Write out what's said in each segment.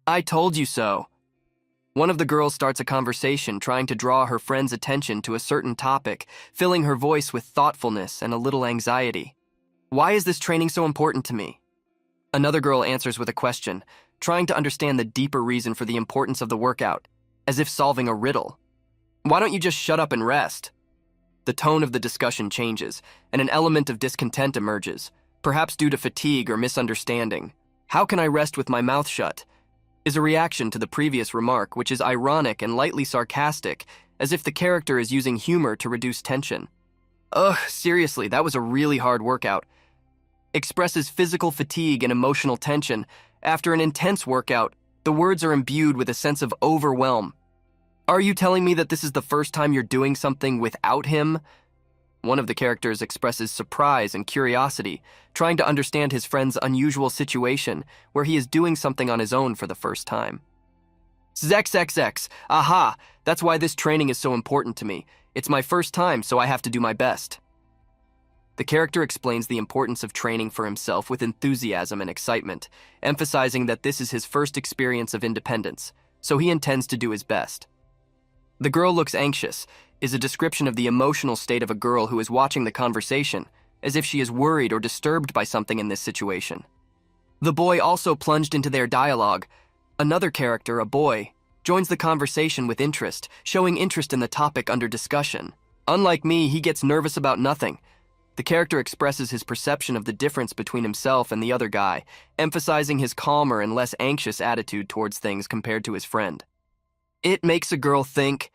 I told you so. One of the girls starts a conversation trying to draw her friend's attention to a certain topic, filling her voice with thoughtfulness and a little anxiety. Why is this training so important to me? Another girl answers with a question, trying to understand the deeper reason for the importance of the workout, as if solving a riddle. Why don't you just shut up and rest? The tone of the discussion changes, and an element of discontent emerges, perhaps due to fatigue or misunderstanding. How can I rest with my mouth shut? Is a reaction to the previous remark, which is ironic and lightly sarcastic, as if the character is using humor to reduce tension. Ugh, seriously, that was a really hard workout. Expresses physical fatigue and emotional tension. After an intense workout, the words are imbued with a sense of overwhelm. Are you telling me that this is the first time you're doing something without him? One of the characters expresses surprise and curiosity, trying to understand his friend's unusual situation where he is doing something on his own for the first time. XXX, aha, that's why this training is so important to me. It's my first time, so I have to do my best. The character explains the importance of training for himself with enthusiasm and excitement, emphasizing that this is his first experience of independence, so he intends to do his best. The girl looks anxious is a description of the emotional state of a girl who is watching the conversation, as if she is worried or disturbed by something in this situation. The boy also plunged into their dialogue. Another character, a boy, joins the conversation with interest, showing interest in the topic under discussion. Unlike me, he gets nervous about nothing. The character expresses his perception of the difference between himself and the other guy, emphasizing his calmer and less anxious attitude towards things compared to his friend. It makes a girl think.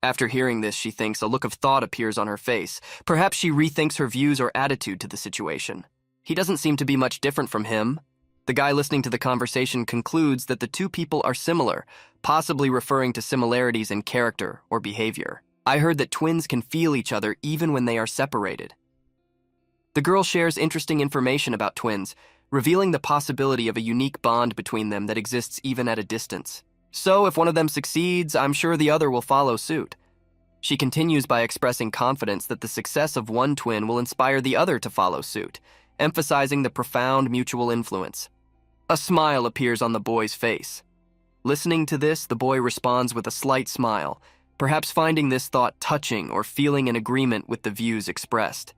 After hearing this, she thinks a look of thought appears on her face. Perhaps she rethinks her views or attitude to the situation. He doesn't seem to be much different from him. The guy listening to the conversation concludes that the two people are similar, possibly referring to similarities in character or behavior. I heard that twins can feel each other even when they are separated. The girl shares interesting information about twins, revealing the possibility of a unique bond between them that exists even at a distance. So if one of them succeeds, I'm sure the other will follow suit. She continues by expressing confidence that the success of one twin will inspire the other to follow suit, emphasizing the profound mutual influence. A smile appears on the boy's face. Listening to this, the boy responds with a slight smile, perhaps finding this thought touching or feeling in agreement with the views expressed.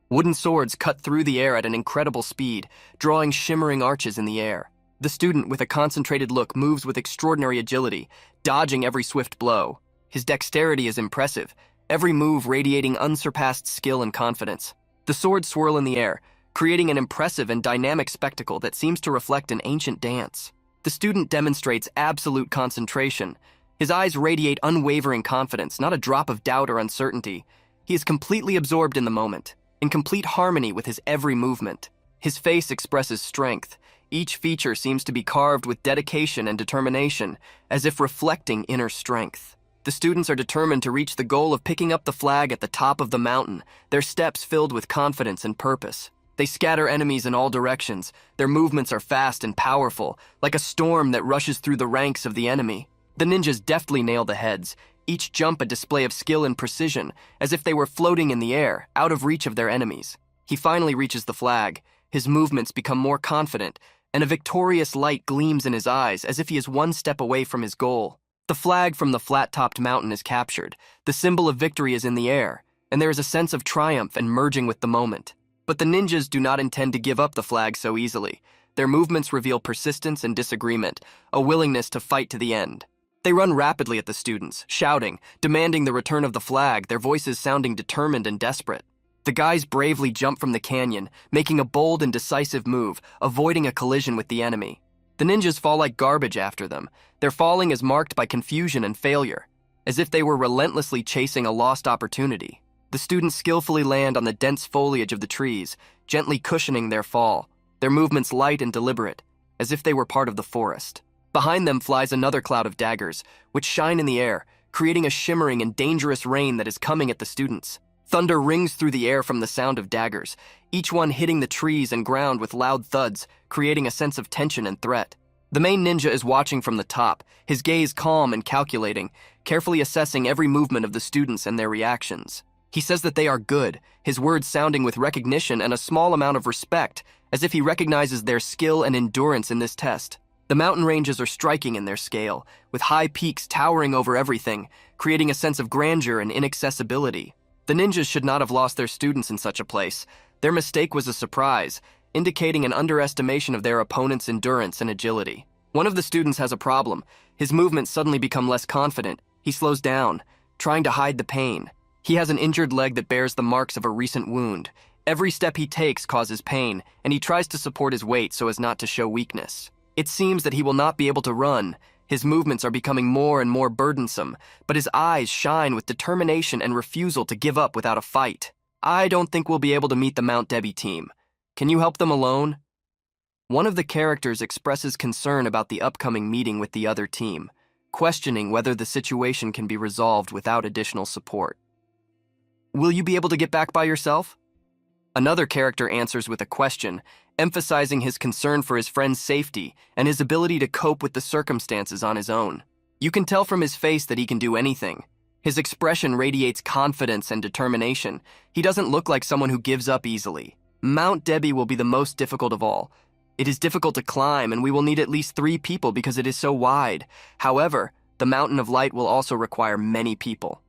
Wooden swords cut through the air at an incredible speed, drawing shimmering arches in the air. The student, with a concentrated look, moves with extraordinary agility, dodging every swift blow. His dexterity is impressive, every move radiating unsurpassed skill and confidence. The swords swirl in the air, creating an impressive and dynamic spectacle that seems to reflect an ancient dance. The student demonstrates absolute concentration. His eyes radiate unwavering confidence, not a drop of doubt or uncertainty. He is completely absorbed in the moment, in complete harmony with his every movement. His face expresses strength. Each feature seems to be carved with dedication and determination, as if reflecting inner strength. The students are determined to reach the goal of picking up the flag at the top of the mountain, their steps filled with confidence and purpose. They scatter enemies in all directions. Their movements are fast and powerful, like a storm that rushes through the ranks of the enemy. The ninjas deftly nail the heads, each jump a display of skill and precision, as if they were floating in the air, out of reach of their enemies. He finally reaches the flag. His movements become more confident, and a victorious light gleams in his eyes as if he is one step away from his goal. The flag from the flat-topped mountain is captured. The symbol of victory is in the air, and there is a sense of triumph and merging with the moment. But the ninjas do not intend to give up the flag so easily. Their movements reveal persistence and disagreement, a willingness to fight to the end. They run rapidly at the students, shouting, demanding the return of the flag, their voices sounding determined and desperate. The guys bravely jump from the canyon, making a bold and decisive move, avoiding a collision with the enemy. The ninjas fall like garbage after them. Their falling is marked by confusion and failure, as if they were relentlessly chasing a lost opportunity. The students skillfully land on the dense foliage of the trees, gently cushioning their fall, their movements light and deliberate, as if they were part of the forest. Behind them flies another cloud of daggers, which shine in the air, creating a shimmering and dangerous rain that is coming at the students. Thunder rings through the air from the sound of daggers, each one hitting the trees and ground with loud thuds, creating a sense of tension and threat. The main ninja is watching from the top, his gaze calm and calculating, carefully assessing every movement of the students and their reactions. He says that they are good, his words sounding with recognition and a small amount of respect, as if he recognizes their skill and endurance in this test. The mountain ranges are striking in their scale, with high peaks towering over everything, creating a sense of grandeur and inaccessibility. The ninjas should not have lost their students in such a place. Their mistake was a surprise, indicating an underestimation of their opponent's endurance and agility. One of the students has a problem. His movements suddenly become less confident. He slows down, trying to hide the pain. He has an injured leg that bears the marks of a recent wound. Every step he takes causes pain, and he tries to support his weight so as not to show weakness. It seems that he will not be able to run. His movements are becoming more and more burdensome, but his eyes shine with determination and refusal to give up without a fight. I don't think we'll be able to meet the Mount Debbie team. Can you help them alone? One of the characters expresses concern about the upcoming meeting with the other team, questioning whether the situation can be resolved without additional support. Will you be able to get back by yourself? Another character answers with a question, emphasizing his concern for his friend's safety and his ability to cope with the circumstances on his own. You can tell from his face that he can do anything. His expression radiates confidence and determination. He doesn't look like someone who gives up easily. Mount Debbie will be the most difficult of all. It is difficult to climb, and we will need at least 3 people because it is so wide. However, the Mountain of Light will also require many people.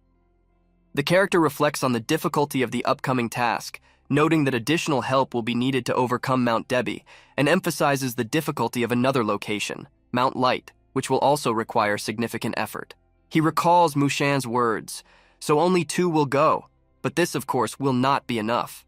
The character reflects on the difficulty of the upcoming task, noting that additional help will be needed to overcome Mount Debbie, and emphasizes the difficulty of another location, Mount Light, which will also require significant effort. He recalls Mushan's words, so only 2 will go, but this, of course, will not be enough.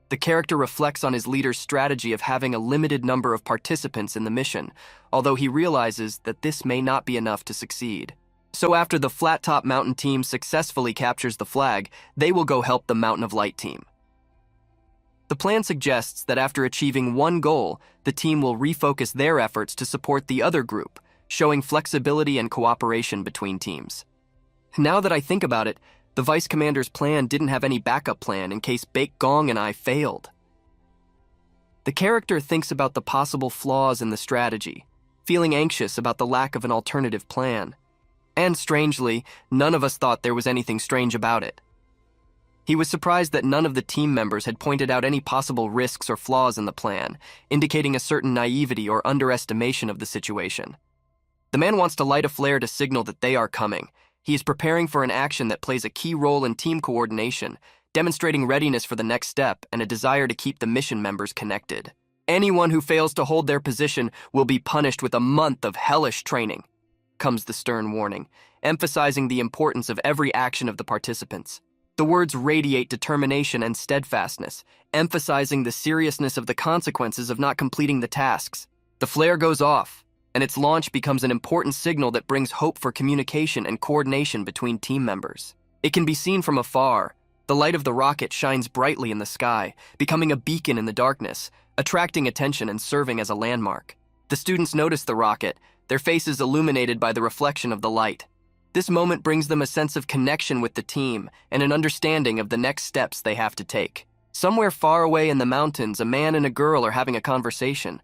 The character reflects on his leader's strategy of having a limited number of participants in the mission, although he realizes that this may not be enough to succeed. So after the Flat Top Mountain team successfully captures the flag, they will go help the Mountain of Light team. The plan suggests that after achieving one goal, the team will refocus their efforts to support the other group, showing flexibility and cooperation between teams. Now that I think about it, the Vice Commander's plan didn't have any backup plan in case Baek Gong and I failed. The character thinks about the possible flaws in the strategy, feeling anxious about the lack of an alternative plan. And strangely, none of us thought there was anything strange about it. He was surprised that none of the team members had pointed out any possible risks or flaws in the plan, indicating a certain naivety or underestimation of the situation. The man wants to light a flare to signal that they are coming. He is preparing for an action that plays a key role in team coordination, demonstrating readiness for the next step and a desire to keep the mission members connected. Anyone who fails to hold their position will be punished with a month of hellish training, comes the stern warning, emphasizing the importance of every action of the participants. The words radiate determination and steadfastness, emphasizing the seriousness of the consequences of not completing the tasks. The flare goes off, and its launch becomes an important signal that brings hope for communication and coordination between team members. It can be seen from afar. The light of the rocket shines brightly in the sky, becoming a beacon in the darkness, attracting attention and serving as a landmark. The students notice the rocket, their faces illuminated by the reflection of the light. This moment brings them a sense of connection with the team and an understanding of the next steps they have to take. Somewhere far away in the mountains, a man and a girl are having a conversation.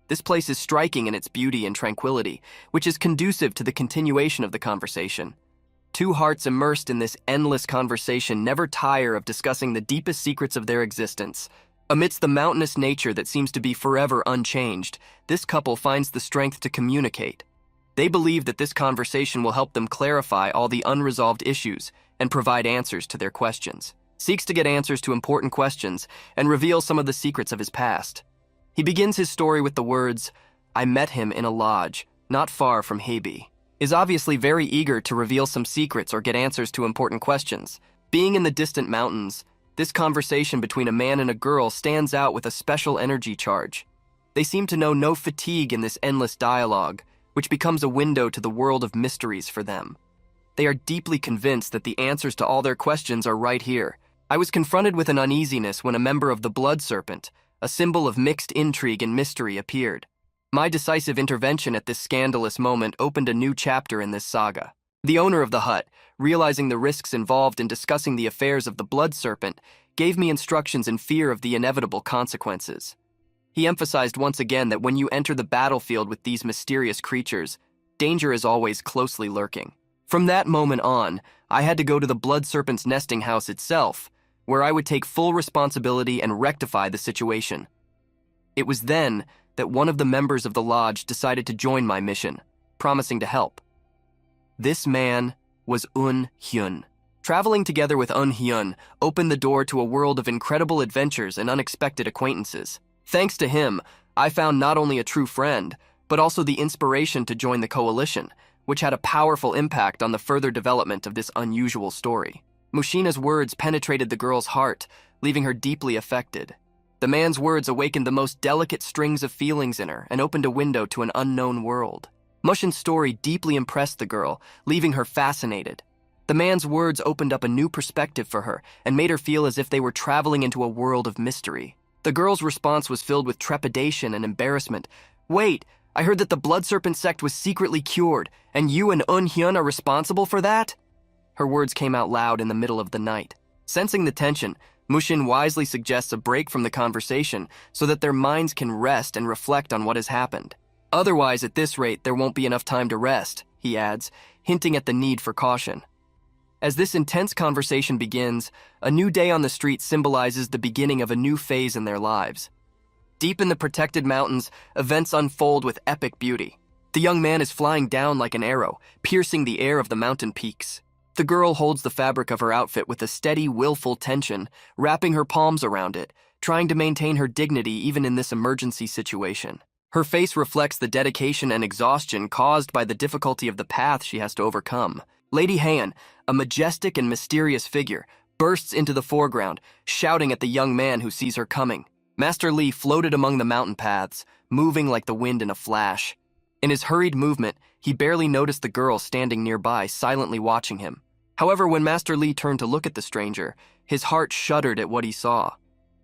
This place is striking in its beauty and tranquility, which is conducive to the continuation of the conversation. 2 hearts immersed in this endless conversation never tire of discussing the deepest secrets of their existence. Amidst the mountainous nature that seems to be forever unchanged, this couple finds the strength to communicate. They believe that this conversation will help them clarify all the unresolved issues and provide answers to their questions. Seeks to get answers to important questions and reveal some of the secrets of his past. He begins his story with the words, "I met him in a lodge, not far from Hebe." Is obviously very eager to reveal some secrets or get answers to important questions. Being in the distant mountains, this conversation between a man and a girl stands out with a special energy charge. They seem to know no fatigue in this endless dialogue, which becomes a window to the world of mysteries for them. They are deeply convinced that the answers to all their questions are right here. I was confronted with an uneasiness when a member of the Blood Serpent, a symbol of mixed intrigue and mystery, appeared. My decisive intervention at this scandalous moment opened a new chapter in this saga. The owner of the hut, realizing the risks involved in discussing the affairs of the Blood Serpent, gave me instructions in fear of the inevitable consequences. He emphasized once again that when you enter the battlefield with these mysterious creatures, danger is always closely lurking. From that moment on, I had to go to the Blood Serpent's nesting house itself, where I would take full responsibility and rectify the situation. It was then that one of the members of the lodge decided to join my mission, promising to help. This man was Hyun. Traveling together with Hyun opened the door to a world of incredible adventures and unexpected acquaintances. Thanks to him, I found not only a true friend, but also the inspiration to join the coalition, which had a powerful impact on the further development of this unusual story. Mushina's words penetrated the girl's heart, leaving her deeply affected. The man's words awakened the most delicate strings of feelings in her and opened a window to an unknown world. Mushin's story deeply impressed the girl, leaving her fascinated. The man's words opened up a new perspective for her and made her feel as if they were traveling into a world of mystery. The girl's response was filled with trepidation and embarrassment. "Wait, I heard that the Blood Serpent sect was secretly cured, and you and Hyun are responsible for that?" Her words came out loud in the middle of the night. Sensing the tension, Mushin wisely suggests a break from the conversation so that their minds can rest and reflect on what has happened. "Otherwise, at this rate, there won't be enough time to rest," he adds, hinting at the need for caution. As this intense conversation begins, a new day on the street symbolizes the beginning of a new phase in their lives. Deep in the protected mountains, events unfold with epic beauty. The young man is flying down like an arrow, piercing the air of the mountain peaks. The girl holds the fabric of her outfit with a steady, willful tension, wrapping her palms around it, trying to maintain her dignity even in this emergency situation. Her face reflects the dedication and exhaustion caused by the difficulty of the path she has to overcome. Lady Han, a majestic and mysterious figure, bursts into the foreground, shouting at the young man who sees her coming. Master Li floated among the mountain paths, moving like the wind in a flash. In his hurried movement, he barely noticed the girl standing nearby, silently watching him. However, when Master Li turned to look at the stranger, his heart shuddered at what he saw.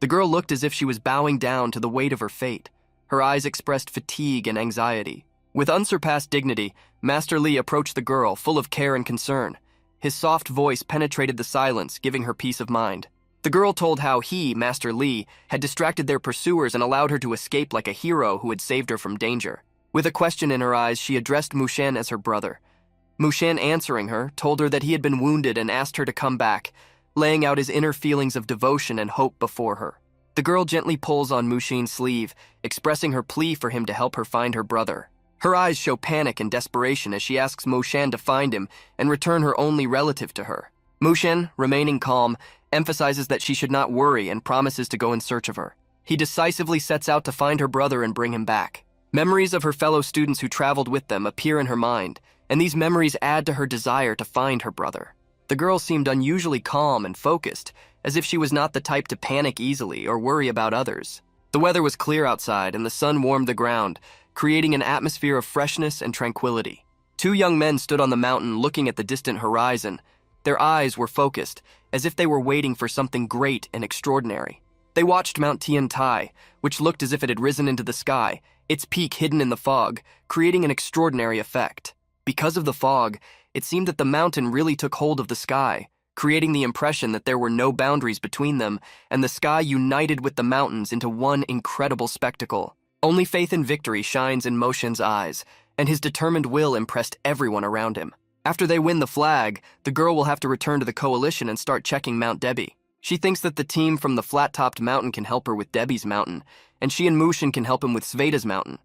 The girl looked as if she was bowing down to the weight of her fate. Her eyes expressed fatigue and anxiety. With unsurpassed dignity, Master Li approached the girl, full of care and concern. His soft voice penetrated the silence, giving her peace of mind. The girl told how he, Master Li, had distracted their pursuers and allowed her to escape like a hero who had saved her from danger. With a question in her eyes, she addressed Mushin as her brother. Mushin, answering her, told her that he had been wounded and asked her to come back, laying out his inner feelings of devotion and hope before her. The girl gently pulls on Mushin's sleeve, expressing her plea for him to help her find her brother. Her eyes show panic and desperation as she asks Mushin to find him and return her only relative to her. Mushin, remaining calm, emphasizes that she should not worry and promises to go in search of her. He decisively sets out to find her brother and bring him back. Memories of her fellow students who traveled with them appear in her mind, and these memories add to her desire to find her brother. The girl seemed unusually calm and focused, as if she was not the type to panic easily or worry about others. The weather was clear outside and the sun warmed the ground, creating an atmosphere of freshness and tranquility. Two young men stood on the mountain looking at the distant horizon. Their eyes were focused, as if they were waiting for something great and extraordinary. They watched Mount Tiantai, which looked as if it had risen into the sky, its peak hidden in the fog, creating an extraordinary effect. Because of the fog, it seemed that the mountain really took hold of the sky, creating the impression that there were no boundaries between them, and the sky united with the mountains into one incredible spectacle. Only faith in victory shines in Mushin's eyes, and his determined will impressed everyone around him. After they win the flag, the girl will have to return to the coalition and start checking Mount Debi. She thinks that the team from the flat-topped mountain can help her with Debi's mountain, and she and Mushin can help him with Sveda's mountain.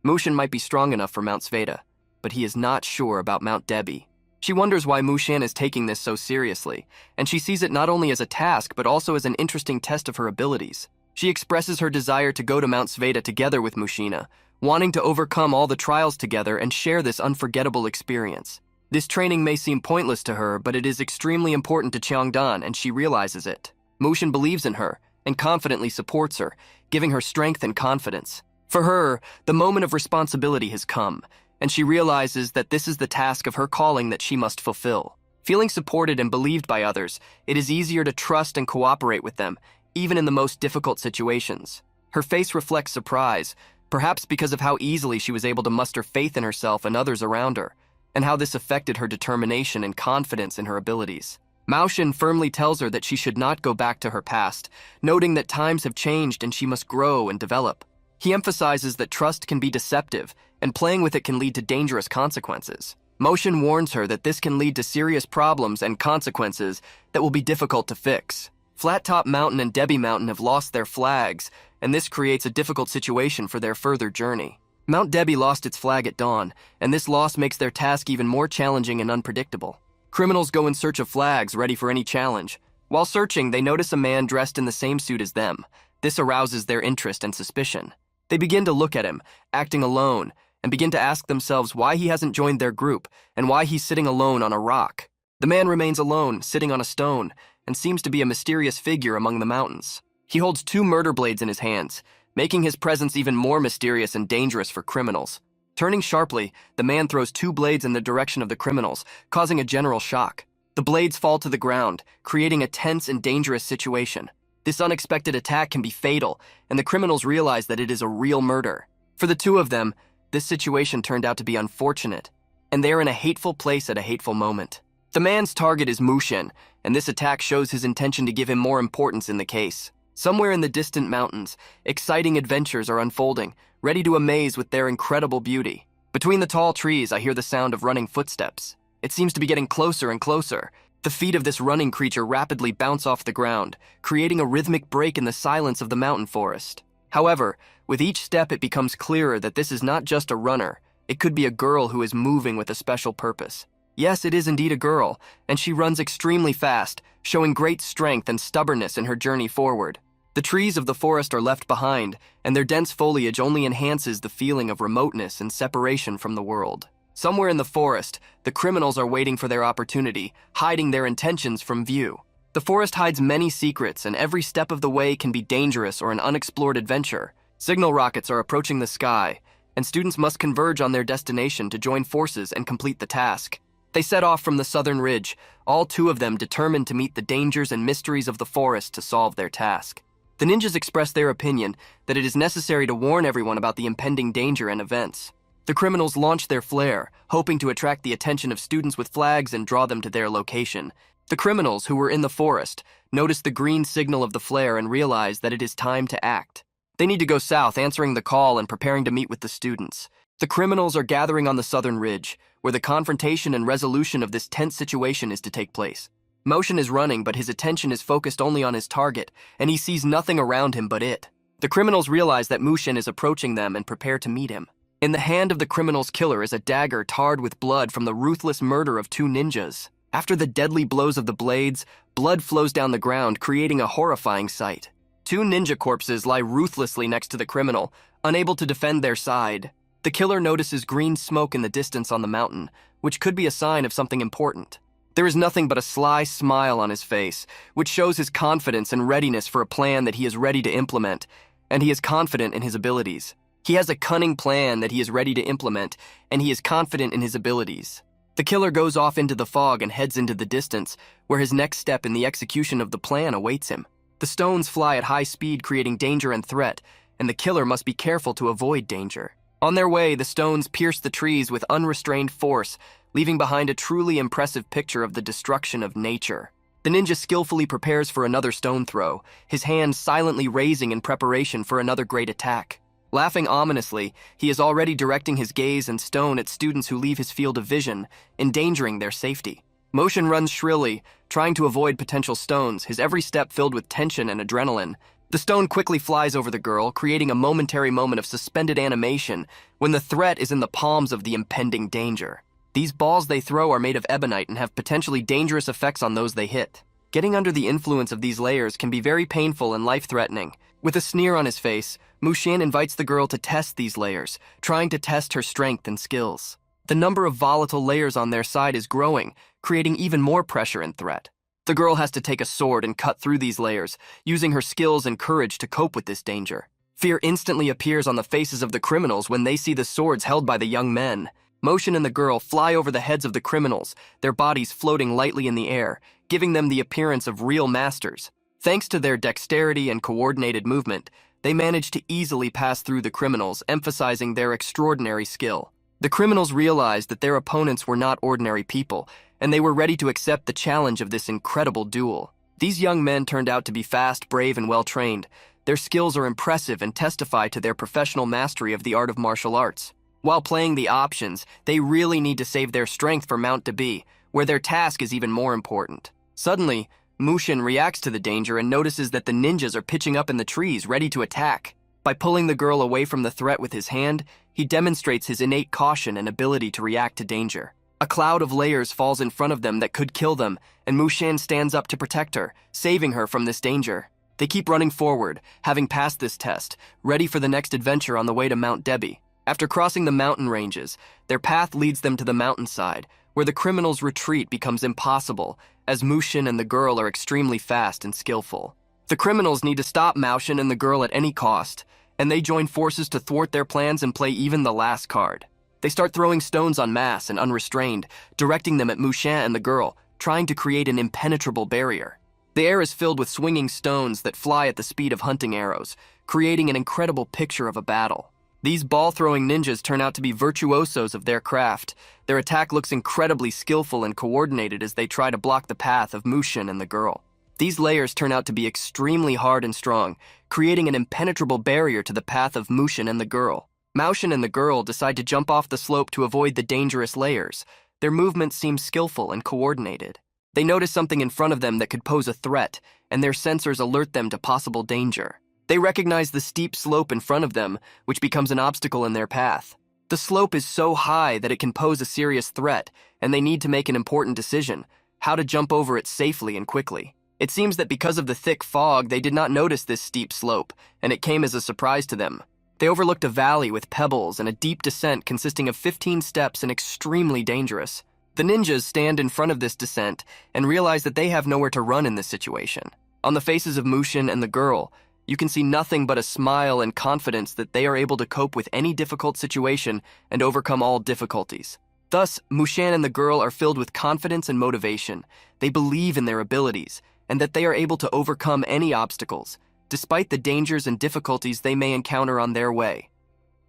Mushin might be strong enough for Mount Sveda, but he is not sure about Mount Debi. She wonders why Mushin is taking this so seriously, and she sees it not only as a task but also as an interesting test of her abilities. She expresses her desire to go to Mount Sveda together with Mushina, wanting to overcome all the trials together and share this unforgettable experience. This training may seem pointless to her, but it is extremely important to Cheongdan, and she realizes it. Mushin believes in her and confidently supports her, giving her strength and confidence. For her, the moment of responsibility has come, and she realizes that this is the task of her calling that she must fulfill. Feeling supported and believed by others, it is easier to trust and cooperate with them, even in the most difficult situations. Her face reflects surprise, perhaps because of how easily she was able to muster faith in herself and others around her, and how this affected her determination and confidence in her abilities. Mushin firmly tells her that she should not go back to her past, noting that times have changed and she must grow and develop. He emphasizes that trust can be deceptive, and playing with it can lead to dangerous consequences. Mushin warns her that this can lead to serious problems and consequences that will be difficult to fix. Flat Top Mountain and Debbie Mountain have lost their flags, and this creates a difficult situation for their further journey. Mount Debbie lost its flag at dawn, and this loss makes their task even more challenging and unpredictable. Criminals go in search of flags, ready for any challenge. While searching, they notice a man dressed in the same suit as them. This arouses their interest and suspicion. They begin to look at him, acting alone, and begin to ask themselves why he hasn't joined their group and why he's sitting alone on a rock. The man remains alone, sitting on a stone, and seems to be a mysterious figure among the mountains. He holds 2 murder blades in his hands, making his presence even more mysterious and dangerous for criminals. Turning sharply, the man throws 2 blades in the direction of the criminals, causing a general shock. The blades fall to the ground, creating a tense and dangerous situation. This unexpected attack can be fatal, and the criminals realize that it is a real murder. For the 2 of them, this situation turned out to be unfortunate, and they are in a hateful place at a hateful moment. The man's target is Mushin, and this attack shows his intention to give him more importance in the case. Somewhere in the distant mountains, exciting adventures are unfolding, ready to amaze with their incredible beauty. Between the tall trees, I hear the sound of running footsteps. It seems to be getting closer and closer. The feet of this running creature rapidly bounce off the ground, creating a rhythmic break in the silence of the mountain forest. However, with each step it becomes clearer that this is not just a runner. It could be a girl who is moving with a special purpose. Yes, it is indeed a girl, and she runs extremely fast, showing great strength and stubbornness in her journey forward. The trees of the forest are left behind, and their dense foliage only enhances the feeling of remoteness and separation from the world. Somewhere in the forest, the criminals are waiting for their opportunity, hiding their intentions from view. The forest hides many secrets, and every step of the way can be dangerous or an unexplored adventure. Signal rockets are approaching the sky, and students must converge on their destination to join forces and complete the task. They set off from the southern ridge, all 2 of them determined to meet the dangers and mysteries of the forest to solve their task. The ninjas express their opinion that it is necessary to warn everyone about the impending danger and events. The criminals launch their flare, hoping to attract the attention of students with flags and draw them to their location. The criminals, who were in the forest, notice the green signal of the flare and realize that it is time to act. They need to go south, answering the call and preparing to meet with the students. The criminals are gathering on the southern ridge, where the confrontation and resolution of this tense situation is to take place. Motion is running, but his attention is focused only on his target, and he sees nothing around him but it. The criminals realize that Mushin is approaching them and prepare to meet him. In the hand of the criminal's killer is a dagger tarred with blood from the ruthless murder of 2 ninjas. After the deadly blows of the blades, blood flows down the ground, creating a horrifying sight. 2 ninja corpses lie ruthlessly next to the criminal, unable to defend their side. The killer notices green smoke in the distance on the mountain, which could be a sign of something important. There is nothing but a sly smile on his face, which shows his confidence and readiness for a plan that he is ready to implement, and he is confident in his abilities. He has a cunning plan that he is ready to implement, and he is confident in his abilities. The killer goes off into the fog and heads into the distance, where his next step in the execution of the plan awaits him. The stones fly at high speed, creating danger and threat, and the killer must be careful to avoid danger. On their way, the stones pierce the trees with unrestrained force, leaving behind a truly impressive picture of the destruction of nature. The ninja skillfully prepares for another stone throw, his hand silently raising in preparation for another great attack. Laughing ominously, he is already directing his gaze and stone at students who leave his field of vision, endangering their safety. Motion runs shrilly, trying to avoid potential stones, his every step filled with tension and adrenaline. The stone quickly flies over the girl, creating a momentary moment of suspended animation when the threat is in the palms of the impending danger. These balls they throw are made of ebonite and have potentially dangerous effects on those they hit. Getting under the influence of these layers can be very painful and life-threatening. With a sneer on his face, Mushin invites the girl to test these layers, trying to test her strength and skills. The number of volatile layers on their side is growing, creating even more pressure and threat. The girl has to take a sword and cut through these layers, using her skills and courage to cope with this danger. Fear instantly appears on the faces of the criminals when they see the swords held by the young men. Motion and the girl fly over the heads of the criminals, their bodies floating lightly in the air, giving them the appearance of real masters. Thanks to their dexterity and coordinated movement, they manage to easily pass through the criminals, emphasizing their extraordinary skill. The criminals realized that their opponents were not ordinary people, and they were ready to accept the challenge of this incredible duel. These young men turned out to be fast, brave, and well-trained. Their skills are impressive and testify to their professional mastery of the art of martial arts. While playing the options, they really need to save their strength for Mount Debbie, where their task is even more important. Suddenly, Mushin reacts to the danger and notices that the ninjas are pitching up in the trees, ready to attack. By pulling the girl away from the threat with his hand, he demonstrates his innate caution and ability to react to danger. A cloud of layers falls in front of them that could kill them, and Mushin stands up to protect her, saving her from this danger. They keep running forward, having passed this test, ready for the next adventure on the way to Mount Debi. After crossing the mountain ranges, their path leads them to the mountainside, where the criminals' retreat becomes impossible, as Mushin and the girl are extremely fast and skillful. The criminals need to stop Mushin and the girl at any cost, and they join forces to thwart their plans and play even the last card. They start throwing stones en masse and unrestrained, directing them at Mushin and the girl, trying to create an impenetrable barrier. The air is filled with swinging stones that fly at the speed of hunting arrows, creating an incredible picture of a battle. These ball-throwing ninjas turn out to be virtuosos of their craft. Their attack looks incredibly skillful and coordinated as they try to block the path of Mushin and the girl. These layers turn out to be extremely hard and strong, creating an impenetrable barrier to the path of Mushin and the girl. Mushin and the girl decide to jump off the slope to avoid the dangerous layers. Their movements seem skillful and coordinated. They notice something in front of them that could pose a threat, and their sensors alert them to possible danger. They recognize the steep slope in front of them, which becomes an obstacle in their path. The slope is so high that it can pose a serious threat, and they need to make an important decision: how to jump over it safely and quickly. It seems that because of the thick fog, they did not notice this steep slope, and it came as a surprise to them. They overlooked a valley with pebbles and a deep descent consisting of 15 steps and extremely dangerous. The ninjas stand in front of this descent and realize that they have nowhere to run in this situation. On the faces of Mushin and the girl, you can see nothing but a smile and confidence that they are able to cope with any difficult situation and overcome all difficulties. Thus, Mushin and the girl are filled with confidence and motivation. They believe in their abilities and that they are able to overcome any obstacles, despite the dangers and difficulties they may encounter on their way.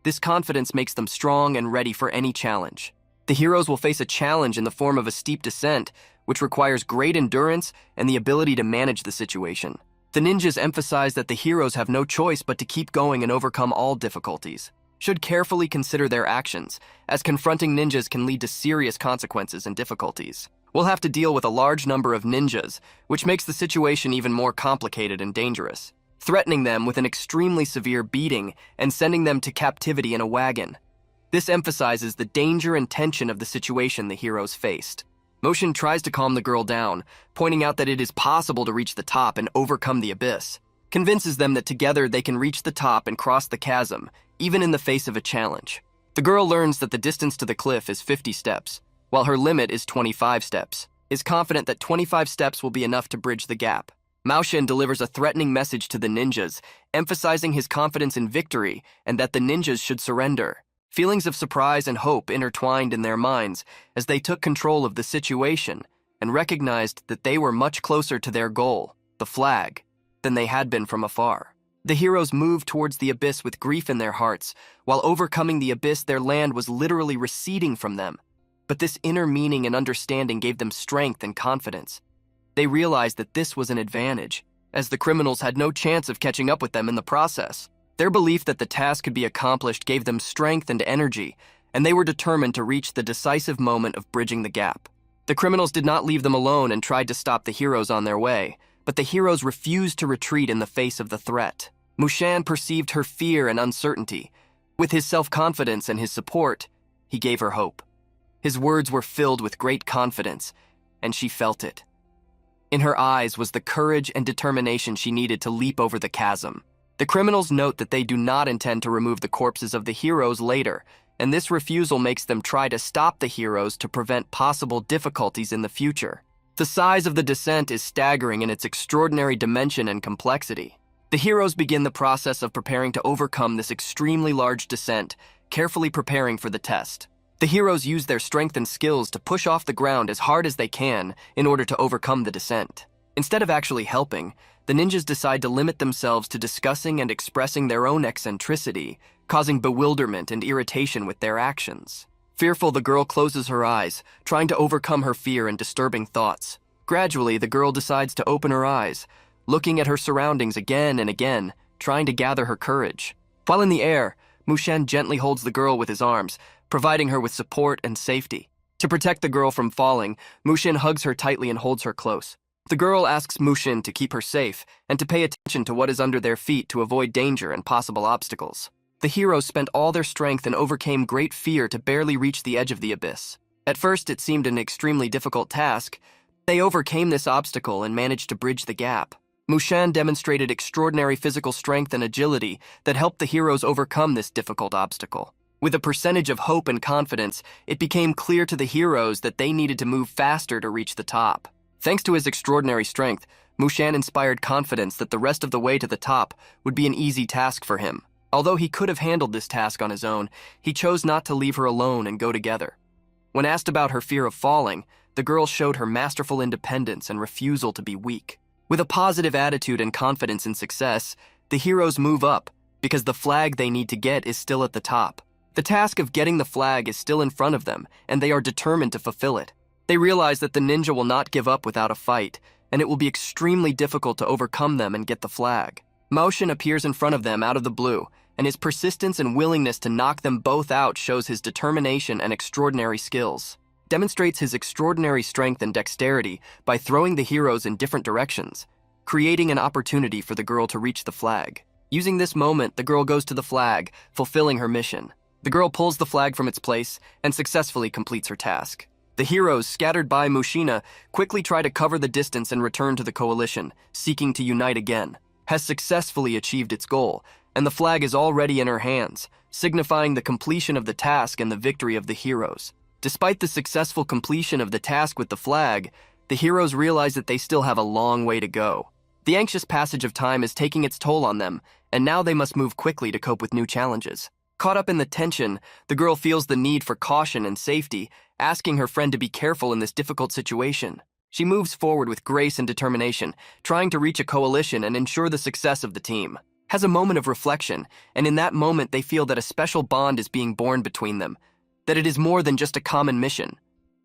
This confidence makes them strong and ready for any challenge. The heroes will face a challenge in the form of a steep descent, which requires great endurance and the ability to manage the situation. The ninjas emphasize that the heroes have no choice but to keep going and overcome all difficulties. Should carefully consider their actions, as confronting ninjas can lead to serious consequences and difficulties. We'll have to deal with a large number of ninjas, which makes the situation even more complicated and dangerous, threatening them with an extremely severe beating and sending them to captivity in a wagon. This emphasizes the danger and tension of the situation the heroes faced. Mushin tries to calm the girl down, pointing out that it is possible to reach the top and overcome the abyss, convinces them that together they can reach the top and cross the chasm, even in the face of a challenge. The girl learns that the distance to the cliff is 50 steps, while her limit is 25 steps, is confident that 25 steps will be enough to bridge the gap. Mushin delivers a threatening message to the ninjas, emphasizing his confidence in victory and that the ninjas should surrender. Feelings of surprise and hope intertwined in their minds as they took control of the situation and recognized that they were much closer to their goal, the flag, than they had been from afar. The heroes moved towards the abyss with grief in their hearts. While overcoming the abyss, their land was literally receding from them. But this inner meaning and understanding gave them strength and confidence. They realized that this was an advantage, as the criminals had no chance of catching up with them in the process. Their belief that the task could be accomplished gave them strength and energy, and they were determined to reach the decisive moment of bridging the gap. The criminals did not leave them alone and tried to stop the heroes on their way, but the heroes refused to retreat in the face of the threat. Mushin perceived her fear and uncertainty. With his self-confidence and his support, he gave her hope. His words were filled with great confidence, and she felt it. In her eyes was the courage and determination she needed to leap over the chasm. The criminals note that they do not intend to remove the corpses of the heroes later, and this refusal makes them try to stop the heroes to prevent possible difficulties in the future. The size of the descent is staggering in its extraordinary dimension and complexity. The heroes begin the process of preparing to overcome this extremely large descent, carefully preparing for the test. The heroes use their strength and skills to push off the ground as hard as they can in order to overcome the descent. Instead of actually helping, the ninjas decide to limit themselves to discussing and expressing their own eccentricity, causing bewilderment and irritation with their actions. Fearful, the girl closes her eyes, trying to overcome her fear and disturbing thoughts. Gradually, the girl decides to open her eyes, looking at her surroundings again and again, trying to gather her courage. While in the air, Mushin gently holds the girl with his arms, providing her with support and safety. To protect the girl from falling, Mushin hugs her tightly and holds her close. The girl asks Mushin to keep her safe and to pay attention to what is under their feet to avoid danger and possible obstacles. The heroes spent all their strength and overcame great fear to barely reach the edge of the abyss. At first, it seemed an extremely difficult task. They overcame this obstacle and managed to bridge the gap. Mushan demonstrated extraordinary physical strength and agility that helped the heroes overcome this difficult obstacle. With a percentage of hope and confidence, it became clear to the heroes that they needed to move faster to reach the top. Thanks to his extraordinary strength, Mushan inspired confidence that the rest of the way to the top would be an easy task for him. Although he could have handled this task on his own, he chose not to leave her alone and go together. When asked about her fear of falling, the girl showed her masterful independence and refusal to be weak. With a positive attitude and confidence in success, the heroes move up because the flag they need to get is still at the top. The task of getting the flag is still in front of them, and they are determined to fulfill it. They realize that the ninja will not give up without a fight, and it will be extremely difficult to overcome them and get the flag. Motion appears in front of them out of the blue, and his persistence and willingness to knock them both out shows his determination and extraordinary skills. Demonstrates his extraordinary strength and dexterity by throwing the heroes in different directions, creating an opportunity for the girl to reach the flag. Using this moment, the girl goes to the flag, fulfilling her mission. The girl pulls the flag from its place and successfully completes her task. The heroes, scattered by Mushina, quickly try to cover the distance and return to the coalition, seeking to unite again. Has successfully achieved its goal, and the flag is already in her hands, signifying the completion of the task and the victory of the heroes. Despite the successful completion of the task with the flag, the heroes realize that they still have a long way to go. The anxious passage of time is taking its toll on them, and now they must move quickly to cope with new challenges. Caught up in the tension, the girl feels the need for caution and safety, asking her friend to be careful in this difficult situation. She moves forward with grace and determination, trying to reach a coalition and ensure the success of the team. Has a moment of reflection, and in that moment they feel that a special bond is being born between them, that it is more than just a common mission.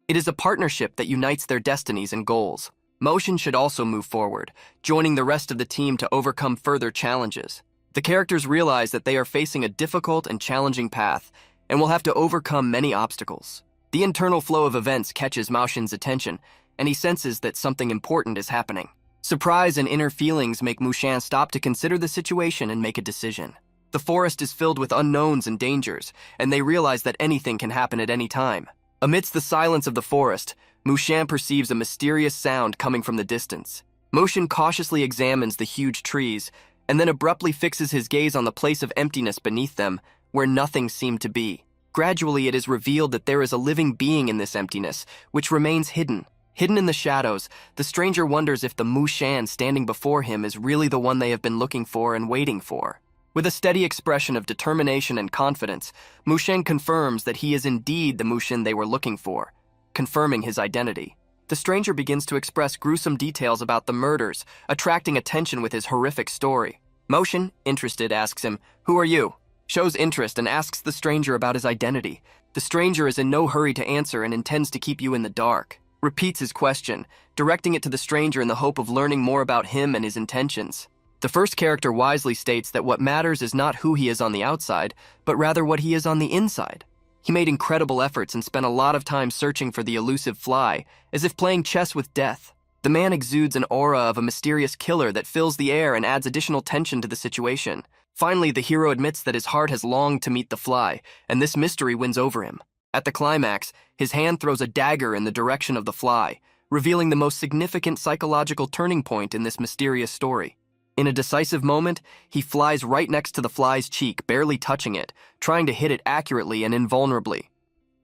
It is a partnership that unites their destinies and goals. Motion should also move forward, joining the rest of the team to overcome further challenges. The characters realize that they are facing a difficult and challenging path, and will have to overcome many obstacles. The internal flow of events catches Maoshin's attention, and he senses that something important is happening. Surprise and inner feelings make Mushan stop to consider the situation and make a decision. The forest is filled with unknowns and dangers, and they realize that anything can happen at any time. Amidst the silence of the forest, Mushan perceives a mysterious sound coming from the distance. Mushan cautiously examines the huge trees, and then abruptly fixes his gaze on the place of emptiness beneath them, where nothing seemed to be. Gradually, it is revealed that there is a living being in this emptiness, which remains hidden. Hidden in the shadows, the stranger wonders if the Mushan standing before him is really the one they have been looking for and waiting for. With a steady expression of determination and confidence, Mushan confirms that he is indeed the Mushin they were looking for, confirming his identity. The stranger begins to express gruesome details about the murders, attracting attention with his horrific story. Mushin, interested, asks him, "Who are you?" Shows interest and asks the stranger about his identity. The stranger is in no hurry to answer and intends to keep you in the dark. Repeats his question, directing it to the stranger in the hope of learning more about him and his intentions. The first character wisely states that what matters is not who he is on the outside, but rather what he is on the inside. He made incredible efforts and spent a lot of time searching for the elusive fly, as if playing chess with death. The man exudes an aura of a mysterious killer that fills the air and adds additional tension to the situation. Finally, the hero admits that his heart has longed to meet the fly, and this mystery wins over him. At the climax, his hand throws a dagger in the direction of the fly, revealing the most significant psychological turning point in this mysterious story. In a decisive moment, he flies right next to the fly's cheek, barely touching it, trying to hit it accurately and invulnerably.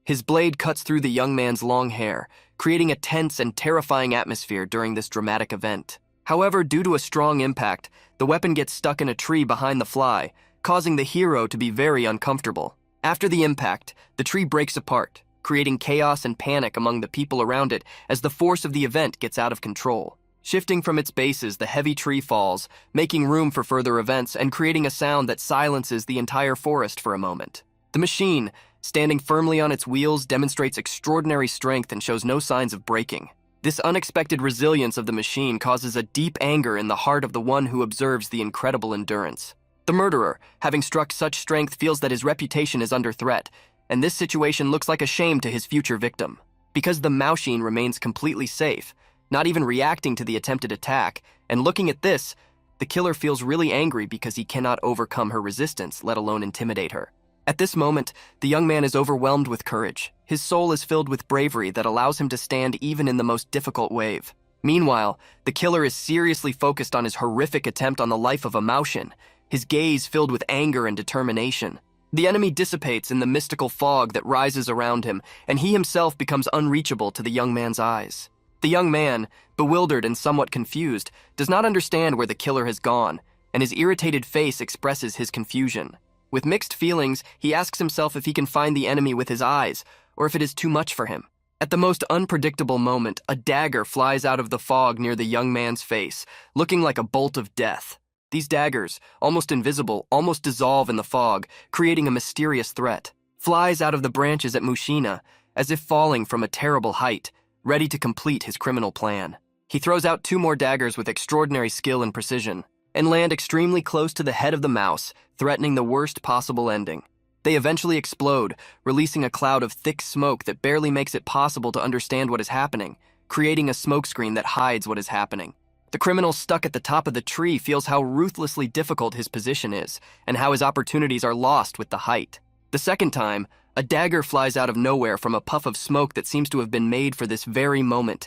His blade cuts through the young man's long hair, creating a tense and terrifying atmosphere during this dramatic event. However, due to a strong impact, the weapon gets stuck in a tree behind the fly, causing the hero to be very uncomfortable. After the impact, the tree breaks apart, creating chaos and panic among the people around it as the force of the event gets out of control. Shifting from its bases, the heavy tree falls, making room for further events and creating a sound that silences the entire forest for a moment. The machine, standing firmly on its wheels, demonstrates extraordinary strength and shows no signs of breaking. This unexpected resilience of the machine causes a deep anger in the heart of the one who observes the incredible endurance. The murderer, having struck such strength, feels that his reputation is under threat, and this situation looks like a shame to his future victim. Because the machine remains completely safe, not even reacting to the attempted attack, and looking at this, the killer feels really angry because he cannot overcome her resistance, let alone intimidate her. At this moment, the young man is overwhelmed with courage. His soul is filled with bravery that allows him to stand even in the most difficult wave. Meanwhile, the killer is seriously focused on his horrific attempt on the life of a Maoshin, his gaze filled with anger and determination. The enemy dissipates in the mystical fog that rises around him, and he himself becomes unreachable to the young man's eyes. The young man, bewildered and somewhat confused, does not understand where the killer has gone, and his irritated face expresses his confusion. With mixed feelings, he asks himself if he can find the enemy with his eyes, or if it is too much for him. At the most unpredictable moment, a dagger flies out of the fog near the young man's face, looking like a bolt of death. These daggers, almost invisible, almost dissolve in the fog, creating a mysterious threat. Flies out of the branches at Mushina, as if falling from a terrible height, ready to complete his criminal plan. He throws out 2 more daggers with extraordinary skill and precision, and land extremely close to the head of the mouse, threatening the worst possible ending. They eventually explode, releasing a cloud of thick smoke that barely makes it possible to understand what is happening, creating a smokescreen that hides what is happening. The criminal stuck at the top of the tree feels how ruthlessly difficult his position is, and how his opportunities are lost with the height. The second time, a dagger flies out of nowhere from a puff of smoke that seems to have been made for this very moment.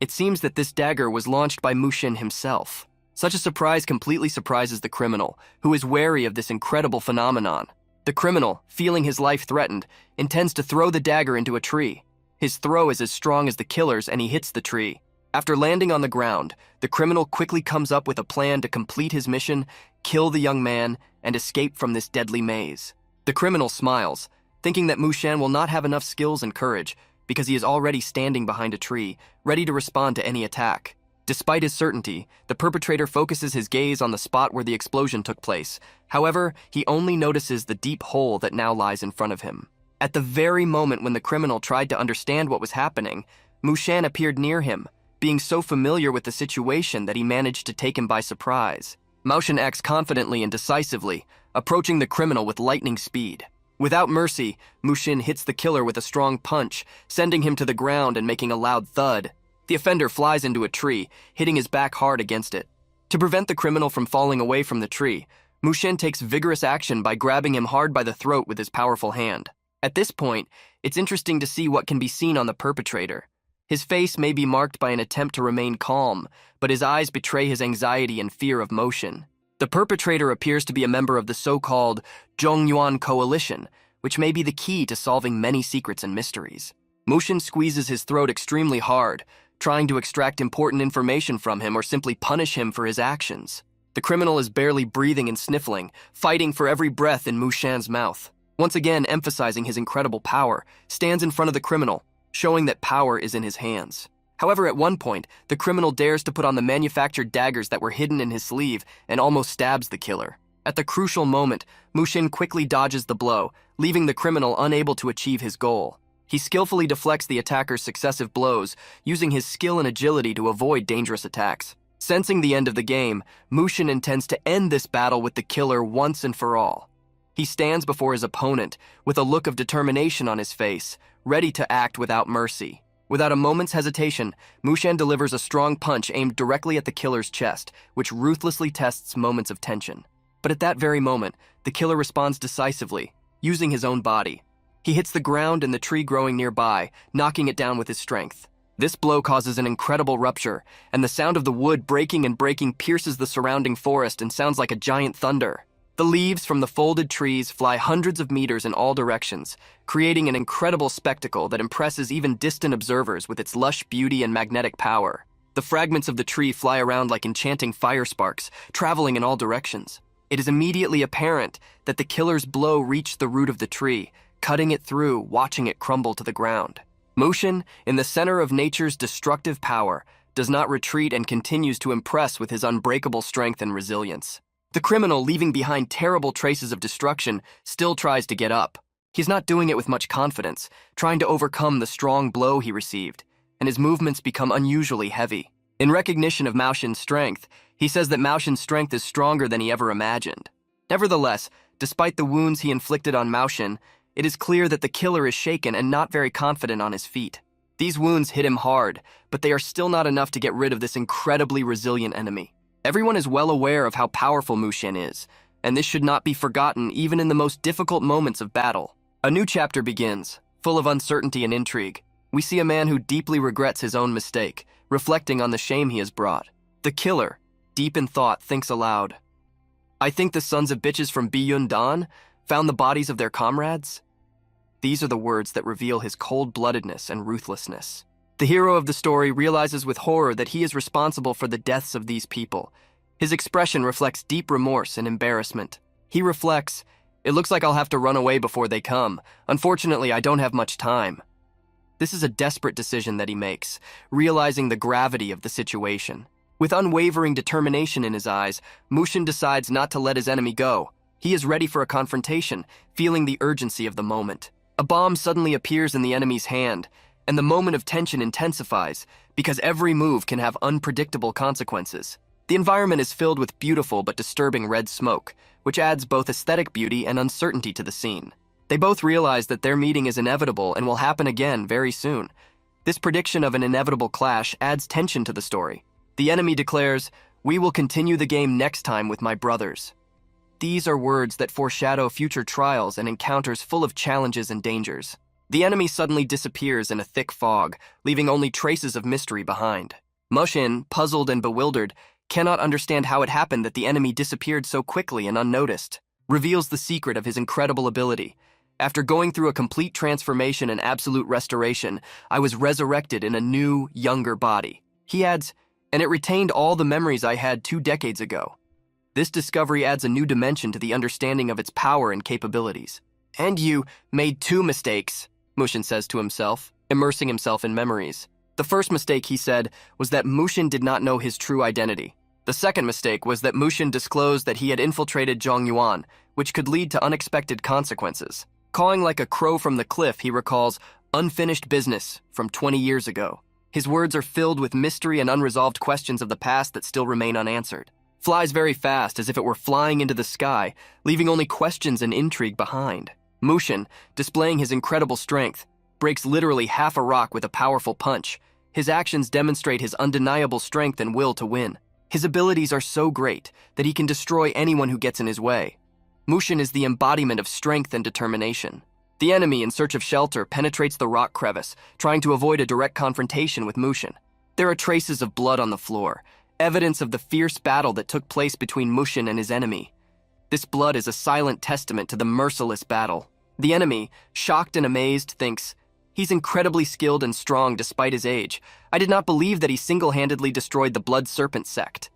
It seems that this dagger was launched by Mushin himself. Such a surprise completely surprises the criminal, who is wary of this incredible phenomenon. The criminal, feeling his life threatened, intends to throw the dagger into a tree. His throw is as strong as the killer's, and he hits the tree. After landing on the ground, the criminal quickly comes up with a plan to complete his mission, kill the young man, and escape from this deadly maze. The criminal smiles, thinking that Mushan will not have enough skills and courage, because he is already standing behind a tree, ready to respond to any attack. Despite his certainty, the perpetrator focuses his gaze on the spot where the explosion took place. However, he only notices the deep hole that now lies in front of him. At the very moment when the criminal tried to understand what was happening, Mushan appeared near him, being so familiar with the situation that he managed to take him by surprise. Maoshin acts confidently and decisively, approaching the criminal with lightning speed. Without mercy, Mushin hits the killer with a strong punch, sending him to the ground and making a loud thud. The offender flies into a tree, hitting his back hard against it. To prevent the criminal from falling away from the tree, Mushin takes vigorous action by grabbing him hard by the throat with his powerful hand. At this point, it's interesting to see what can be seen on the perpetrator. His face may be marked by an attempt to remain calm, but his eyes betray his anxiety and fear of motion. The perpetrator appears to be a member of the so-called Zhongyuan Coalition, which may be the key to solving many secrets and mysteries. Mushin squeezes his throat extremely hard, trying to extract important information from him or simply punish him for his actions. The criminal is barely breathing and sniffling, fighting for every breath in Mushan's mouth. Once again emphasizing his incredible power, stands in front of the criminal, showing that power is in his hands. However, at one point, the criminal dares to put on the manufactured daggers that were hidden in his sleeve and almost stabs the killer. At the crucial moment, Mushin quickly dodges the blow, leaving the criminal unable to achieve his goal. He skillfully deflects the attacker's successive blows, using his skill and agility to avoid dangerous attacks. Sensing the end of the game, Mushin intends to end this battle with the killer once and for all. He stands before his opponent with a look of determination on his face, ready to act without mercy. Without a moment's hesitation, Mushan delivers a strong punch aimed directly at the killer's chest, which ruthlessly tests moments of tension. But at that very moment, the killer responds decisively, using his own body. He hits the ground and the tree growing nearby, knocking it down with his strength. This blow causes an incredible rupture, and the sound of the wood breaking and breaking pierces the surrounding forest and sounds like a giant thunder. The leaves from the folded trees fly hundreds of meters in all directions, creating an incredible spectacle that impresses even distant observers with its lush beauty and magnetic power. The fragments of the tree fly around like enchanting fire sparks, traveling in all directions. It is immediately apparent that the killer's blow reached the root of the tree, cutting it through, watching it crumble to the ground. Mushin, in the center of nature's destructive power, does not retreat and continues to impress with his unbreakable strength and resilience. The criminal, leaving behind terrible traces of destruction, still tries to get up. He's not doing it with much confidence, trying to overcome the strong blow he received, and his movements become unusually heavy. In recognition of Maoshin's strength, he says that Maoshin's strength is stronger than he ever imagined. Nevertheless, despite the wounds he inflicted on Maoshin, it is clear that the killer is shaken and not very confident on his feet. These wounds hit him hard, but they are still not enough to get rid of this incredibly resilient enemy. Everyone is well aware of how powerful Mushin is, and this should not be forgotten even in the most difficult moments of battle. A new chapter begins, full of uncertainty and intrigue. We see a man who deeply regrets his own mistake, reflecting on the shame he has brought. The killer, deep in thought, thinks aloud. I think the sons of bitches from Biyun-dan found the bodies of their comrades? These are the words that reveal his cold-bloodedness and ruthlessness. The hero of the story realizes with horror that he is responsible for the deaths of these people. His expression reflects deep remorse and embarrassment. He reflects, "It looks like I'll have to run away before they come. Unfortunately, I don't have much time." This is a desperate decision that he makes, realizing the gravity of the situation. With unwavering determination in his eyes, Mushin decides not to let his enemy go. He is ready for a confrontation, feeling the urgency of the moment. A bomb suddenly appears in the enemy's hand, and the moment of tension intensifies because every move can have unpredictable consequences. The environment is filled with beautiful but disturbing red smoke, which adds both aesthetic beauty and uncertainty to the scene. They both realize that their meeting is inevitable and will happen again very soon. This prediction of an inevitable clash adds tension to the story. The enemy declares, "We will continue the game next time with my brothers." These are words that foreshadow future trials and encounters full of challenges and dangers. The enemy suddenly disappears in a thick fog, leaving only traces of mystery behind. Mushin, puzzled and bewildered, cannot understand how it happened that the enemy disappeared so quickly and unnoticed. Reveals the secret of his incredible ability. After going through a complete transformation and absolute restoration, I was resurrected in a new, younger body. He adds, and it retained all the memories I had 2 decades ago. This discovery adds a new dimension to the understanding of its power and capabilities. And you made 2 mistakes, Mushin says to himself, immersing himself in memories. The first mistake, he said, was that Mushin did not know his true identity. The second mistake was that Mushin disclosed that he had infiltrated Zhongyuan, which could lead to unexpected consequences. Cawing like a crow from the cliff, he recalls unfinished business from 20 years ago. His words are filled with mystery and unresolved questions of the past that still remain unanswered. Flies very fast as if it were flying into the sky, leaving only questions and intrigue behind. Mushin, displaying his incredible strength, breaks literally half a rock with a powerful punch. His actions demonstrate his undeniable strength and will to win. His abilities are so great that he can destroy anyone who gets in his way. Mushin is the embodiment of strength and determination. The enemy, in search of shelter, penetrates the rock crevice, trying to avoid a direct confrontation with Mushin. There are traces of blood on the floor, evidence of the fierce battle that took place between Mushin and his enemy. This blood is a silent testament to the merciless battle. The enemy, shocked and amazed, thinks, "He's incredibly skilled and strong despite his age. I did not believe that he single-handedly destroyed the Blood Serpent sect."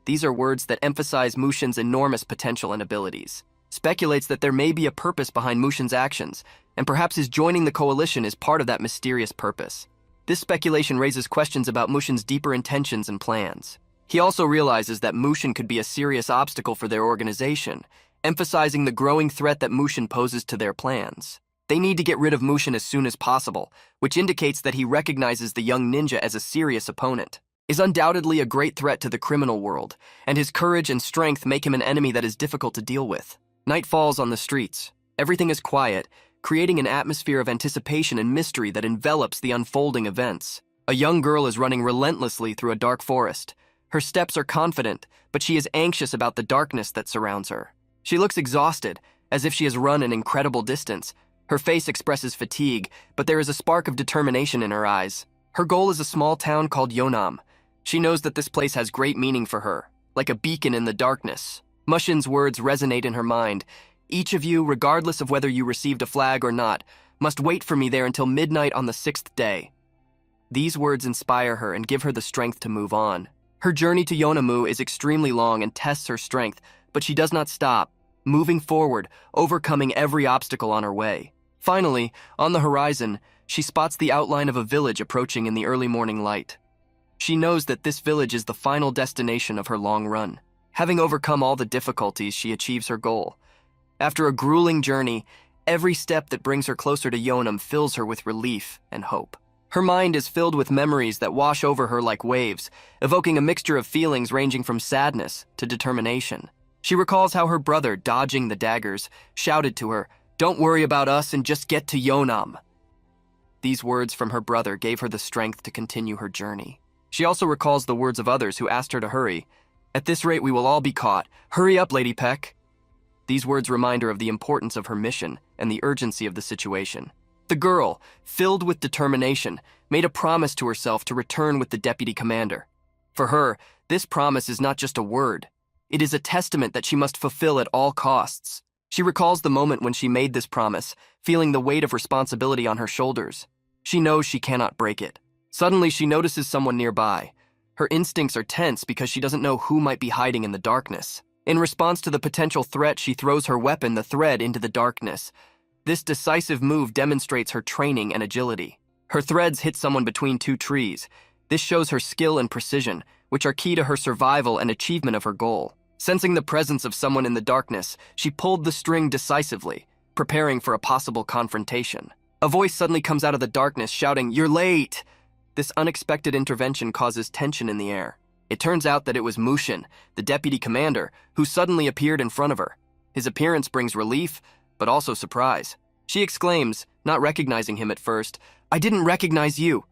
These are words that emphasize Mushin's enormous potential and abilities. Speculates that there may be a purpose behind Mushin's actions, and perhaps his joining the coalition is part of that mysterious purpose. This speculation raises questions about Mushin's deeper intentions and plans. He also realizes that Mushin could be a serious obstacle for their organization, emphasizing the growing threat that Mushin poses to their plans. They need to get rid of Mushin as soon as possible, which indicates that he recognizes the young ninja as a serious opponent. Is undoubtedly a great threat to the criminal world, and his courage and strength make him an enemy that is difficult to deal with. Night falls on the streets. Everything is quiet, creating an atmosphere of anticipation and mystery that envelops the unfolding events. A young girl is running relentlessly through a dark forest. Her steps are confident, but she is anxious about the darkness that surrounds her. She looks exhausted, as if she has run an incredible distance. Her face expresses fatigue, but there is a spark of determination in her eyes. Her goal is a small town called Yonam. She knows that this place has great meaning for her, like a beacon in the darkness. Mushin's words resonate in her mind. "Each of you, regardless of whether you received a flag or not, must wait for me there until midnight on the 6th day." These words inspire her and give her the strength to move on. Her journey to Yonamu is extremely long and tests her strength, but she does not stop, moving forward, overcoming every obstacle on her way. Finally, on the horizon, she spots the outline of a village approaching in the early morning light. She knows that this village is the final destination of her long run. Having overcome all the difficulties, she achieves her goal. After a grueling journey, every step that brings her closer to Yonam fills her with relief and hope. Her mind is filled with memories that wash over her like waves, evoking a mixture of feelings ranging from sadness to determination. She recalls how her brother, dodging the daggers, shouted to her, "Don't worry about us and just get to Yonam." These words from her brother gave her the strength to continue her journey. She also recalls the words of others who asked her to hurry. "At this rate, we will all be caught. Hurry up, Lady Peck." These words remind her of the importance of her mission and the urgency of the situation. The girl, filled with determination, made a promise to herself to return with the deputy commander. For her, this promise is not just a word. It is a testament that she must fulfill at all costs. She recalls the moment when she made this promise, feeling the weight of responsibility on her shoulders. She knows she cannot break it. Suddenly, she notices someone nearby. Her instincts are tense because she doesn't know who might be hiding in the darkness. In response to the potential threat, she throws her weapon, the thread, into the darkness. This decisive move demonstrates her training and agility. Her threads hit someone between two trees. This shows her skill and precision, which are key to her survival and achievement of her goal. Sensing the presence of someone in the darkness, she pulled the string decisively, preparing for a possible confrontation. A voice suddenly comes out of the darkness, shouting, "You're late!" This unexpected intervention causes tension in the air. It turns out that it was Mushin, the deputy commander, who suddenly appeared in front of her. His appearance brings relief, but also surprise. She exclaims, not recognizing him at first, "I didn't recognize you.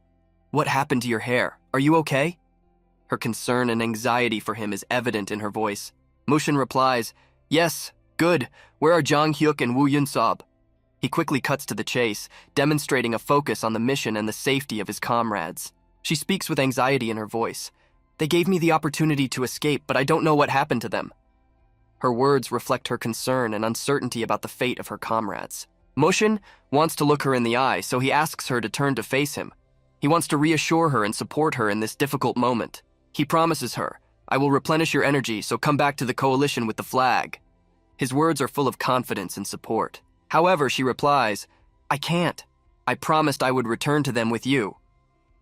What happened to your hair? Are you okay?" Her concern and anxiety for him is evident in her voice. Mushin replies, "Yes, good. Where are Jang Hyuk and Woo Yun Sob?" He quickly cuts to the chase, demonstrating a focus on the mission and the safety of his comrades. She speaks with anxiety in her voice. "They gave me the opportunity to escape, but I don't know what happened to them." Her words reflect her concern and uncertainty about the fate of her comrades. Mushin wants to look her in the eye, so he asks her to turn to face him. He wants to reassure her and support her in this difficult moment. He promises her, "I will replenish your energy, so come back to the coalition with the flag." His words are full of confidence and support. However, she replies, "I can't. I promised I would return to them with you."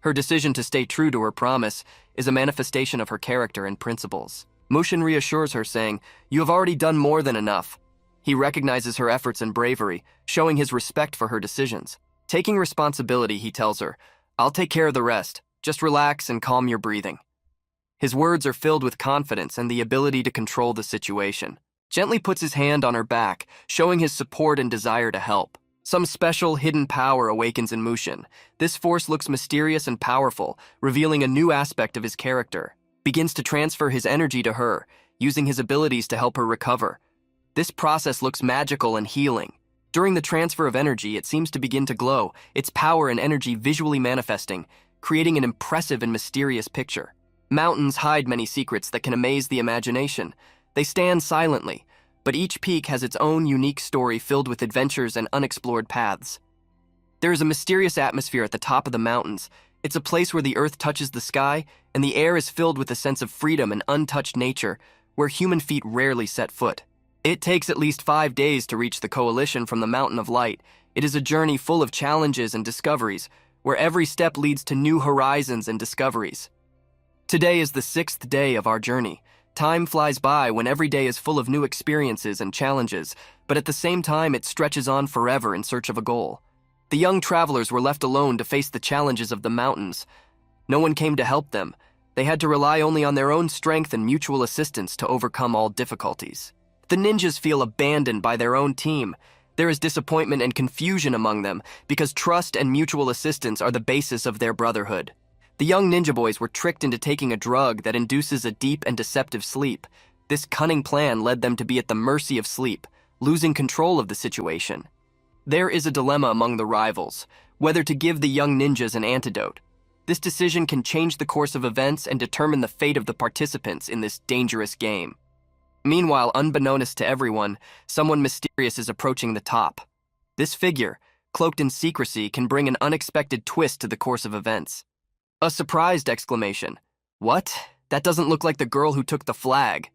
Her decision to stay true to her promise is a manifestation of her character and principles. Mushin reassures her, saying, "You have already done more than enough." He recognizes her efforts and bravery, showing his respect for her decisions. Taking responsibility, he tells her, "I'll take care of the rest. Just relax and calm your breathing." His words are filled with confidence and the ability to control the situation. Gently puts his hand on her back, showing his support and desire to help. Some special hidden power awakens in Mushin. This force looks mysterious and powerful, revealing a new aspect of his character. Begins to transfer his energy to her, using his abilities to help her recover. This process looks magical and healing. During the transfer of energy, it seems to begin to glow, its power and energy visually manifesting, creating an impressive and mysterious picture. Mountains hide many secrets that can amaze the imagination. They stand silently, but each peak has its own unique story filled with adventures and unexplored paths. There is a mysterious atmosphere at the top of the mountains. It's a place where the earth touches the sky, and the air is filled with a sense of freedom and untouched nature, where human feet rarely set foot. It takes at least 5 days to reach the coalition from the Mountain of Light. It is a journey full of challenges and discoveries, where every step leads to new horizons and discoveries. Today is the 6th day of our journey. Time flies by when every day is full of new experiences and challenges, but at the same time it stretches on forever in search of a goal. The young travelers were left alone to face the challenges of the mountains. No one came to help them. They had to rely only on their own strength and mutual assistance to overcome all difficulties. The ninjas feel abandoned by their own team. There is disappointment and confusion among them because trust and mutual assistance are the basis of their brotherhood. The young ninja boys were tricked into taking a drug that induces a deep and deceptive sleep. This cunning plan led them to be at the mercy of sleep, losing control of the situation. There is a dilemma among the rivals, whether to give the young ninjas an antidote. This decision can change the course of events and determine the fate of the participants in this dangerous game. Meanwhile, unbeknownst to everyone, someone mysterious is approaching the top. This figure, cloaked in secrecy, can bring an unexpected twist to the course of events. A surprised exclamation. "What? That doesn't look like the girl who took the flag."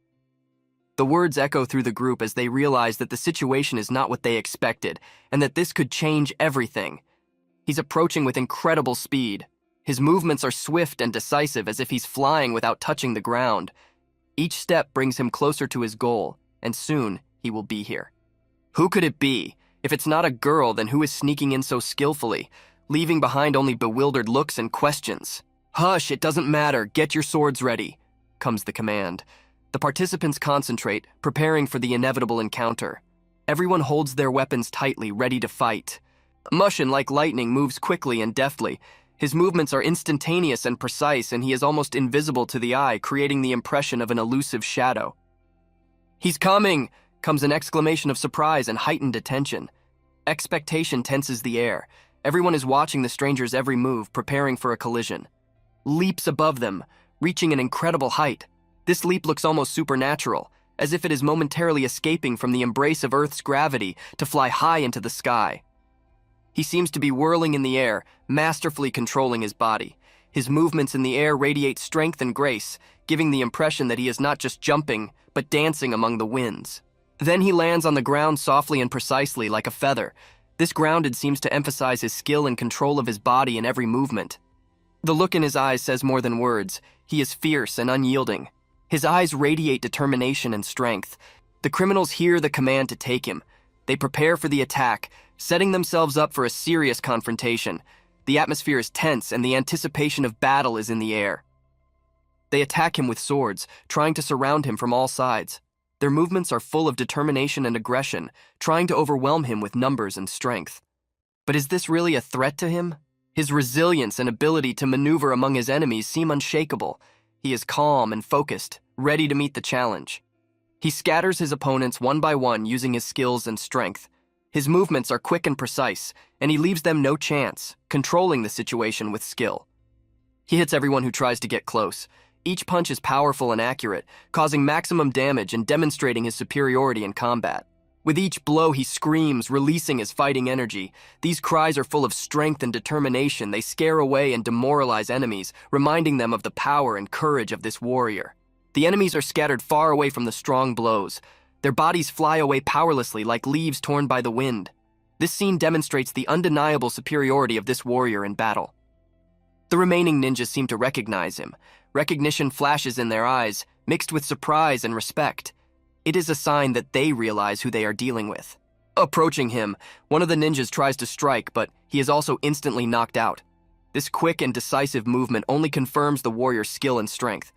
The words echo through the group as they realize that the situation is not what they expected, and that this could change everything. He's approaching with incredible speed. His movements are swift and decisive, as if he's flying without touching the ground. Each step brings him closer to his goal, and soon he will be here. Who could it be? If it's not a girl, then who is sneaking in so skillfully, leaving behind only bewildered looks and questions? "Hush, it doesn't matter. Get your swords ready," comes the command. The participants concentrate, preparing for the inevitable encounter. Everyone holds their weapons tightly, ready to fight. Mushin, like lightning, moves quickly and deftly. His movements are instantaneous and precise, and he is almost invisible to the eye, creating the impression of an elusive shadow. "He's coming!" comes an exclamation of surprise and heightened attention. Expectation tenses the air. Everyone is watching the stranger's every move, preparing for a collision. Leaps above them, reaching an incredible height. This leap looks almost supernatural, as if it is momentarily escaping from the embrace of Earth's gravity to fly high into the sky. He seems to be whirling in the air, masterfully controlling his body. His movements in the air radiate strength and grace, giving the impression that he is not just jumping, but dancing among the winds. Then he lands on the ground softly and precisely, like a feather. This grounded seems to emphasize his skill and control of his body in every movement. The look in his eyes says more than words. He is fierce and unyielding. His eyes radiate determination and strength. The criminals hear the command to take him. They prepare for the attack, setting themselves up for a serious confrontation. The atmosphere is tense and the anticipation of battle is in the air. They attack him with swords, trying to surround him from all sides. Their movements are full of determination and aggression, trying to overwhelm him with numbers and strength. But is this really a threat to him? His resilience and ability to maneuver among his enemies seem unshakable. He is calm and focused, ready to meet the challenge. He scatters his opponents one by one using his skills and strength. His movements are quick and precise, and he leaves them no chance, controlling the situation with skill. He hits everyone who tries to get close. Each punch is powerful and accurate, causing maximum damage and demonstrating his superiority in combat. With each blow, he screams, releasing his fighting energy. These cries are full of strength and determination. They scare away and demoralize enemies, reminding them of the power and courage of this warrior. The enemies are scattered far away from the strong blows. Their bodies fly away powerlessly like leaves torn by the wind. This scene demonstrates the undeniable superiority of this warrior in battle. The remaining ninjas seem to recognize him. Recognition flashes in their eyes, mixed with surprise and respect. It is a sign that they realize who they are dealing with. Approaching him, one of the ninjas tries to strike, but he is also instantly knocked out. This quick and decisive movement only confirms the warrior's skill and strength.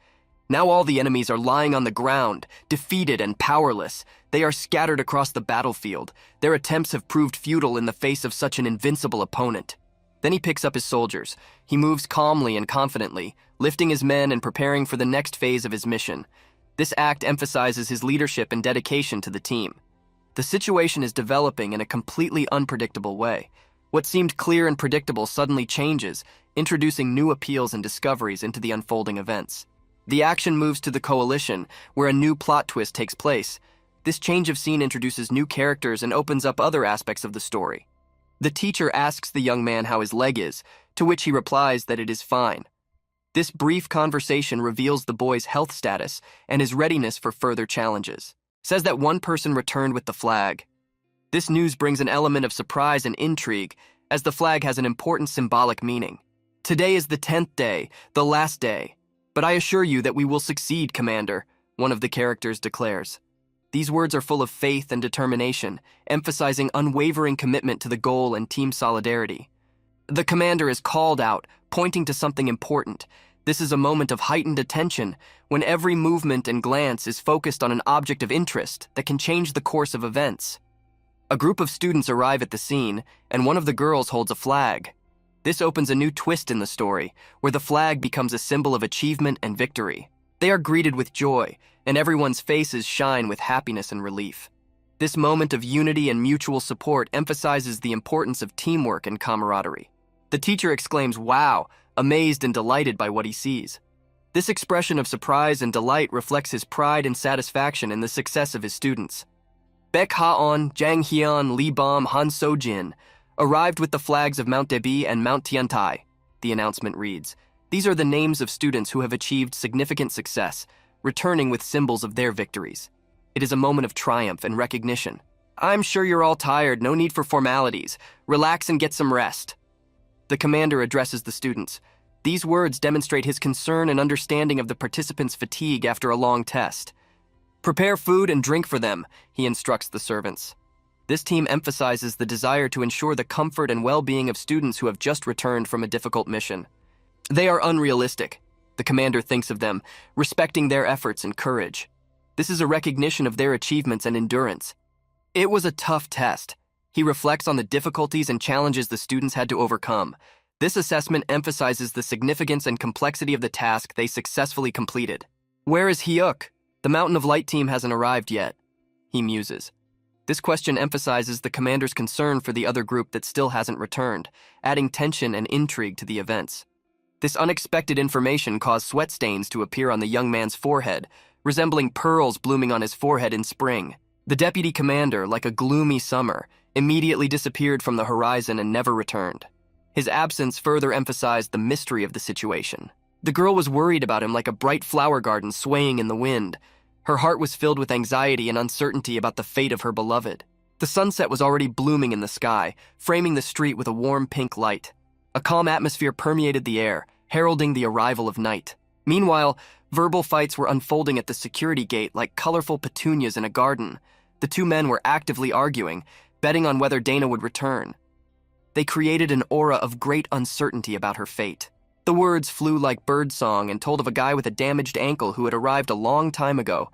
Now all the enemies are lying on the ground, defeated and powerless. They are scattered across the battlefield. Their attempts have proved futile in the face of such an invincible opponent. Then he picks up his soldiers. He moves calmly and confidently, lifting his men and preparing for the next phase of his mission. This act emphasizes his leadership and dedication to the team. The situation is developing in a completely unpredictable way. What seemed clear and predictable suddenly changes, introducing new appeals and discoveries into the unfolding events. The action moves to the coalition, where a new plot twist takes place. This change of scene introduces new characters and opens up other aspects of the story. The teacher asks the young man how his leg is, to which he replies that it is fine. This brief conversation reveals the boy's health status and his readiness for further challenges. Says that one person returned with the flag. This news brings an element of surprise and intrigue, as the flag has an important symbolic meaning. Today is the 10th day, the last day. But I assure you that we will succeed, Commander, one of the characters declares. These words are full of faith and determination, emphasizing unwavering commitment to the goal and team solidarity. The commander is called out, pointing to something important. This is a moment of heightened attention, when every movement and glance is focused on an object of interest that can change the course of events. A group of students arrive at the scene, and one of the girls holds a flag. This opens a new twist in the story, where the flag becomes a symbol of achievement and victory. They are greeted with joy, and everyone's faces shine with happiness and relief. This moment of unity and mutual support emphasizes the importance of teamwork and camaraderie. The teacher exclaims, "Wow," amazed and delighted by what he sees. This expression of surprise and delight reflects his pride and satisfaction in the success of his students. Baek Ha-on, Jang Hyun, Lee Bom, Han So-jin arrived with the flags of Mount Debi and Mount Tiantai, the announcement reads. These are the names of students who have achieved significant success, returning with symbols of their victories. It is a moment of triumph and recognition. I'm sure you're all tired, no need for formalities. Relax and get some rest. The commander addresses the students. These words demonstrate his concern and understanding of the participants' fatigue after a long test. Prepare food and drink for them, he instructs the servants. This team emphasizes the desire to ensure the comfort and well-being of students who have just returned from a difficult mission. They are unrealistic, the commander thinks of them, respecting their efforts and courage. This is a recognition of their achievements and endurance. It was a tough test. He reflects on the difficulties and challenges the students had to overcome. This assessment emphasizes the significance and complexity of the task they successfully completed. Where is Hyuk? The Mountain of Light team hasn't arrived yet, he muses. This question emphasizes the commander's concern for the other group that still hasn't returned, adding tension and intrigue to the events. This unexpected information caused sweat stains to appear on the young man's forehead, resembling pearls blooming on his forehead in spring. The deputy commander, like a gloomy summer, immediately disappeared from the horizon and never returned. His absence further emphasized the mystery of the situation. The girl was worried about him like a bright flower garden swaying in the wind. Her heart was filled with anxiety and uncertainty about the fate of her beloved. The sunset was already blooming in the sky, framing the street with a warm pink light. A calm atmosphere permeated the air, heralding the arrival of night. Meanwhile, verbal fights were unfolding at the security gate like colorful petunias in a garden. The two men were actively arguing, betting on whether Dana would return. They created an aura of great uncertainty about her fate. The words flew like birdsong and told of a guy with a damaged ankle who had arrived a long time ago,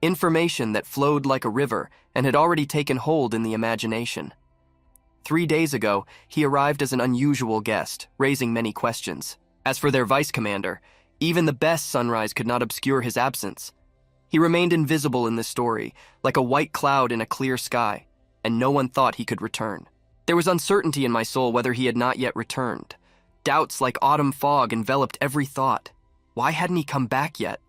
information that flowed like a river and had already taken hold in the imagination. 3 days ago, he arrived as an unusual guest, raising many questions. As for their vice commander, even the best sunrise could not obscure his absence. He remained invisible in this story, like a white cloud in a clear sky, and no one thought he could return. There was uncertainty in my soul whether he had not yet returned. Doubts like autumn fog enveloped every thought. Why hadn't he come back yet?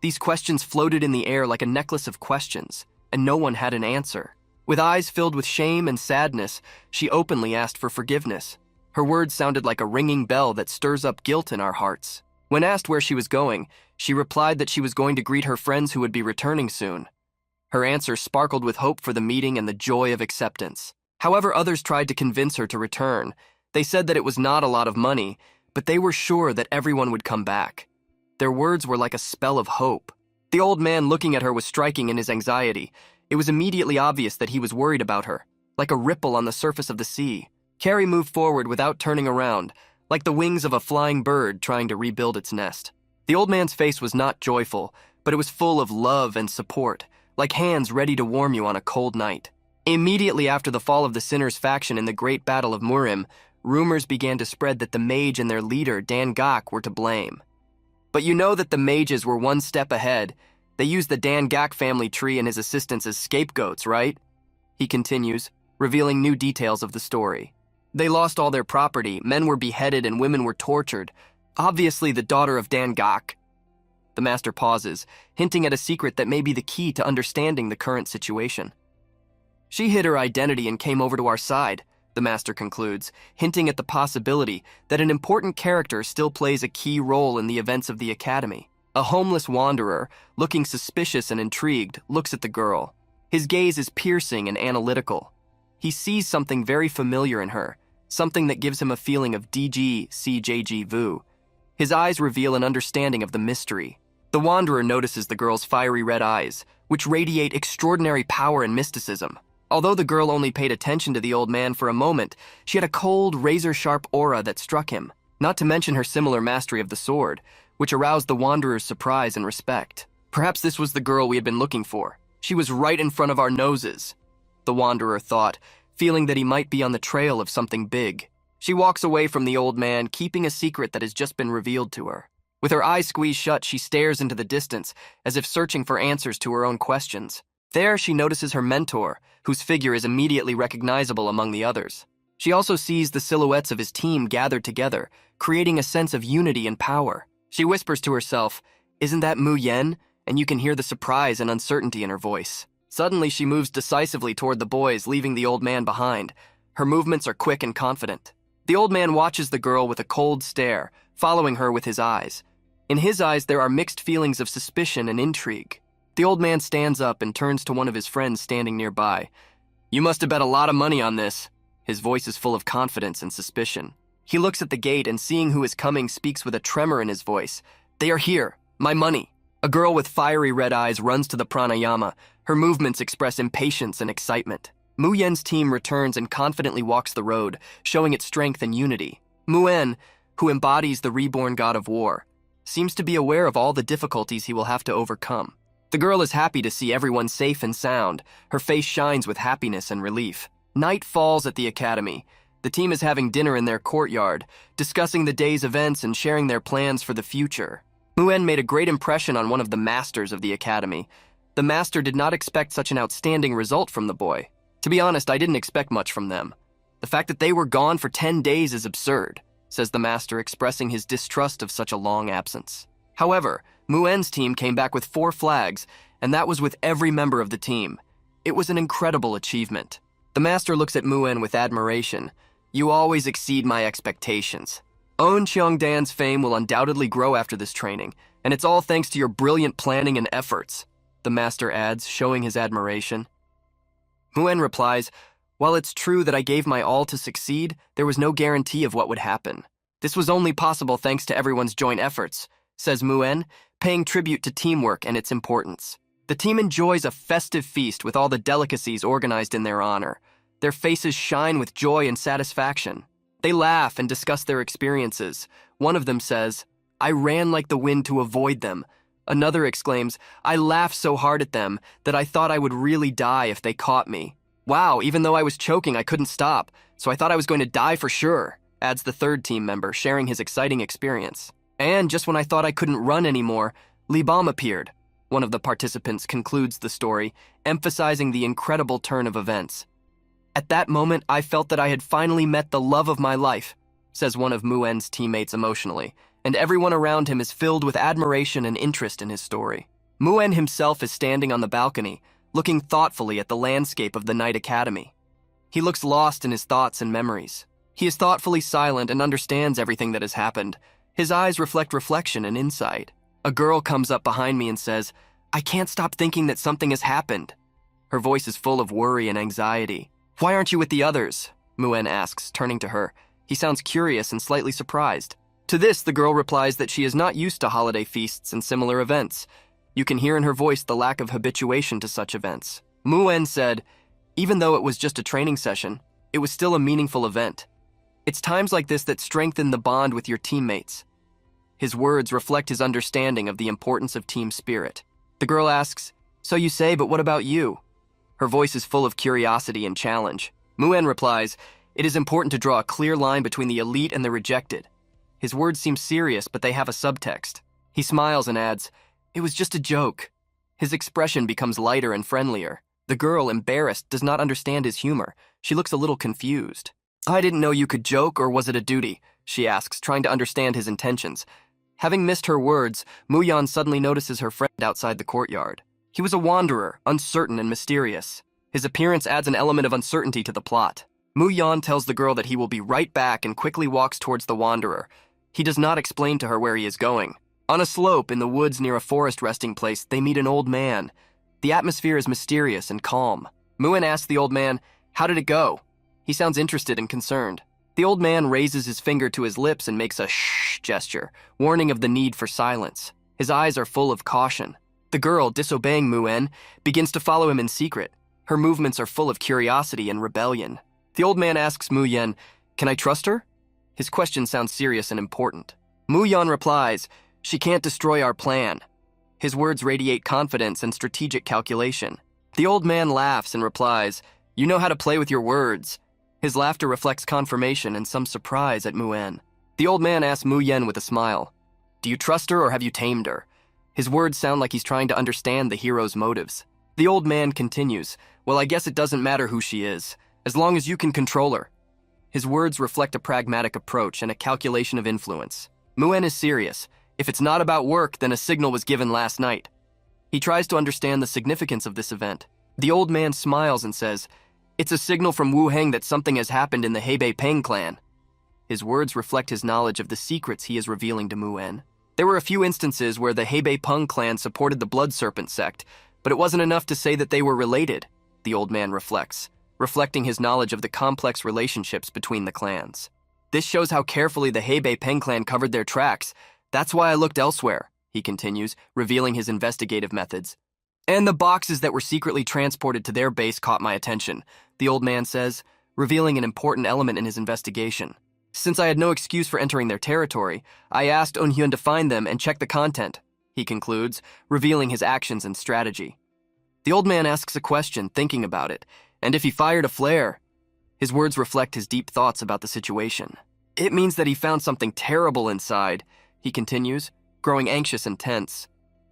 These questions floated in the air like a necklace of questions, and no one had an answer. With eyes filled with shame and sadness, she openly asked for forgiveness. Her words sounded like a ringing bell that stirs up guilt in our hearts. When asked where she was going, she replied that she was going to greet her friends who would be returning soon. Her answer sparkled with hope for the meeting and the joy of acceptance. However, others tried to convince her to return. They said that it was not a lot of money, but they were sure that everyone would come back. Their words were like a spell of hope. The old man looking at her was striking in his anxiety. It was immediately obvious that he was worried about her, like a ripple on the surface of the sea. Carrie moved forward without turning around, like the wings of a flying bird trying to rebuild its nest. The old man's face was not joyful, but it was full of love and support, like hands ready to warm you on a cold night. Immediately after the fall of the Sinners faction in the Great Battle of Murim, rumors began to spread that the mage and their leader, Dan Gok, were to blame. But you know that the mages were one step ahead. They used the Dan Gok family tree and his assistants as scapegoats, right? He continues, revealing new details of the story. They lost all their property, men were beheaded, and women were tortured. Obviously the daughter of Dan Gok. The master pauses, hinting at a secret that may be the key to understanding the current situation. She hid her identity and came over to our side, the master concludes, hinting at the possibility that an important character still plays a key role in the events of the academy. A homeless wanderer, looking suspicious and intrigued, looks at the girl. His gaze is piercing and analytical. He sees something very familiar in her, something that gives him a feeling of DG Vu. His eyes reveal an understanding of the mystery. The wanderer notices the girl's fiery red eyes, which radiate extraordinary power and mysticism. Although the girl only paid attention to the old man for a moment, she had a cold, razor-sharp aura that struck him, not to mention her similar mastery of the sword, which aroused the wanderer's surprise and respect. Perhaps this was the girl we had been looking for. She was right in front of our noses, the wanderer thought, feeling that he might be on the trail of something big. She walks away from the old man, keeping a secret that has just been revealed to her. With her eyes squeezed shut, she stares into the distance, as if searching for answers to her own questions. There, she notices her mentor, whose figure is immediately recognizable among the others. She also sees the silhouettes of his team gathered together, creating a sense of unity and power. She whispers to herself, "Isn't that Mu Yen?" And you can hear the surprise and uncertainty in her voice. Suddenly, she moves decisively toward the boys, leaving the old man behind. Her movements are quick and confident. The old man watches the girl with a cold stare, following her with his eyes. In his eyes, there are mixed feelings of suspicion and intrigue. The old man stands up and turns to one of his friends standing nearby. "You must have bet a lot of money on this." His voice is full of confidence and suspicion. He looks at the gate and, seeing who is coming, speaks with a tremor in his voice. "They are here. My money." A girl with fiery red eyes runs to the pranayama. Her movements express impatience and excitement. Mu Yen's team returns and confidently walks the road, showing its strength and unity. Mu Yen, who embodies the reborn god of war, seems to be aware of all the difficulties he will have to overcome. The girl is happy to see everyone safe and sound. Her face shines with happiness and relief. Night falls at the academy. The team is having dinner in their courtyard, discussing the day's events and sharing their plans for the future. Muen made a great impression on one of the masters of the academy. The master did not expect such an outstanding result from the boy. To be honest, I didn't expect much from them. The fact that they were gone for 10 days is absurd, says the master, expressing his distrust of such a long absence. However, Muen's team came back with 4 flags, and that was with every member of the team. It was an incredible achievement. The master looks at Muen with admiration. You always exceed my expectations. On Cheongdan's fame will undoubtedly grow after this training, and it's all thanks to your brilliant planning and efforts, the master adds, showing his admiration. Muen replies, while it's true that I gave my all to succeed, there was no guarantee of what would happen. This was only possible thanks to everyone's joint efforts, says Muen, paying tribute to teamwork and its importance. The team enjoys a festive feast with all the delicacies organized in their honor. Their faces shine with joy and satisfaction. They laugh and discuss their experiences. One of them says, I ran like the wind to avoid them. Another exclaims, I laughed so hard at them that I thought I would really die if they caught me. Wow, even though I was choking, I couldn't stop, so I thought I was going to die for sure, adds the third team member, sharing his exciting experience. And just when I thought I couldn't run anymore, Li Bom appeared. One of the participants concludes the story, emphasizing the incredible turn of events. At that moment, I felt that I had finally met the love of my life, says one of Muen's teammates emotionally, and everyone around him is filled with admiration and interest in his story. Muen himself is standing on the balcony, looking thoughtfully at the landscape of the night academy. He looks lost in his thoughts and memories. He is thoughtfully silent and understands everything that has happened. His eyes reflect reflection and insight. A girl comes up behind me and says, I can't stop thinking that something has happened. Her voice is full of worry and anxiety. Why aren't you with the others? Muen asks, turning to her. He sounds curious and slightly surprised. To this, the girl replies that she is not used to holiday feasts and similar events. You can hear in her voice the lack of habituation to such events. Muen said, even though it was just a training session, it was still a meaningful event. It's times like this that strengthen the bond with your teammates. His words reflect his understanding of the importance of team spirit. The girl asks, so you say, but what about you? Her voice is full of curiosity and challenge. Muen replies, it is important to draw a clear line between the elite and the rejected. His words seem serious, but they have a subtext. He smiles and adds, it was just a joke. His expression becomes lighter and friendlier. The girl, embarrassed, does not understand his humor. She looks a little confused. I didn't know you could joke, or was it a duty? She asks, trying to understand his intentions. Having missed her words, Muyan suddenly notices her friend outside the courtyard. He was a wanderer, uncertain and mysterious. His appearance adds an element of uncertainty to the plot. Muyan tells the girl that he will be right back and quickly walks towards the wanderer. He does not explain to her where he is going. On a slope in the woods near a forest resting place, they meet an old man. The atmosphere is mysterious and calm. Muen asks the old man, how did it go? He sounds interested and concerned. The old man raises his finger to his lips and makes a shh gesture, warning of the need for silence. His eyes are full of caution. The girl, disobeying Muen, begins to follow him in secret. Her movements are full of curiosity and rebellion. The old man asks Muyan, can I trust her? His question sounds serious and important. Muyan replies, she can't destroy our plan. His words radiate confidence and strategic calculation. The old man laughs and replies, you know how to play with your words. His laughter reflects confirmation and some surprise at Muen. The old man asks Muyan with a smile, do you trust her or have you tamed her? His words sound like he's trying to understand the hero's motives. The old man continues, well, I guess it doesn't matter who she is, as long as you can control her. His words reflect a pragmatic approach and a calculation of influence. Muen is serious. If it's not about work, then a signal was given last night. He tries to understand the significance of this event. The old man smiles and says, it's a signal from Wu Heng that something has happened in the Hebei Peng clan. His words reflect his knowledge of the secrets he is revealing to Muen. There were a few instances where the Hebei Peng clan supported the Blood Serpent sect, but it wasn't enough to say that they were related, the old man reflects, reflecting his knowledge of the complex relationships between the clans. This shows how carefully the Hebei Peng clan covered their tracks. That's why I looked elsewhere, he continues, revealing his investigative methods. And the boxes that were secretly transported to their base caught my attention, the old man says, revealing an important element in his investigation. Since I had no excuse for entering their territory, I asked Eunhyun to find them and check the content, he concludes, revealing his actions and strategy. The old man asks a question, thinking about it, and if he fired a flare, His words reflect his deep thoughts about the situation. It means that he found something terrible inside, he continues, growing anxious and tense.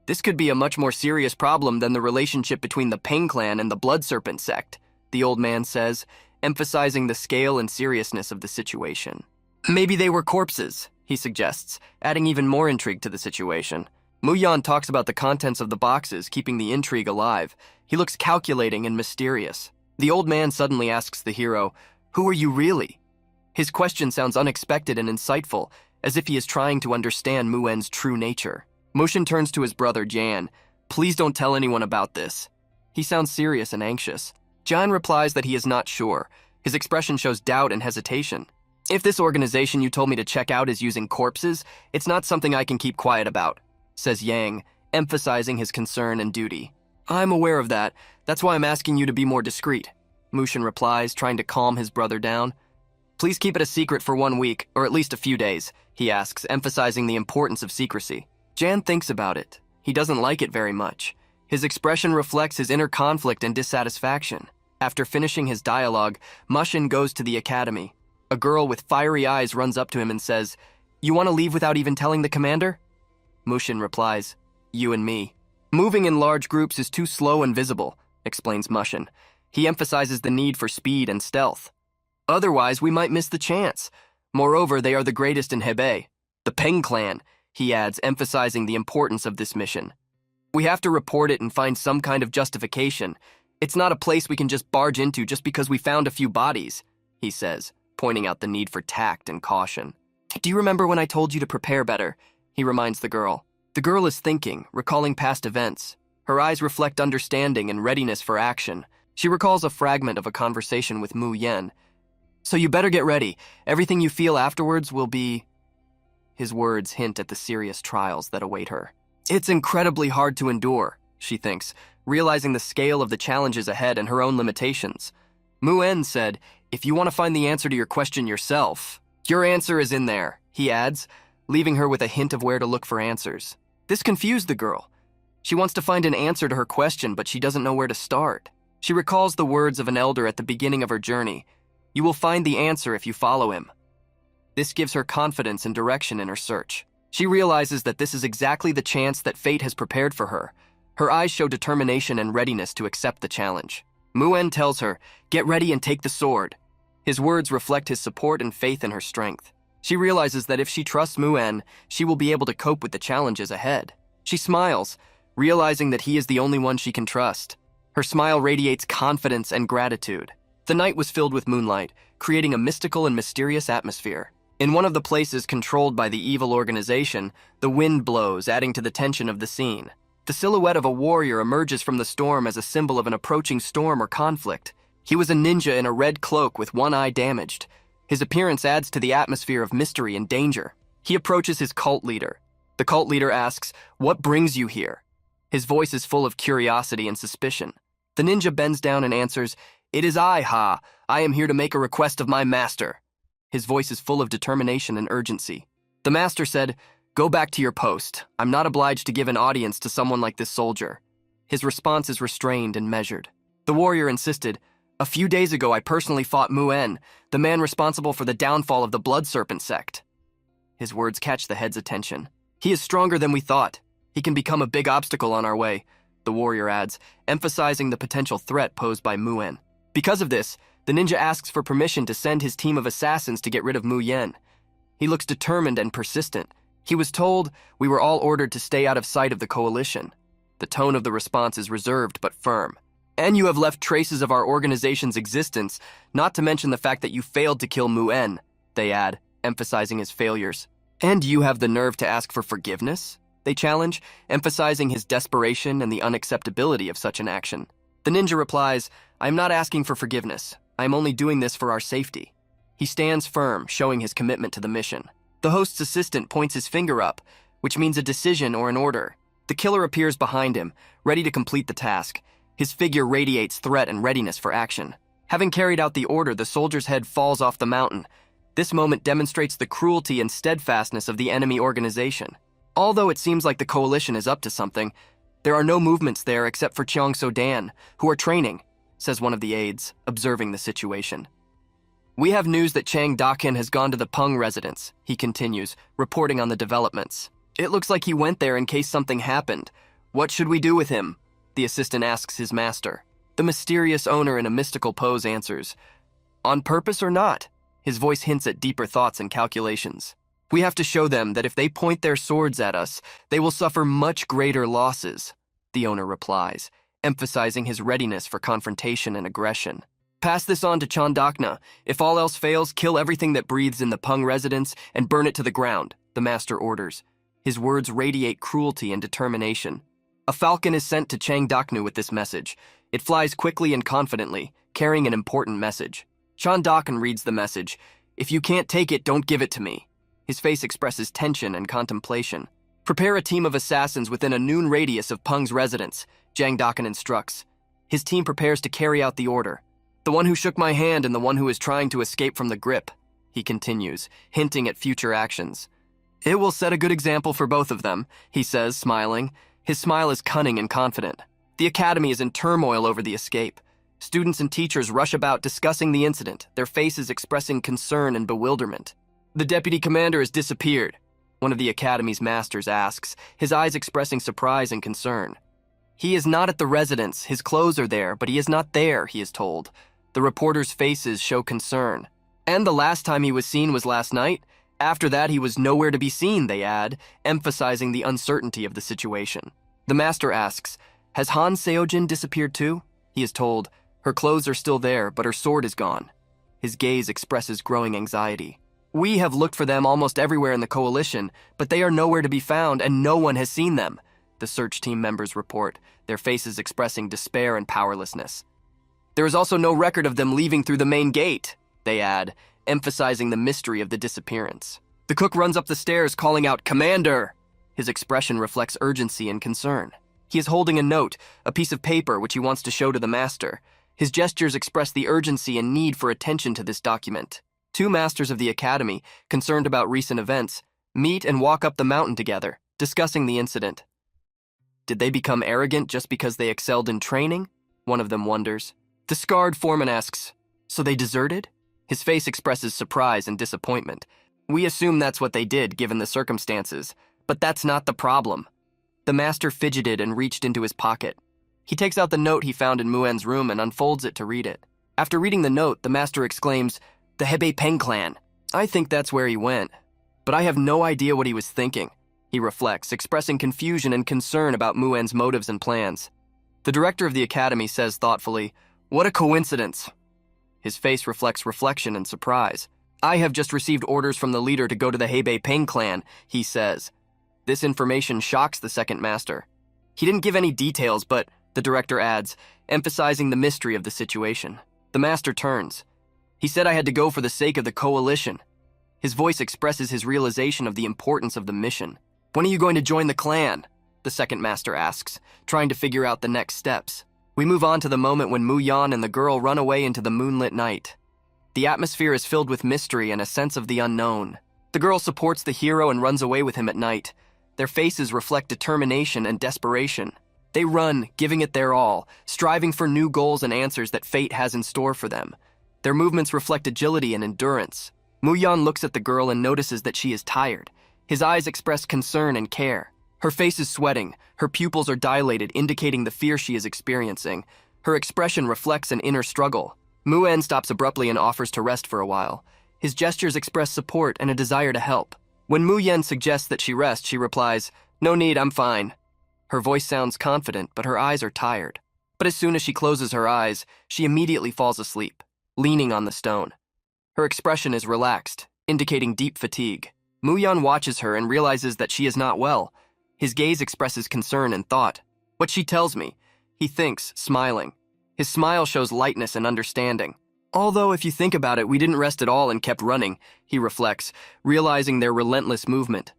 This could be a much more serious problem than the relationship between the Peng clan and the Blood Serpent sect, the old man says, emphasizing the scale and seriousness of the situation. Maybe they were corpses, he suggests, adding even more intrigue to the situation. Muyan talks about the contents of the boxes, keeping the intrigue alive. He looks calculating and mysterious. The old man suddenly asks the hero, "Who are you really?" His question sounds unexpected and insightful, as if he is trying to understand Muen's true nature. Mushin turns to his brother Jan. "Please don't tell anyone about this." He sounds serious and anxious. Jan replies that he is not sure. His expression shows doubt and hesitation. "If this organization you told me to check out is using corpses, it's not something I can keep quiet about," says Yang, emphasizing his concern and duty. "I'm aware of that. That's why I'm asking you to be more discreet," Mushin replies, trying to calm his brother down. "Please keep it a secret for 1 week, or at least a few days," he asks, emphasizing the importance of secrecy. Jan thinks about it. He doesn't like it very much. His expression reflects his inner conflict and dissatisfaction. After finishing his dialogue, Mushin goes to the academy. A girl with fiery eyes runs up to him and says, "You want to leave without even telling the commander?" Mushin replies, "You and me." "Moving in large groups is too slow and visible," explains Mushin. He emphasizes the need for speed and stealth. "Otherwise, we might miss the chance. Moreover, they are the greatest in Hebei. The Peng clan," he adds, emphasizing the importance of this mission. "We have to report it and find some kind of justification. It's not a place we can just barge into just because we found a few bodies," he says, pointing out the need for tact and caution. "Do you remember when I told you to prepare better?" he reminds the girl. The girl is thinking, recalling past events. Her eyes reflect understanding and readiness for action. She recalls a fragment of a conversation with Mu Yen. "So you better get ready. Everything you feel afterwards will be..." His words hint at the serious trials that await her. "It's incredibly hard to endure," she thinks, realizing the scale of the challenges ahead and her own limitations. Mu-en said, "If you want to find the answer to your question yourself, your answer is in there," he adds, leaving her with a hint of where to look for answers. This confused the girl. She wants to find an answer to her question, but she doesn't know where to start. She recalls the words of an elder at the beginning of her journey. "You will find the answer if you follow him." This gives her confidence and direction in her search. She realizes that this is exactly the chance that fate has prepared for her. Her eyes show determination and readiness to accept the challenge. Mu-en tells her, "Get ready and take the sword." His words reflect his support and faith in her strength. She realizes that if she trusts Mu-en, she will be able to cope with the challenges ahead. She smiles, realizing that he is the only one she can trust. Her smile radiates confidence and gratitude. The night was filled with moonlight, creating a mystical and mysterious atmosphere. In one of the places controlled by the evil organization, the wind blows, adding to the tension of the scene. The silhouette of a warrior emerges from the storm as a symbol of an approaching storm or conflict. He was a ninja in a red cloak with one eye damaged. His appearance adds to the atmosphere of mystery and danger. He approaches his cult leader. The cult leader asks, "What brings you here?" His voice is full of curiosity and suspicion. The ninja bends down and answers, "It is I, Ha. I am here to make a request of my master." His voice is full of determination and urgency. The master said, "Go back to your post. I'm not obliged to give an audience to someone like this soldier." His response is restrained and measured. The warrior insisted, "A few days ago I personally fought Mu-en, the man responsible for the downfall of the Blood Serpent sect." His words catch the head's attention. "He is stronger than we thought. He can become a big obstacle on our way," the warrior adds, emphasizing the potential threat posed by Mu-en. Because of this, the ninja asks for permission to send his team of assassins to get rid of Mu-yen. He looks determined and persistent. He was told, "We were all ordered to stay out of sight of the coalition." The tone of the response is reserved but firm. "And you have left traces of our organization's existence, not to mention the fact that you failed to kill Mu-en," they add, emphasizing his failures. "And you have the nerve to ask for forgiveness?" they challenge, emphasizing his desperation and the unacceptability of such an action. The ninja replies, "I am not asking for forgiveness. I am only doing this for our safety." He stands firm, showing his commitment to the mission. The host's assistant points his finger up, which means a decision or an order. The killer appears behind him, ready to complete the task. His figure radiates threat and readiness for action. Having carried out the order, the soldier's head falls off the mountain. This moment demonstrates the cruelty and steadfastness of the enemy organization. Although it seems like the coalition is up to something, there are no movements there except for Cheong So-dan, who are training, says one of the aides, observing the situation. We have news that Chang Dakin has gone to the Peng residence, he continues, reporting on the developments. It looks like he went there in case something happened. What should we do with him? The assistant asks his master. The mysterious owner in a mystical pose answers. On purpose or not? His voice hints at deeper thoughts and calculations. We have to show them that if they point their swords at us, they will suffer much greater losses, the owner replies, emphasizing his readiness for confrontation and aggression. Pass this on to Chandakna. If all else fails, kill everything that breathes in the Peng residence and burn it to the ground, the master orders. His words radiate cruelty and determination. A falcon is sent to Changdaknu with this message. It flies quickly and confidently, carrying an important message. Chandakan reads the message. If you can't take it, don't give it to me. His face expresses tension and contemplation. Prepare a team of assassins within a noon radius of Peng's residence, Jangdakan instructs. His team prepares to carry out the order. The one who shook my hand and the one who is trying to escape from the grip, he continues, hinting at future actions. It will set a good example for both of them, he says, smiling. His smile is cunning and confident. The academy is in turmoil over the escape. Students and teachers rush about discussing the incident, their faces expressing concern and bewilderment. The deputy commander has disappeared, one of the academy's masters asks, his eyes expressing surprise and concern. He is not at the residence. His clothes are there, but he is not there, he is told. The reporters' faces show concern. And the last time he was seen was last night. After that, he was nowhere to be seen, they add, emphasizing the uncertainty of the situation. The master asks, has Han Seojin disappeared too? He is told, her clothes are still there, but her sword is gone. His gaze expresses growing anxiety. We have looked for them almost everywhere in the coalition, but they are nowhere to be found and no one has seen them, the search team members report, their faces expressing despair and powerlessness. There is also no record of them leaving through the main gate, they add, emphasizing the mystery of the disappearance. The cook runs up the stairs calling out, Commander! His expression reflects urgency and concern. He is holding a note, a piece of paper which he wants to show to the master. His gestures express the urgency and need for attention to this document. Two masters of the academy, concerned about recent events, meet and walk up the mountain together, discussing the incident. Did they become arrogant just because they excelled in training? One of them wonders. The scarred foreman asks, so they deserted? His face expresses surprise and disappointment. We assume that's what they did, given the circumstances, but that's not the problem. The master fidgeted and reached into his pocket. He takes out the note he found in Muen's room and unfolds it to read it. After reading the note, the master exclaims, the Hebei Peng clan. I think that's where he went. But I have no idea what he was thinking. He reflects, expressing confusion and concern about Muen's motives and plans. The director of the academy says thoughtfully, what a coincidence. His face reflects reflection and surprise. I have just received orders from the leader to go to the Hebei Peng clan, he says. This information shocks the second master. He didn't give any details, but, the director adds, emphasizing the mystery of the situation. The master turns. He said I had to go for the sake of the coalition. His voice expresses his realization of the importance of the mission. When are you going to join the clan? The second master asks, trying to figure out the next steps. We move on to the moment when Mu Yan and the girl run away into the moonlit night. The atmosphere is filled with mystery and a sense of the unknown. The girl supports the hero and runs away with him at night. Their faces reflect determination and desperation. They run, giving it their all, striving for new goals and answers that fate has in store for them. Their movements reflect agility and endurance. Mu Yan looks at the girl and notices that she is tired. His eyes express concern and care. Her face is sweating. Her pupils are dilated, indicating the fear she is experiencing. Her expression reflects an inner struggle. Muen stops abruptly and offers to rest for a while. His gestures express support and a desire to help. When Mu Yan suggests that she rest, she replies, no need, I'm fine. Her voice sounds confident, but her eyes are tired. But as soon as she closes her eyes, she immediately falls asleep, leaning on the stone. Her expression is relaxed, indicating deep fatigue. Mu Yan watches her and realizes that she is not well. His gaze expresses concern and thought. What she tells me, he thinks, smiling. His smile shows lightness and understanding. Although, if you think about it, we didn't rest at all and kept running, he reflects, realizing their relentless movement.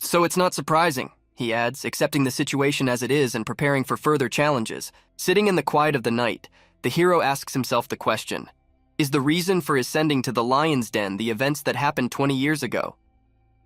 So it's not surprising, he adds, accepting the situation as it is and preparing for further challenges. Sitting in the quiet of the night, the hero asks himself the question, is the reason for his sending to the lion's den the events that happened 20 years ago?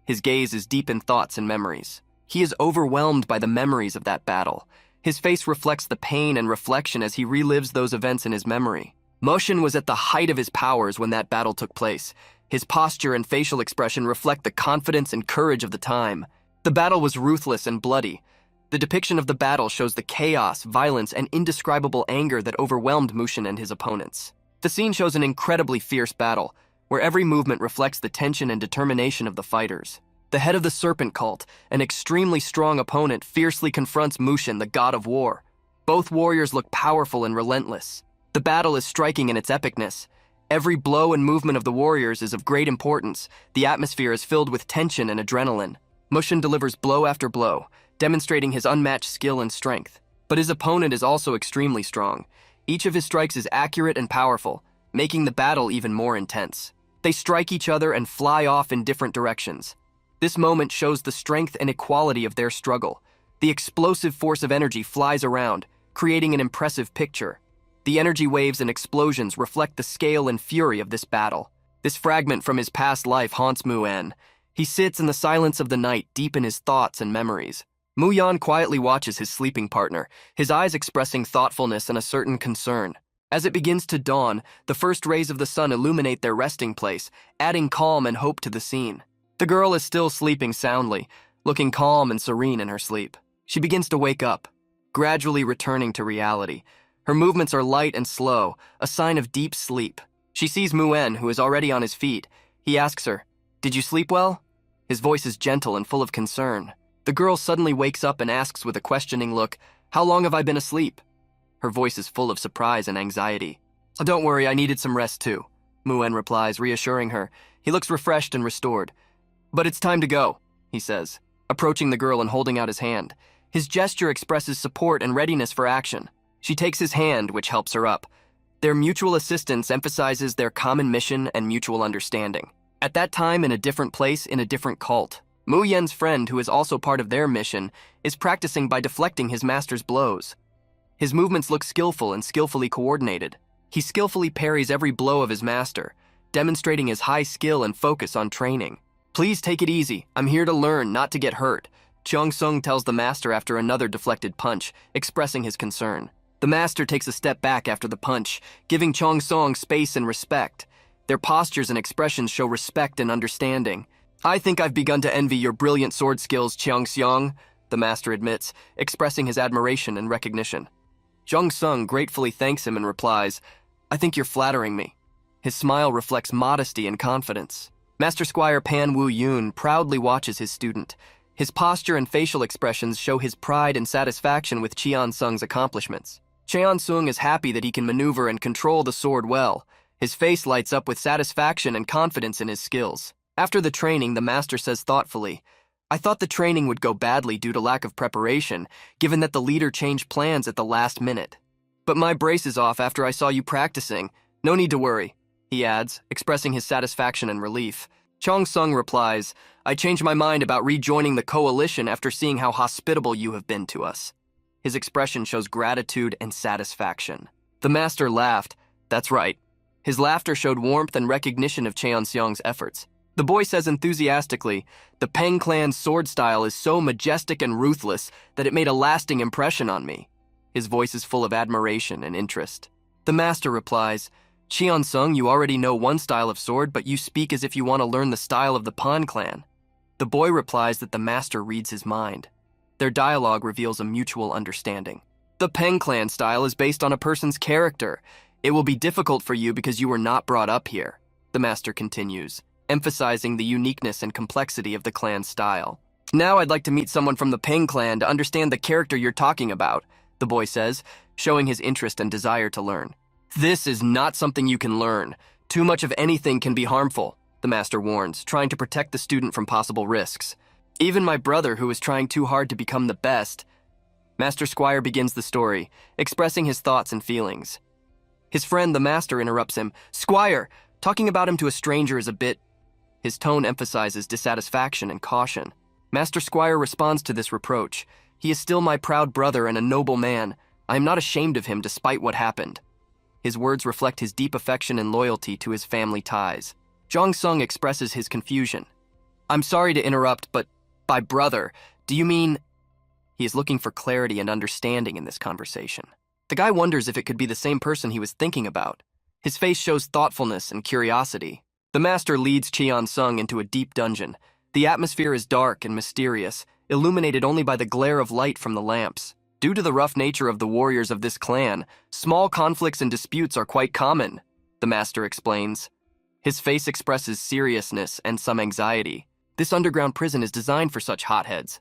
His gaze is deep in thoughts and memories. He is overwhelmed by the memories of that battle. His face reflects the pain and reflection as he relives those events in his memory. Mushin was at the height of his powers when that battle took place. His posture and facial expression reflect the confidence and courage of the time. The battle was ruthless and bloody. The depiction of the battle shows the chaos, violence, and indescribable anger that overwhelmed Mushin and his opponents. The scene shows an incredibly fierce battle, where every movement reflects the tension and determination of the fighters. The head of the Serpent Cult, an extremely strong opponent, fiercely confronts Mushin, the god of war. Both warriors look powerful and relentless. The battle is striking in its epicness. Every blow and movement of the warriors is of great importance. The atmosphere is filled with tension and adrenaline. Mushin delivers blow after blow, demonstrating his unmatched skill and strength. But his opponent is also extremely strong. Each of his strikes is accurate and powerful, making the battle even more intense. They strike each other and fly off in different directions. This moment shows the strength and equality of their struggle. The explosive force of energy flies around, creating an impressive picture. The energy waves and explosions reflect the scale and fury of this battle. This fragment from his past life haunts Muan. He sits in the silence of the night, deep in his thoughts and memories. Muyan quietly watches his sleeping partner, his eyes expressing thoughtfulness and a certain concern. As it begins to dawn, the first rays of the sun illuminate their resting place, adding calm and hope to the scene. The girl is still sleeping soundly, looking calm and serene in her sleep. She begins to wake up, gradually returning to reality. Her movements are light and slow, a sign of deep sleep. She sees Muen, who is already on his feet. He asks her, "Did you sleep well?" His voice is gentle and full of concern. The girl suddenly wakes up and asks with a questioning look, "How long have I been asleep?" Her voice is full of surprise and anxiety. "Don't worry, I needed some rest too," Muen replies, reassuring her. He looks refreshed and restored. "But it's time to go," he says, approaching the girl and holding out his hand. His gesture expresses support and readiness for action. She takes his hand, which helps her up. Their mutual assistance emphasizes their common mission and mutual understanding. At that time, in a different place, in a different cult, Mu Yen's friend, who is also part of their mission, is practicing by deflecting his master's blows. His movements look skillful and skillfully coordinated. He skillfully parries every blow of his master, demonstrating his high skill and focus on training. "Please take it easy. I'm here to learn, not to get hurt," Cheong Sung tells the master after another deflected punch, expressing his concern. The master takes a step back after the punch, giving Cheong Sung space and respect. Their postures and expressions show respect and understanding. "I think I've begun to envy your brilliant sword skills, Cheong Seong," the master admits, expressing his admiration and recognition. Cheong Sung gratefully thanks him and replies, "I think you're flattering me." His smile reflects modesty and confidence. Master Squire Pan Woo Yoon proudly watches his student. His posture and facial expressions show his pride and satisfaction with Cheon Sung's accomplishments. Cheon Sung is happy that he can maneuver and control the sword well. His face lights up with satisfaction and confidence in his skills. After the training, the master says thoughtfully, "I thought the training would go badly due to lack of preparation, given that the leader changed plans at the last minute. But my brace is off after I saw you practicing. No need to worry," he adds, expressing his satisfaction and relief. Cheong Sung replies, "I changed my mind about rejoining the coalition after seeing how hospitable you have been to us." His expression shows gratitude and satisfaction. The master laughed. "That's right." His laughter showed warmth and recognition of Cheon Seong's efforts. The boy says enthusiastically, "The Peng clan's sword style is so majestic and ruthless that it made a lasting impression on me." His voice is full of admiration and interest. The master replies, "Cheon Sung, you already know one style of sword, but you speak as if you want to learn the style of the Pan clan." The boy replies that the master reads his mind. Their dialogue reveals a mutual understanding. "The Peng clan style is based on a person's character. It will be difficult for you because you were not brought up here," the master continues, emphasizing the uniqueness and complexity of the clan's style. "Now I'd like to meet someone from the Peng clan to understand the character you're talking about," the boy says, showing his interest and desire to learn. "This is not something you can learn. Too much of anything can be harmful," the master warns, trying to protect the student from possible risks. "Even my brother, who is trying too hard to become the best." Master Squire begins the story, expressing his thoughts and feelings. His friend, the master, interrupts him. "Squire, talking about him to a stranger is a bit..." His tone emphasizes dissatisfaction and caution. Master Squire responds to this reproach. "He is still my proud brother and a noble man. I am not ashamed of him despite what happened." His words reflect his deep affection and loyalty to his family ties. Jong Sung expresses his confusion. "I'm sorry to interrupt, but by brother, do you mean..." He is looking for clarity and understanding in this conversation. The guy wonders if it could be the same person he was thinking about. His face shows thoughtfulness and curiosity. The master leads Cheon-sung into a deep dungeon. The atmosphere is dark and mysterious, illuminated only by the glare of light from the lamps. Due to the rough nature of the warriors of this clan, small conflicts and disputes are quite common, the master explains. His face expresses seriousness and some anxiety. This underground prison is designed for such hotheads.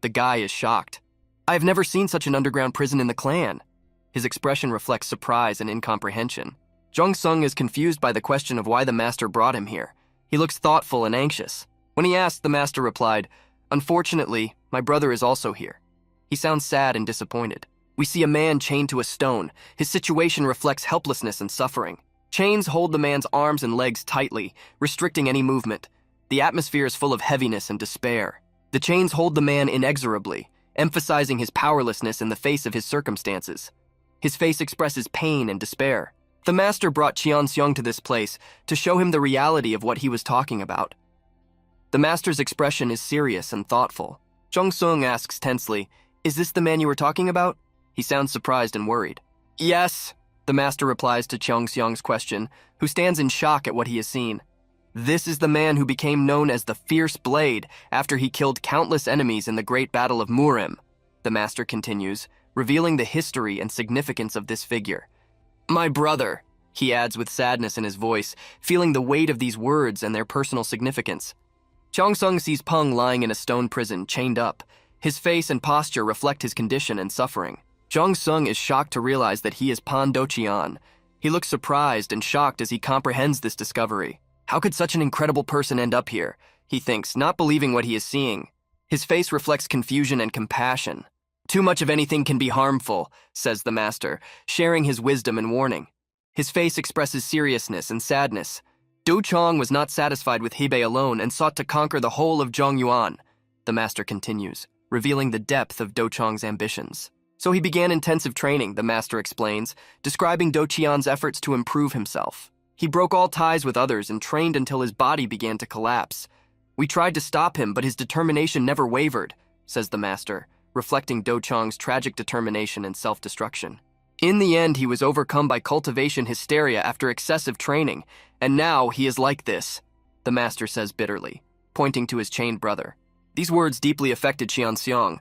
The guy is shocked. I have never seen such an underground prison in the clan. His expression reflects surprise and incomprehension. Jung-sung is confused by the question of why the master brought him here. He looks thoughtful and anxious. When he asked, the master replied, "Unfortunately, my brother is also here." He sounds sad and disappointed. We see a man chained to a stone. His situation reflects helplessness and suffering. Chains hold the man's arms and legs tightly, restricting any movement. The atmosphere is full of heaviness and despair. The chains hold the man inexorably, emphasizing his powerlessness in the face of his circumstances. His face expresses pain and despair. The master brought Cheon-seong to this place to show him the reality of what he was talking about. The master's expression is serious and thoughtful. Jung-sung asks tensely, "Is this the man you were talking about?" He sounds surprised and worried. "Yes," the master replies to Cheon-seong's question, who stands in shock at what he has seen. "This is the man who became known as the Fierce Blade after he killed countless enemies in the Great Battle of Murim," the master continues, revealing the history and significance of this figure. "My brother," he adds with sadness in his voice, feeling the weight of these words and their personal significance. Cheon-sung sees Peng lying in a stone prison, chained up. His face and posture reflect his condition and suffering. Jung-sung is shocked to realize that he is Pan Do-cheon. He looks surprised and shocked as he comprehends this discovery. How could such an incredible person end up here? He thinks, not believing what he is seeing. His face reflects confusion and compassion. "Too much of anything can be harmful," says the master, sharing his wisdom and warning. His face expresses seriousness and sadness. Do-chong was not satisfied with Hebei alone and sought to conquer the whole of Zhongyuan, the master continues, revealing the depth of Do-chong's ambitions. So he began intensive training, the master explains, describing Do-cheon's efforts to improve himself. He broke all ties with others and trained until his body began to collapse. "We tried to stop him, but his determination never wavered," says the master, reflecting Do-chong's tragic determination and self-destruction. "In the end, he was overcome by cultivation hysteria after excessive training, and now he is like this," the master says bitterly, pointing to his chained brother. These words deeply affected Cheon-seong.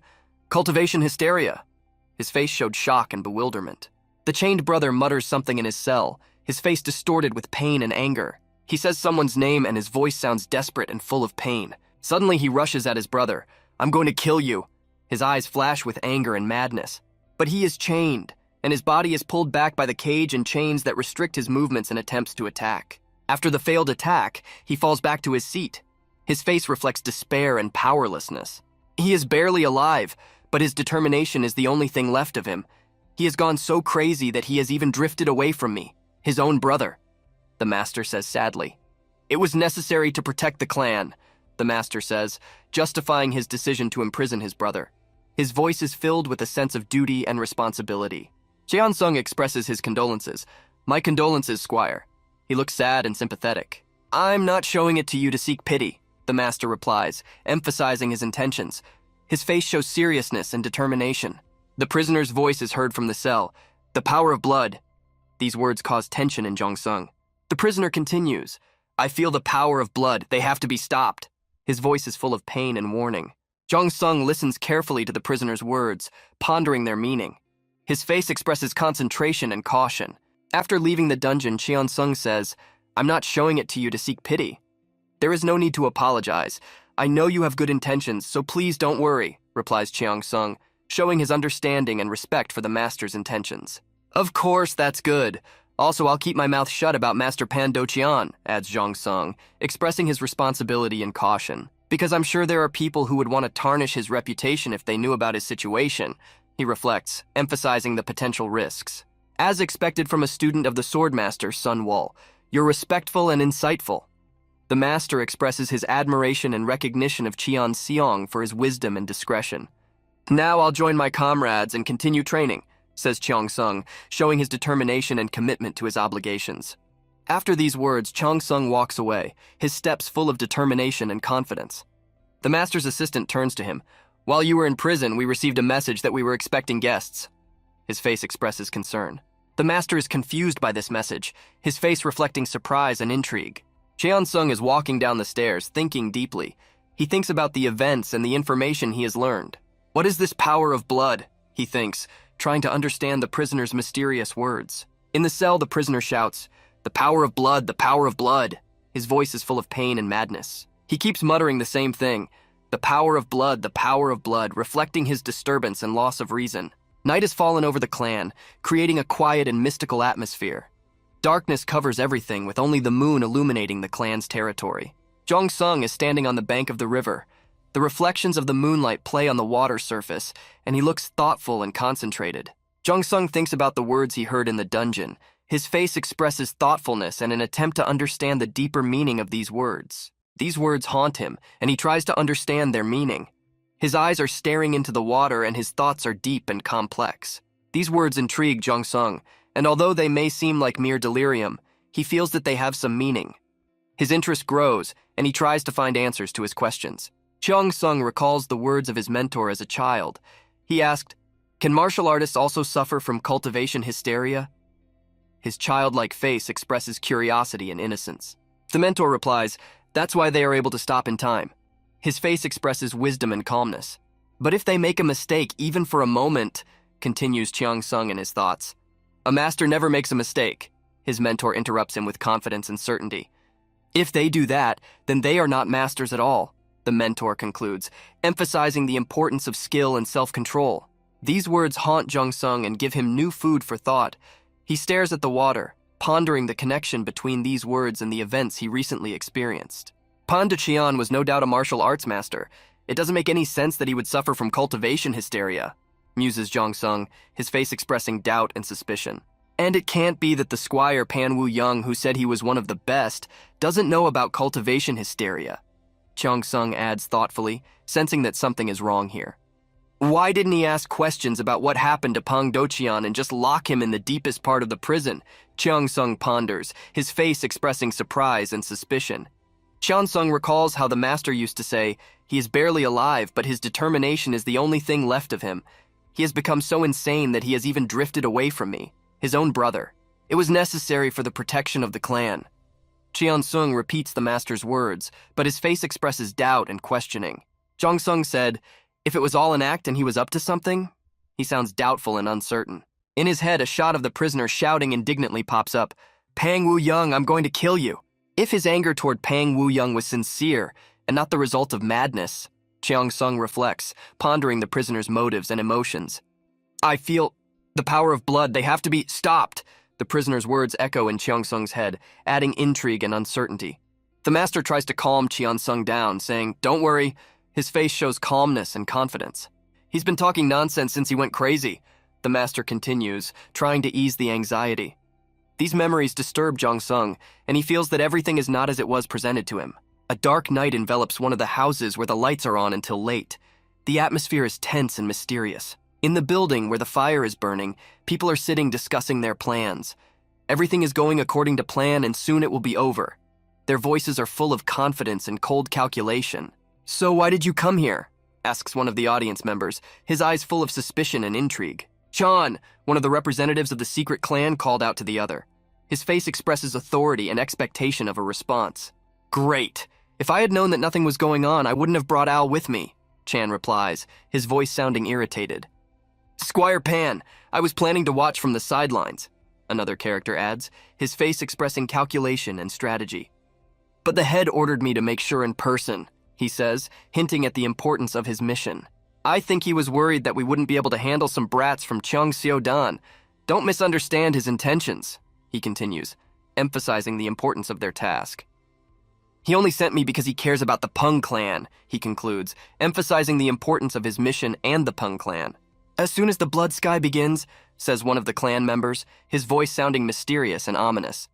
Cultivation hysteria. His face showed shock and bewilderment. The chained brother mutters something in his cell, his face distorted with pain and anger. He says someone's name and his voice sounds desperate and full of pain. Suddenly he rushes at his brother. "I'm going to kill you." His eyes flash with anger and madness. But he is chained, and his body is pulled back by the cage and chains that restrict his movements and attempts to attack. After the failed attack, he falls back to his seat. His face reflects despair and powerlessness. He is barely alive, but his determination is the only thing left of him. He has gone so crazy that he has even drifted away from me, his own brother, the master says sadly. "It was necessary to protect the clan," the master says, justifying his decision to imprison his brother. His voice is filled with a sense of duty and responsibility. Cheon-sung expresses his condolences. "My condolences, squire." He looks sad and sympathetic. "I'm not showing it to you to seek pity," the master replies, emphasizing his intentions. His face shows seriousness and determination. The prisoner's voice is heard from the cell. "The power of blood." These words cause tension in Jung-sung. The prisoner continues. "I feel the power of blood. They have to be stopped." His voice is full of pain and warning. Jung-sung listens carefully to the prisoner's words, pondering their meaning. His face expresses concentration and caution. After leaving the dungeon, Cheon-sung says, "I'm not showing it to you to seek pity. There is no need to apologize. I know you have good intentions, so please don't worry," replies Cheon-sung, showing his understanding and respect for the master's intentions. "Of course, that's good. Also, I'll keep my mouth shut about Master Pan Do-cheon," adds Jung-sung, expressing his responsibility and caution. "Because I'm sure there are people who would want to tarnish his reputation if they knew about his situation," he reflects, emphasizing the potential risks. "As expected from a student of the Swordmaster, Sun Wol, you're respectful and insightful." The master expresses his admiration and recognition of Cheon-seong for his wisdom and discretion. "Now I'll join my comrades and continue training," says Cheon-sung, showing his determination and commitment to his obligations. After these words, Cheon-sung walks away, his steps full of determination and confidence. The master's assistant turns to him. "While you were in prison, we received a message that we were expecting guests." His face expresses concern. The master is confused by this message, his face reflecting surprise and intrigue. Cheon-sung is walking down the stairs, thinking deeply. He thinks about the events and the information he has learned. What is this power of blood? He thinks, trying to understand the prisoner's mysterious words. In the cell, the prisoner shouts, "The power of blood, the power of blood." His voice is full of pain and madness. He keeps muttering the same thing, the power of blood, reflecting his disturbance and loss of reason. Night has fallen over the clan, creating a quiet and mystical atmosphere. Darkness covers everything, with only the moon illuminating the clan's territory. Jong-sung is standing on the bank of the river. The reflections of the moonlight play on the water surface, and he looks thoughtful and concentrated. Jong-sung thinks about the words he heard in the dungeon. His face expresses thoughtfulness and an attempt to understand the deeper meaning of these words. These words haunt him, and he tries to understand their meaning. His eyes are staring into the water, and his thoughts are deep and complex. These words intrigue Jong-sung, and although they may seem like mere delirium, he feels that they have some meaning. His interest grows, and he tries to find answers to his questions. Jong-sung recalls the words of his mentor as a child. He asked, "Can martial artists also suffer from cultivation hysteria?" His childlike face expresses curiosity and innocence. The mentor replies, "That's why they are able to stop in time." His face expresses wisdom and calmness. "But if they make a mistake, even for a moment," continues Cheong-sung in his thoughts. "A master never makes a mistake," his mentor interrupts him with confidence and certainty. "If they do that, then they are not masters at all," the mentor concludes, emphasizing the importance of skill and self-control. These words haunt Jong-sung and give him new food for thought. He stares at the water, pondering the connection between these words and the events he recently experienced. Pan De-cheon was no doubt a martial arts master. It doesn't make any sense that he would suffer from cultivation hysteria, muses Jong-sung, his face expressing doubt and suspicion. And it can't be that the squire Pan Woo-young, who said he was one of the best, doesn't know about cultivation hysteria. Jong-sung adds thoughtfully, sensing that something is wrong here. Why didn't he ask questions about what happened to Pang Do-cheon and just lock him in the deepest part of the prison? Cheong-sung ponders, his face expressing surprise and suspicion. Cheon-sung recalls how the master used to say, "He is barely alive, but his determination is the only thing left of him. He has become so insane that he has even drifted away from me, his own brother. It was necessary for the protection of the clan." Cheon-sung repeats the master's words, but his face expresses doubt and questioning. Jong-sung said, "If it was all an act and he was up to something?" He sounds doubtful and uncertain. In his head, a shot of the prisoner shouting indignantly pops up, "Pang Woo-young, I'm going to kill you." If his anger toward Pang Woo-young was sincere and not the result of madness, Cheong-sung reflects, pondering the prisoner's motives and emotions. "I feel the power of blood. They have to be stopped." The prisoner's words echo in Cheong-sung's head, adding intrigue and uncertainty. The master tries to calm Cheon-sung down, saying, "Don't worry." His face shows calmness and confidence. "He's been talking nonsense since he went crazy," the master continues, trying to ease the anxiety. These memories disturb Jong-sung, and he feels that everything is not as it was presented to him. A dark night envelops one of the houses where the lights are on until late. The atmosphere is tense and mysterious. In the building where the fire is burning, people are sitting discussing their plans. Everything is going according to plan, and soon it will be over. Their voices are full of confidence and cold calculation. "So why did you come here?" asks one of the audience members, his eyes full of suspicion and intrigue. "Chan," one of the representatives of the secret clan, called out to the other. His face expresses authority and expectation of a response. "Great. If I had known that nothing was going on, I wouldn't have brought Al with me," Chan replies, his voice sounding irritated. "Squire Pan, I was planning to watch from the sidelines," another character adds, his face expressing calculation and strategy. "But the head ordered me to make sure in person," he says, hinting at the importance of his mission. "I think he was worried that we wouldn't be able to handle some brats from Cheong-seo-dan. Don't misunderstand his intentions," he continues, emphasizing the importance of their task. "He only sent me because he cares about the Pung clan," he concludes, emphasizing the importance of his mission and the Pung clan. "As soon as the blood sky begins," says one of the clan members, his voice sounding mysterious and ominous,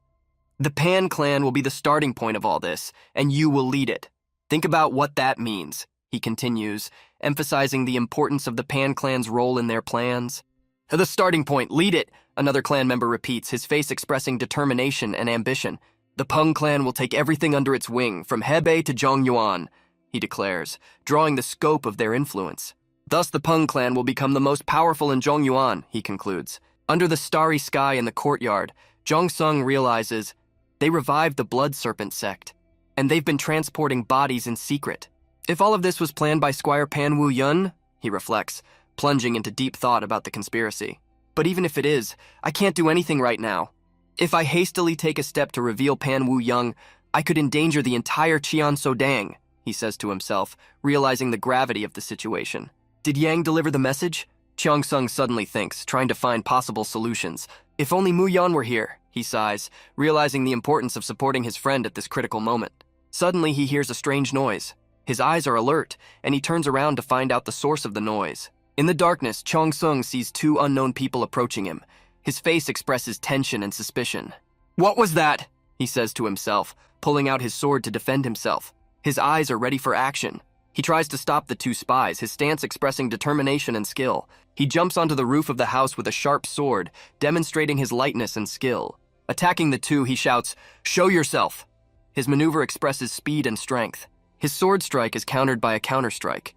"the Pan clan will be the starting point of all this, and you will lead it. Think about what that means," he continues, emphasizing the importance of the Pan clan's role in their plans. "The starting point, lead it," another clan member repeats, his face expressing determination and ambition. "The Pung clan will take everything under its wing, from Hebei to Zhongyuan," he declares, drawing the scope of their influence. "Thus the Pung clan will become the most powerful in Zhongyuan," he concludes, Under the starry sky in the courtyard, Jong-sung realizes they revived the Blood Serpent sect, and they've been transporting bodies in secret. If all of this was planned by Squire Pan Woo-yun, he reflects, plunging into deep thought about the conspiracy. But even if it is, I can't do anything right now. If I hastily take a step to reveal Pan Woo-young, I could endanger the entire Cheon-so-dang, he says to himself, realizing the gravity of the situation. Did Yang deliver the message? Cheong-sung suddenly thinks, trying to find possible solutions. If only Mu-yeon were here, he sighs, realizing the importance of supporting his friend at this critical moment. Suddenly he hears a strange noise. His eyes are alert, and he turns around to find out the source of the noise. In the darkness, Cheong-sung sees two unknown people approaching him. His face expresses tension and suspicion. "What was that?" he says to himself, pulling out his sword to defend himself. His eyes are ready for action. He tries to stop the two spies, his stance expressing determination and skill. He jumps onto the roof of the house with a sharp sword, demonstrating his lightness and skill. Attacking the two, he shouts, "Show yourself!" His maneuver expresses speed and strength. His sword strike is countered by a counterstrike.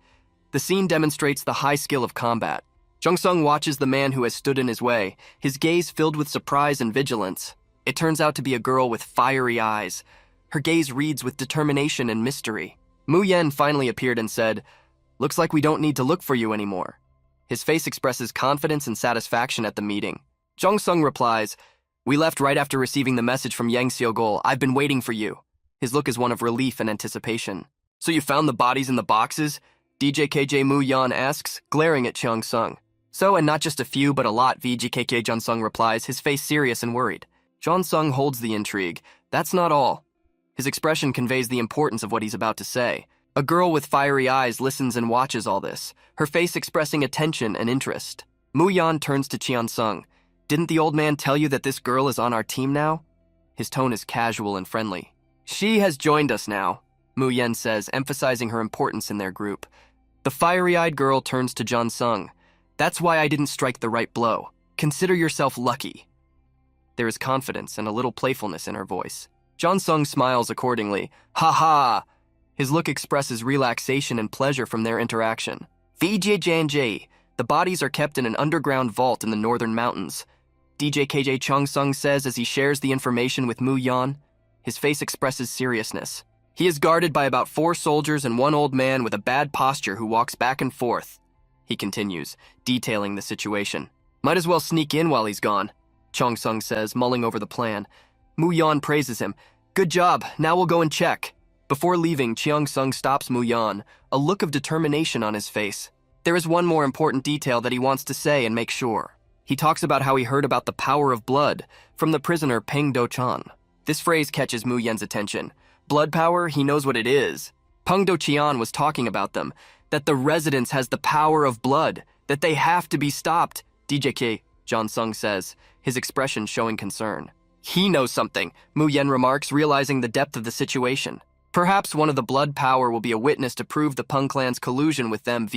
The scene demonstrates the high skill of combat. Jung-sung watches the man who has stood in his way, his gaze filled with surprise and vigilance. It turns out to be a girl with fiery eyes. Her gaze reads with determination and mystery. Mu-yen finally appeared and said, "Looks like we don't need to look for you anymore." His face expresses confidence and satisfaction at the meeting. Jung-sung replies, "We left right after receiving the message from Yang Seogol. I've been waiting for you." His look is one of relief and anticipation. "So you found the bodies in the boxes?" DJKJ Mu-yeon asks, glaring at Jung-sung. "So, and not just a few, but a lot," VGKK Jung-sung replies, his face serious and worried. Jung-sung holds the intrigue. That's not all. His expression conveys the importance of what he's about to say. A girl with fiery eyes listens and watches all this, her face expressing attention and interest. Mu-yeon turns to Cheon-sung. "Didn't the old man tell you that this girl is on our team now?" His tone is casual and friendly. "She has joined us now," Mu-yen says, emphasizing her importance in their group. The fiery-eyed girl turns to Jung-sung. "That's why I didn't strike the right blow. Consider yourself lucky." There is confidence and a little playfulness in her voice. Jung-sung smiles accordingly. "Ha ha!" His look expresses relaxation and pleasure from their interaction. VJJ, the bodies are kept in an underground vault in the northern mountains. DJKJ Chung-sung says as he shares the information with Mu-yeon. His face expresses seriousness. He is guarded by about 4 soldiers and 1 old man with a bad posture who walks back and forth. He continues, detailing the situation. "Might as well sneak in while he's gone," Chung-sung says, mulling over the plan. Mu-yeon praises him. "Good job, now we'll go and check." Before leaving, Cheong-sung stops Mu-yeon, a look of determination on his face. There is one more important detail that he wants to say and make sure. He talks about how he heard about the power of blood from the prisoner Peng Do-chan. This phrase catches Mu-yen's attention. Blood power, he knows what it is. Peng Do-chan was talking about them, that the residence has the power of blood, that they have to be stopped. DJK, Jong-sung says, his expression showing concern. "He knows something," Mu-yen remarks, realizing the depth of the situation. "Perhaps one of the blood power will be a witness to prove the Peng clan's collusion with them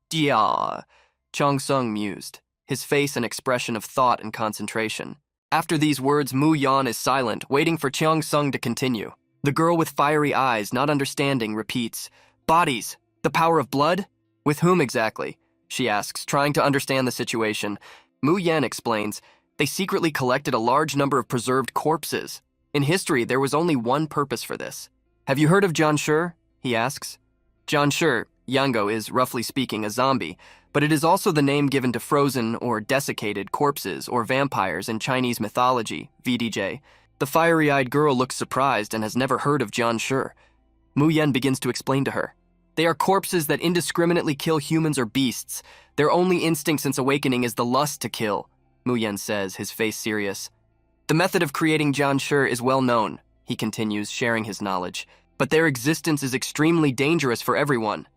Dia. Jong-sung mused, his face an expression of thought and concentration. After these words, Mu-yeon is silent, waiting for Jong-sung to continue. The girl with fiery eyes, not understanding, repeats, "Bodies, the power of blood? With whom exactly?" she asks, trying to understand the situation. Mu-yen explains, "They secretly collected a large number of preserved corpses. In history, there was only one purpose for this. Have you heard of John Shur?" he asks. John Shur, Yango, is, roughly speaking, a zombie, but it is also the name given to frozen or desiccated corpses or vampires in Chinese mythology, VDJ. The fiery-eyed girl looks surprised and has never heard of John Shur. Mu-yen begins to explain to her. "They are corpses that indiscriminately kill humans or beasts. Their only instinct since awakening is the lust to kill," Mu-yen says, his face serious. "The method of creating John Shur is well known," he continues, sharing his knowledge, "but their existence is extremely dangerous for everyone.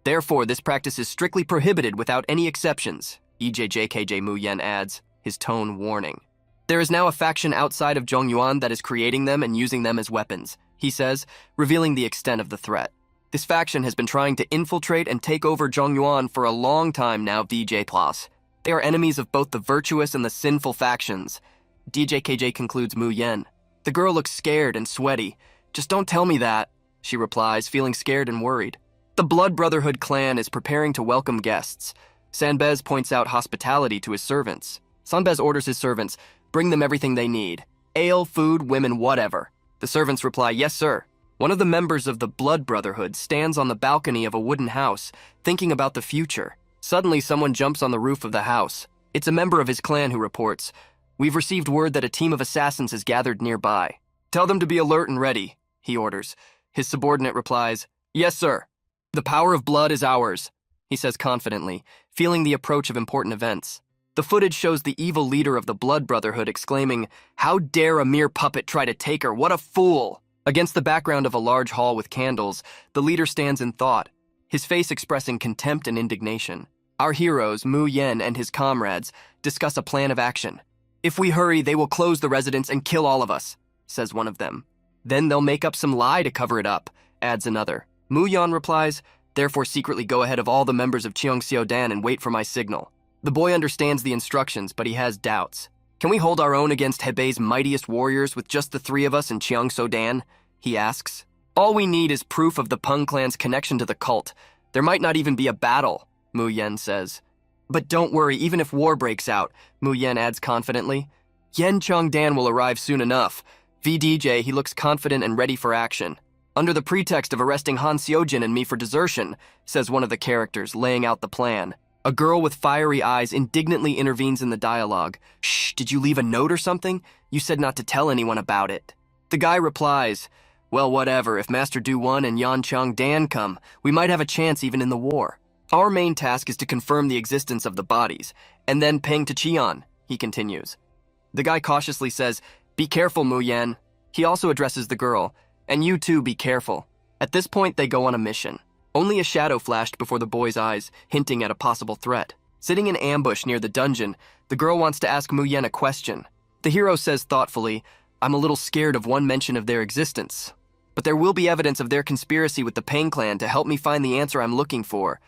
Therefore, this practice is strictly prohibited without any exceptions," EJJKJ Mu-yen adds, his tone warning. "There is now a faction outside of Zhongyuan that is creating them and using them as weapons," he says, revealing the extent of the threat. "This faction has been trying to infiltrate and take over Zhongyuan for a long time now, VJ+. They are enemies of both the virtuous and the sinful factions." DJKJ concludes Mu-yen. The girl looks scared and sweaty. "Just don't tell me that," she replies, feeling scared and worried. The Blood Brotherhood clan is preparing to welcome guests. Sanbez points out hospitality to his servants. Sanbez orders his servants, bring them everything they need. Ale, food, women, whatever. The servants reply, yes, sir. One of the members of the Blood Brotherhood stands on the balcony of a wooden house, thinking about the future. Suddenly, someone jumps on the roof of the house. It's a member of his clan who reports, we've received word that a team of assassins has gathered nearby. Tell them to be alert and ready, he orders. His subordinate replies, yes, sir. The power of blood is ours, he says confidently, feeling the approach of important events. The footage shows the evil leader of the Blood Brotherhood exclaiming, how dare a mere puppet try to take her, what a fool! Against the background of a large hall with candles, the leader stands in thought, his face expressing contempt and indignation. Our heroes, Mu Yen and his comrades, discuss a plan of action. If we hurry, they will close the residence and kill all of us, says one of them. Then they'll make up some lie to cover it up, adds another. Mu Yan replies, therefore secretly go ahead of all the members of Cheongseodan and wait for my signal. The boy understands the instructions, but he has doubts. Can we hold our own against Hebei's mightiest warriors with just the three of us in Cheongseodan? He asks. All we need is proof of the Peng clan's connection to the cult. There might not even be a battle, Mu Yen says. But don't worry, even if war breaks out, Mu Yen adds confidently. Yen Chongdan will arrive soon enough. VDJ, he looks confident and ready for action. Under the pretext of arresting Han Seojin and me for desertion, says one of the characters, laying out the plan. A girl with fiery eyes indignantly intervenes in the dialogue. Shh, did you leave a note or something? You said not to tell anyone about it. The guy replies, well, whatever, if Master Du Won and Yan Chongdan come, we might have a chance even in the war. Our main task is to confirm the existence of the bodies, and then ping to Cheon, he continues. The guy cautiously says, be careful, Mu Yan. He also addresses the girl, and you too be careful. At this point, they go on a mission. Only a shadow flashed before the boy's eyes, hinting at a possible threat. Sitting in ambush near the dungeon, the girl wants to ask Mu Yan a question. The hero says thoughtfully, I'm a little scared of one mention of their existence. But there will be evidence of their conspiracy with the Peng clan to help me find the answer I'm looking for.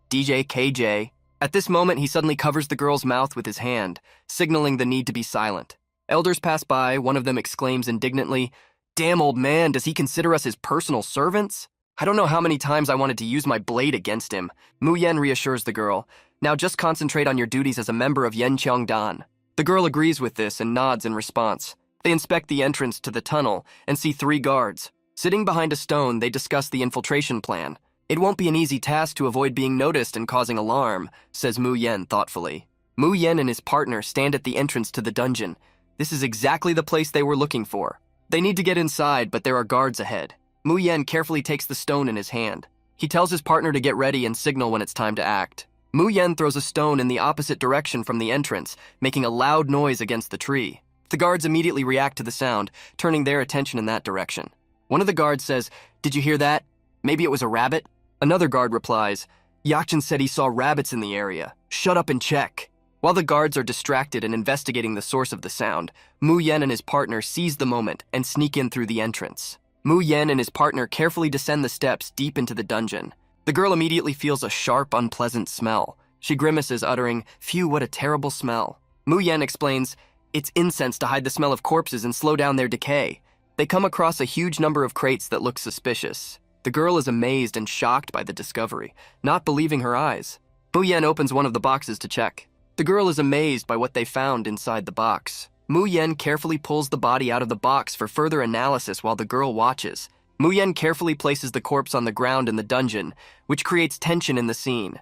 DJ KJ. At this moment, he suddenly covers the girl's mouth with his hand, signaling the need to be silent. Elders pass by, one of them exclaims indignantly, damn old man, does he consider us his personal servants? I don't know how many times I wanted to use my blade against him. Mu Yen reassures the girl, now just concentrate on your duties as a member of Yen Cheongdan. The girl agrees with this and nods in response. They inspect the entrance to the tunnel and see 3 guards. Sitting behind a stone, they discuss the infiltration plan. It won't be an easy task to avoid being noticed and causing alarm, says Mu Yen thoughtfully. Mu Yen and his partner stand at the entrance to the dungeon. This is exactly the place they were looking for. They need to get inside, but there are guards ahead. Mu Yen carefully takes the stone in his hand. He tells his partner to get ready and signal when it's time to act. Mu Yen throws a stone in the opposite direction from the entrance, making a loud noise against the tree. The guards immediately react to the sound, turning their attention in that direction. One of the guards says, did you hear that? Maybe it was a rabbit? Another guard replies, Yakchin said he saw rabbits in the area. Shut up and check. While the guards are distracted and investigating the source of the sound, Mu Yen and his partner seize the moment and sneak in through the entrance. Mu Yen and his partner carefully descend the steps deep into the dungeon. The girl immediately feels a sharp, unpleasant smell. She grimaces, uttering, phew, what a terrible smell. Mu Yen explains, it's incense to hide the smell of corpses and slow down their decay. They come across a huge number of crates that look suspicious. The girl is amazed and shocked by the discovery, not believing her eyes. Mu Yen opens one of the boxes to check. The girl is amazed by what they found inside the box. Mu Yen carefully pulls the body out of the box for further analysis while the girl watches. Mu Yen carefully places the corpse on the ground in the dungeon, which creates tension in the scene.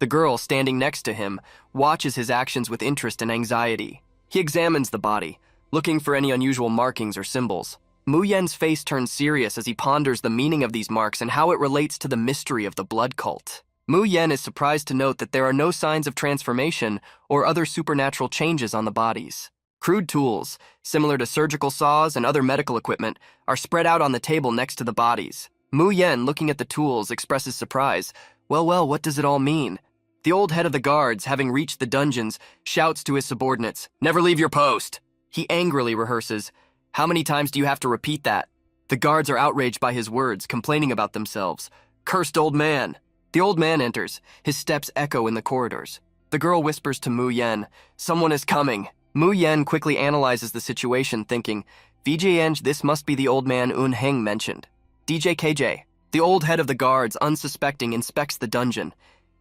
The girl, standing next to him, watches his actions with interest and anxiety. He examines the body, looking for any unusual markings or symbols. Mu Yen's face turns serious as he ponders the meaning of these marks and how it relates to the mystery of the blood cult. Mu Yen is surprised to note that there are no signs of transformation or other supernatural changes on the bodies. Crude tools, similar to surgical saws and other medical equipment, are spread out on the table next to the bodies. Mu Yen, looking at the tools, expresses surprise. Well, what does it all mean? The old head of the guards, having reached the dungeons, shouts to his subordinates, never leave your post. He angrily rehearses, how many times do you have to repeat that? The guards are outraged by his words, complaining about themselves. Cursed old man. The old man enters. His steps echo in the corridors. The girl whispers to Mu Yen, someone is coming. Mu Yen quickly analyzes the situation, thinking, VJN, this must be the old man Un Heng mentioned. DJ KJ. The old head of the guards, unsuspecting, inspects the dungeon.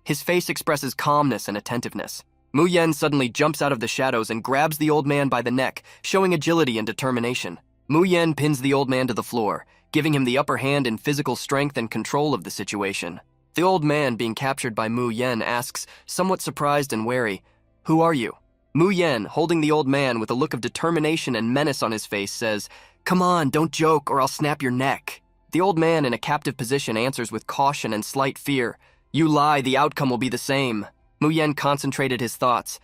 His face expresses calmness and attentiveness. Mu Yen suddenly jumps out of the shadows and grabs the old man by the neck, showing agility and determination. Mu Yen pins the old man to the floor, giving him the upper hand in physical strength and control of the situation. The old man, being captured by Mu Yen, asks, somewhat surprised and wary, "Who are you?" Mu Yen, holding the old man with a look of determination and menace on his face, says, "Come on, don't joke or I'll snap your neck." The old man, in a captive position, answers with caution and slight fear, "You lie, the outcome will be the same." Mu Yen concentrated his thoughts.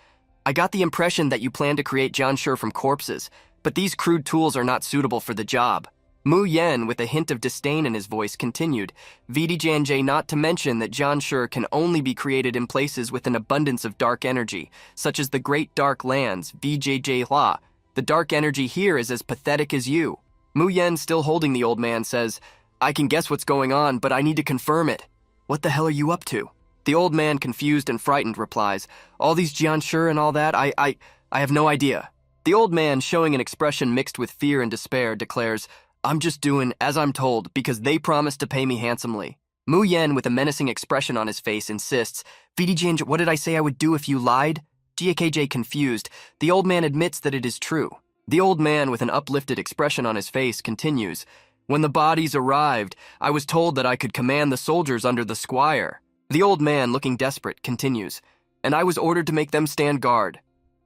"I got the impression that you plan to create Janshur from corpses, but these crude tools are not suitable for the job." Mu Yen, with a hint of disdain in his voice, continued, "VDJNJ, not to mention that Janshur can only be created in places with an abundance of dark energy, such as the Great Dark Lands, VJJ Hua. The dark energy here is as pathetic as you." Mu Yen, still holding the old man, says, "I can guess what's going on, but I need to confirm it." "What the hell are you up to?" The old man, confused and frightened, replies, "All these Janshur and all that, I have no idea." The old man, showing an expression mixed with fear and despair, declares, "I'm just doing as I'm told because they promised to pay me handsomely." Mu Yen, with a menacing expression on his face, insists, "VDJ, what did I say I would do if you lied?" GAKJ, confused, the old man admits that it is true. The old man, with an uplifted expression on his face, continues, "When the bodies arrived, I was told that I could command the soldiers under the squire." The old man, looking desperate, continues, "And I was ordered to make them stand guard,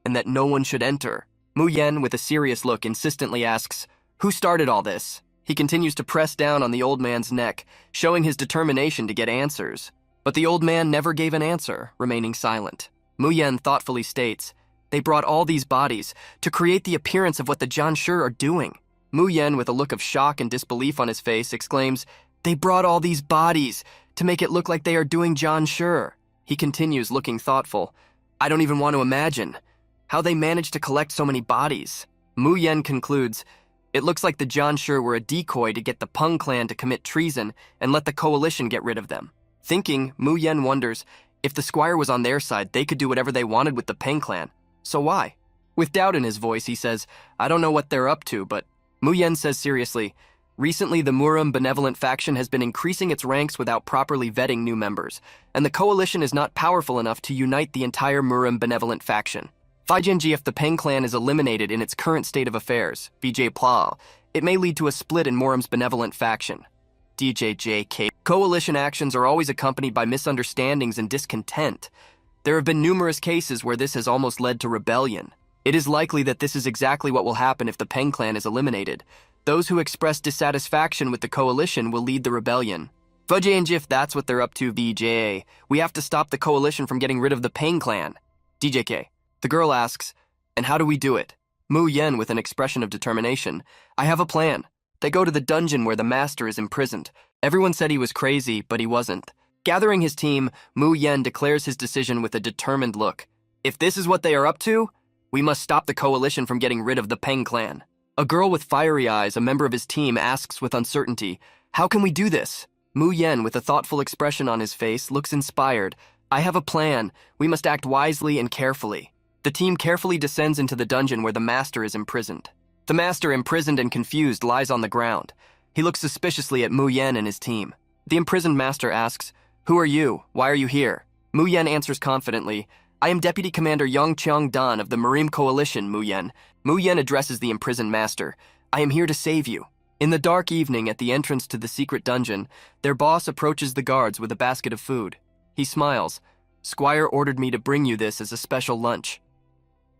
and that no one should enter." Mu Yen, with a serious look, insistently asks, "Who started all this?" He continues to press down on the old man's neck, showing his determination to get answers. But the old man never gave an answer, remaining silent. Mu Yen thoughtfully states, "They brought all these bodies to create the appearance of what the Janshur are doing." Mu Yen, with a look of shock and disbelief on his face, exclaims, "They brought all these bodies to make it look like they are doing Janshur." He continues, looking thoughtful, "I don't even want to imagine how they managed to collect so many bodies." Mu Yen concludes, "It looks like the Janshur were a decoy to get the Peng clan to commit treason and let the coalition get rid of them." Thinking, Mu Yen wonders, if the squire was on their side, they could do whatever they wanted with the Peng clan. So why? With doubt in his voice, he says, "I don't know what they're up to, but..." Mu Yen says seriously, "Recently, the Murim benevolent faction has been increasing its ranks without properly vetting new members, and the coalition is not powerful enough to unite the entire Murim benevolent faction. Faijianji, if the Peng clan is eliminated in its current state of affairs, BJ Pla, it may lead to a split in Murim's benevolent faction. DJJK. Coalition actions are always accompanied by misunderstandings and discontent. There have been numerous cases where this has almost led to rebellion. It is likely that this is exactly what will happen if the Peng clan is eliminated. Those who express dissatisfaction with the coalition will lead the rebellion. Faijianji, if that's what they're up to, VJ, we have to stop the coalition from getting rid of the Peng clan." DJK. The girl asks, "And how do we do it?" Mu Yen, with an expression of determination, "I have a plan. They go to the dungeon where the master is imprisoned. Everyone said he was crazy, but he wasn't." Gathering his team, Mu Yen declares his decision with a determined look. "If this is what they are up to, we must stop the coalition from getting rid of the Peng clan." A girl with fiery eyes, a member of his team, asks with uncertainty, "How can we do this?" Mu Yen, with a thoughtful expression on his face, looks inspired. "I have a plan. We must act wisely and carefully." The team carefully descends into the dungeon where the master is imprisoned. The master, imprisoned and confused, lies on the ground. He looks suspiciously at Mu Yen and his team. The imprisoned master asks, "Who are you? Why are you here?" Mu Yen answers confidently, "I am Deputy Commander Yang Cheong Dan of the Marine Coalition, Mu Yen." Mu Yen addresses the imprisoned master, "I am here to save you." In the dark evening, at the entrance to the secret dungeon, their boss approaches the guards with a basket of food. He smiles, "Squire ordered me to bring you this as a special lunch."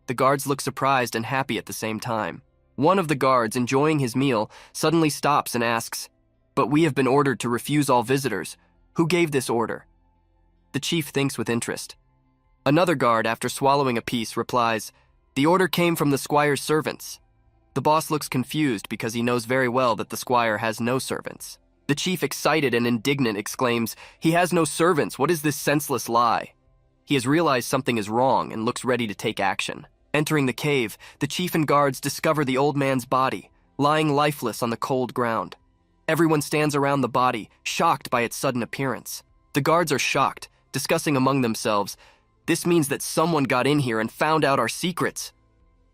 The guards look surprised and happy at the same time. One of the guards, enjoying his meal, suddenly stops and asks, "But we have been ordered to refuse all visitors. Who gave this order?" The chief thinks with interest. Another guard, after swallowing a piece, replies, "The order came from the squire's servants." The boss looks confused because he knows very well that the squire has no servants. The chief, excited and indignant, exclaims, "He has no servants. What is this senseless lie?" He has realized something is wrong and looks ready to take action. Entering the cave, the chief and guards discover the old man's body, lying lifeless on the cold ground. Everyone stands around the body, shocked by its sudden appearance. The guards are shocked, discussing among themselves, "This means that someone got in here and found out our secrets."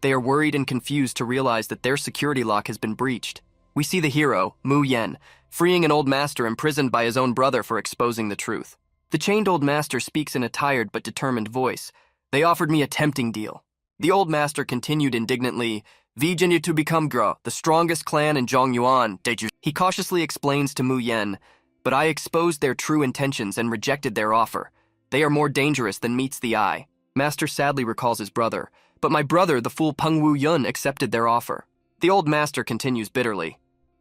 They are worried and confused to realize that their security lock has been breached. We see the hero, Mu Yen, freeing an old master imprisoned by his own brother for exposing the truth. The chained old master speaks in a tired but determined voice. They offered me a tempting deal. The old master continued indignantly, Virginia to become Gro, the strongest clan in Zhongyuan. He cautiously explains to Mu Yen, but I exposed their true intentions and rejected their offer. They are more dangerous than meets the eye. Master sadly recalls his brother, but my brother, the fool Peng Wu Yun, accepted their offer. The old master continues bitterly.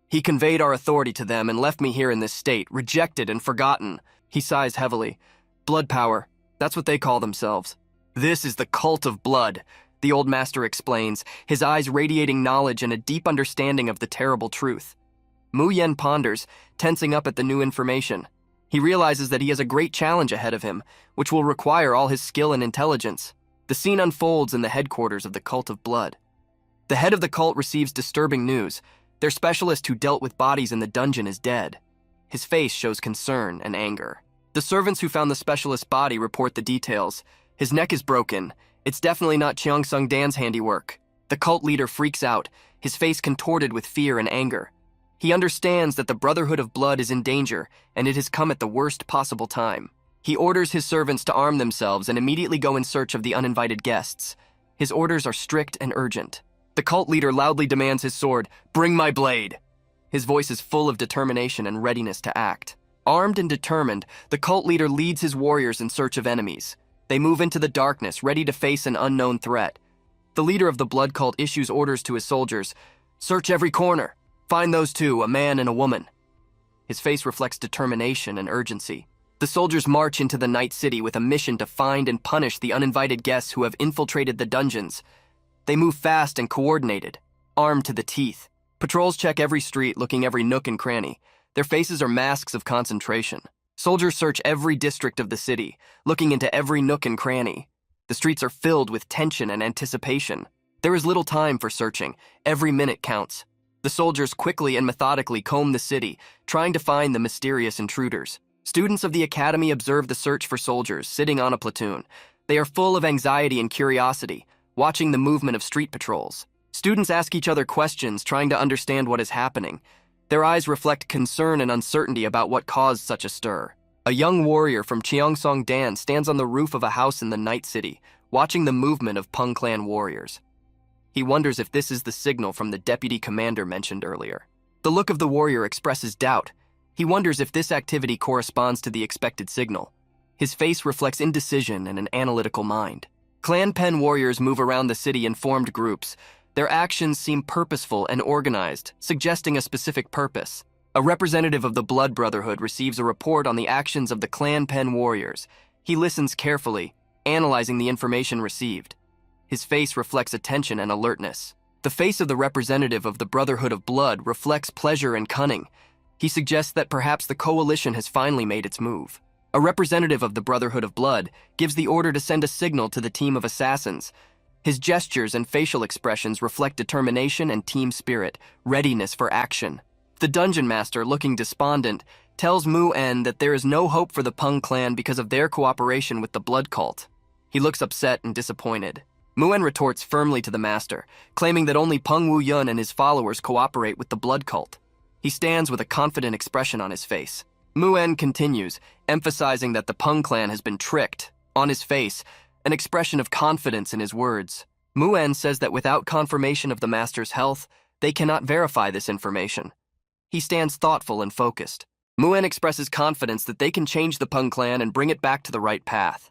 He conveyed our authority to them and left me here in this state, rejected and forgotten. He sighs heavily. Blood power, that's what they call themselves. This is the cult of blood, the old master explains, his eyes radiating knowledge and a deep understanding of the terrible truth. Mu Yen ponders, tensing up at the new information. He realizes that he has a great challenge ahead of him, which will require all his skill and intelligence. The scene unfolds in the headquarters of the cult of blood. The head of the cult receives disturbing news. Their specialist who dealt with bodies in the dungeon is dead. His face shows concern and anger. The servants who found the specialist's body report the details. His neck is broken. It's definitely not Cheong Sung Dan's handiwork. The cult leader freaks out, his face contorted with fear and anger. He understands that the Brotherhood of Blood is in danger, and it has come at the worst possible time. He orders his servants to arm themselves and immediately go in search of the uninvited guests. His orders are strict and urgent. The cult leader loudly demands his sword, "Bring my blade!" His voice is full of determination and readiness to act. Armed and determined, the cult leader leads his warriors in search of enemies. They move into the darkness, ready to face an unknown threat. The leader of the blood cult issues orders to his soldiers, "Search every corner. Find those two, a man and a woman." His face reflects determination and urgency. The soldiers march into the night city with a mission to find and punish the uninvited guests who have infiltrated the dungeons. They move fast and coordinated, armed to the teeth. Patrols check every street, looking every nook and cranny. Their faces are masks of concentration. Soldiers search every district of the city, looking into every nook and cranny. The streets are filled with tension and anticipation. There is little time for searching. Every minute counts. The soldiers quickly and methodically comb the city, trying to find the mysterious intruders. Students of the academy observe the search for soldiers, sitting on a platoon. They are full of anxiety and curiosity, watching the movement of street patrols. Students ask each other questions, trying to understand what is happening. Their eyes reflect concern and uncertainty about what caused such a stir. A young warrior from Cheongsong Dan stands on the roof of a house in the night city, watching the movement of Peng Clan warriors. He wonders if this is the signal from the deputy commander mentioned earlier. The look of the warrior expresses doubt. He wonders if this activity corresponds to the expected signal. His face reflects indecision and an analytical mind. Clan Pen warriors move around the city in formed groups. Their actions seem purposeful and organized, suggesting a specific purpose. A representative of the Blood Brotherhood receives a report on the actions of the Clan Pen warriors. He listens carefully, analyzing the information received. His face reflects attention and alertness. The face of the representative of the Brotherhood of Blood reflects pleasure and cunning. He suggests that perhaps the coalition has finally made its move. A representative of the Brotherhood of Blood gives the order to send a signal to the team of assassins. His gestures and facial expressions reflect determination and team spirit, readiness for action. The dungeon master, looking despondent, tells Mu En that there is no hope for the Peng clan because of their cooperation with the blood cult. He looks upset and disappointed. Mu En retorts firmly to the master, claiming that only Peng Wu Yun and his followers cooperate with the blood cult. He stands with a confident expression on his face. Mu En continues, emphasizing that the Peng clan has been tricked. On his face, an expression of confidence in his words. Mu En says that without confirmation of the master's health, they cannot verify this information. He stands thoughtful and focused. Mu En expresses confidence that they can change the Peng clan and bring it back to the right path.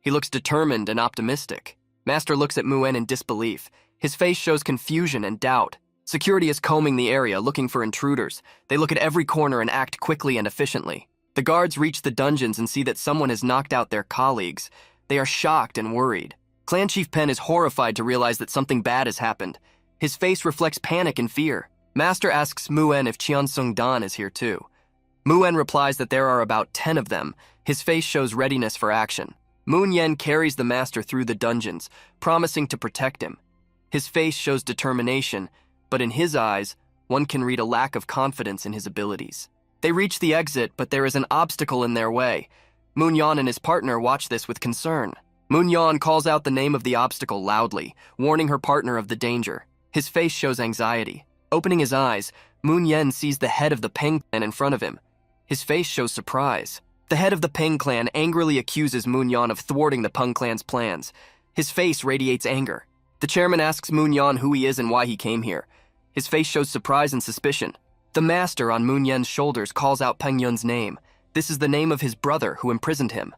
He looks determined and optimistic. Master looks at Mu En in disbelief. His face shows confusion and doubt. Security is combing the area, looking for intruders. They look at every corner and act quickly and efficiently. The guards reach the dungeons and see that someone has knocked out their colleagues. They are shocked and worried. Clan Chief Pen is horrified to realize that something bad has happened. His face reflects panic and fear. Master asks Mu En if Cheonsung Dan is here too. Mu En replies that there are about 10 of them. His face shows readiness for action. Moon Yen carries the master through the dungeons, promising to protect him. His face shows determination, but in his eyes, one can read a lack of confidence in his abilities. They reach the exit, but there is an obstacle in their way. Moon Yan and his partner watch this with concern. Moon Yan calls out the name of the obstacle loudly, warning her partner of the danger. His face shows anxiety. Opening his eyes, Moon Yen sees the head of the Peng clan in front of him. His face shows surprise. The head of the Peng clan angrily accuses Moon Yan of thwarting the Peng clan's plans. His face radiates anger. The chairman asks Moon Yan who he is and why he came here. His face shows surprise and suspicion. The master on Moon Yan's shoulders calls out Peng Yun's name. This is the name of his brother who imprisoned him.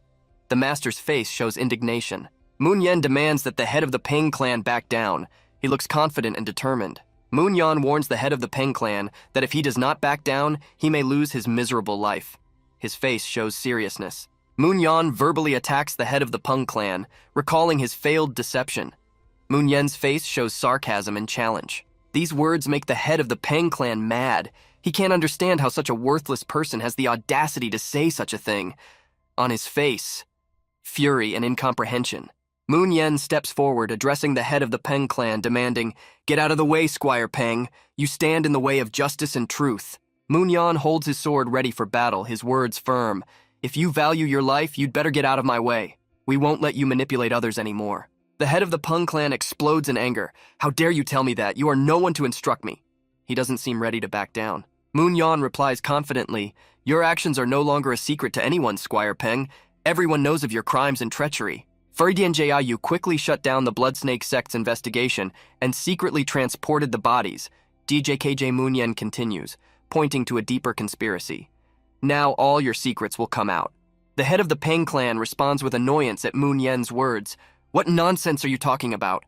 The master's face shows indignation. Moon Yan demands that the head of the Peng clan back down. He looks confident and determined. Moon Yan warns the head of the Peng clan that if he does not back down, he may lose his miserable life. His face shows seriousness. Moon Yan verbally attacks the head of the Peng clan, recalling his failed deception. Moon Yan's face shows sarcasm and challenge. These words make the head of the Peng clan mad. He can't understand how such a worthless person has the audacity to say such a thing. On his face, fury and incomprehension. Moon Yan steps forward, addressing the head of the Peng clan, demanding, "Get out of the way, Squire Peng. You stand in the way of justice and truth." Moon Yan holds his sword ready for battle, his words firm. "If you value your life, you'd better get out of my way. We won't let you manipulate others anymore." The head of the Peng clan explodes in anger. "How dare you tell me that? You are no one to instruct me." He doesn't seem ready to back down. Moon Yan replies confidently, "Your actions are no longer a secret to anyone, Squire Peng. Everyone knows of your crimes and treachery." Feridian Jiayu quickly shut down the Blood Snake sect's investigation and secretly transported the bodies. DJKJ Moon Yan continues, pointing to a deeper conspiracy. "Now all your secrets will come out." The head of the Peng clan responds with annoyance at Moon Yan's words. "What nonsense are you talking about?"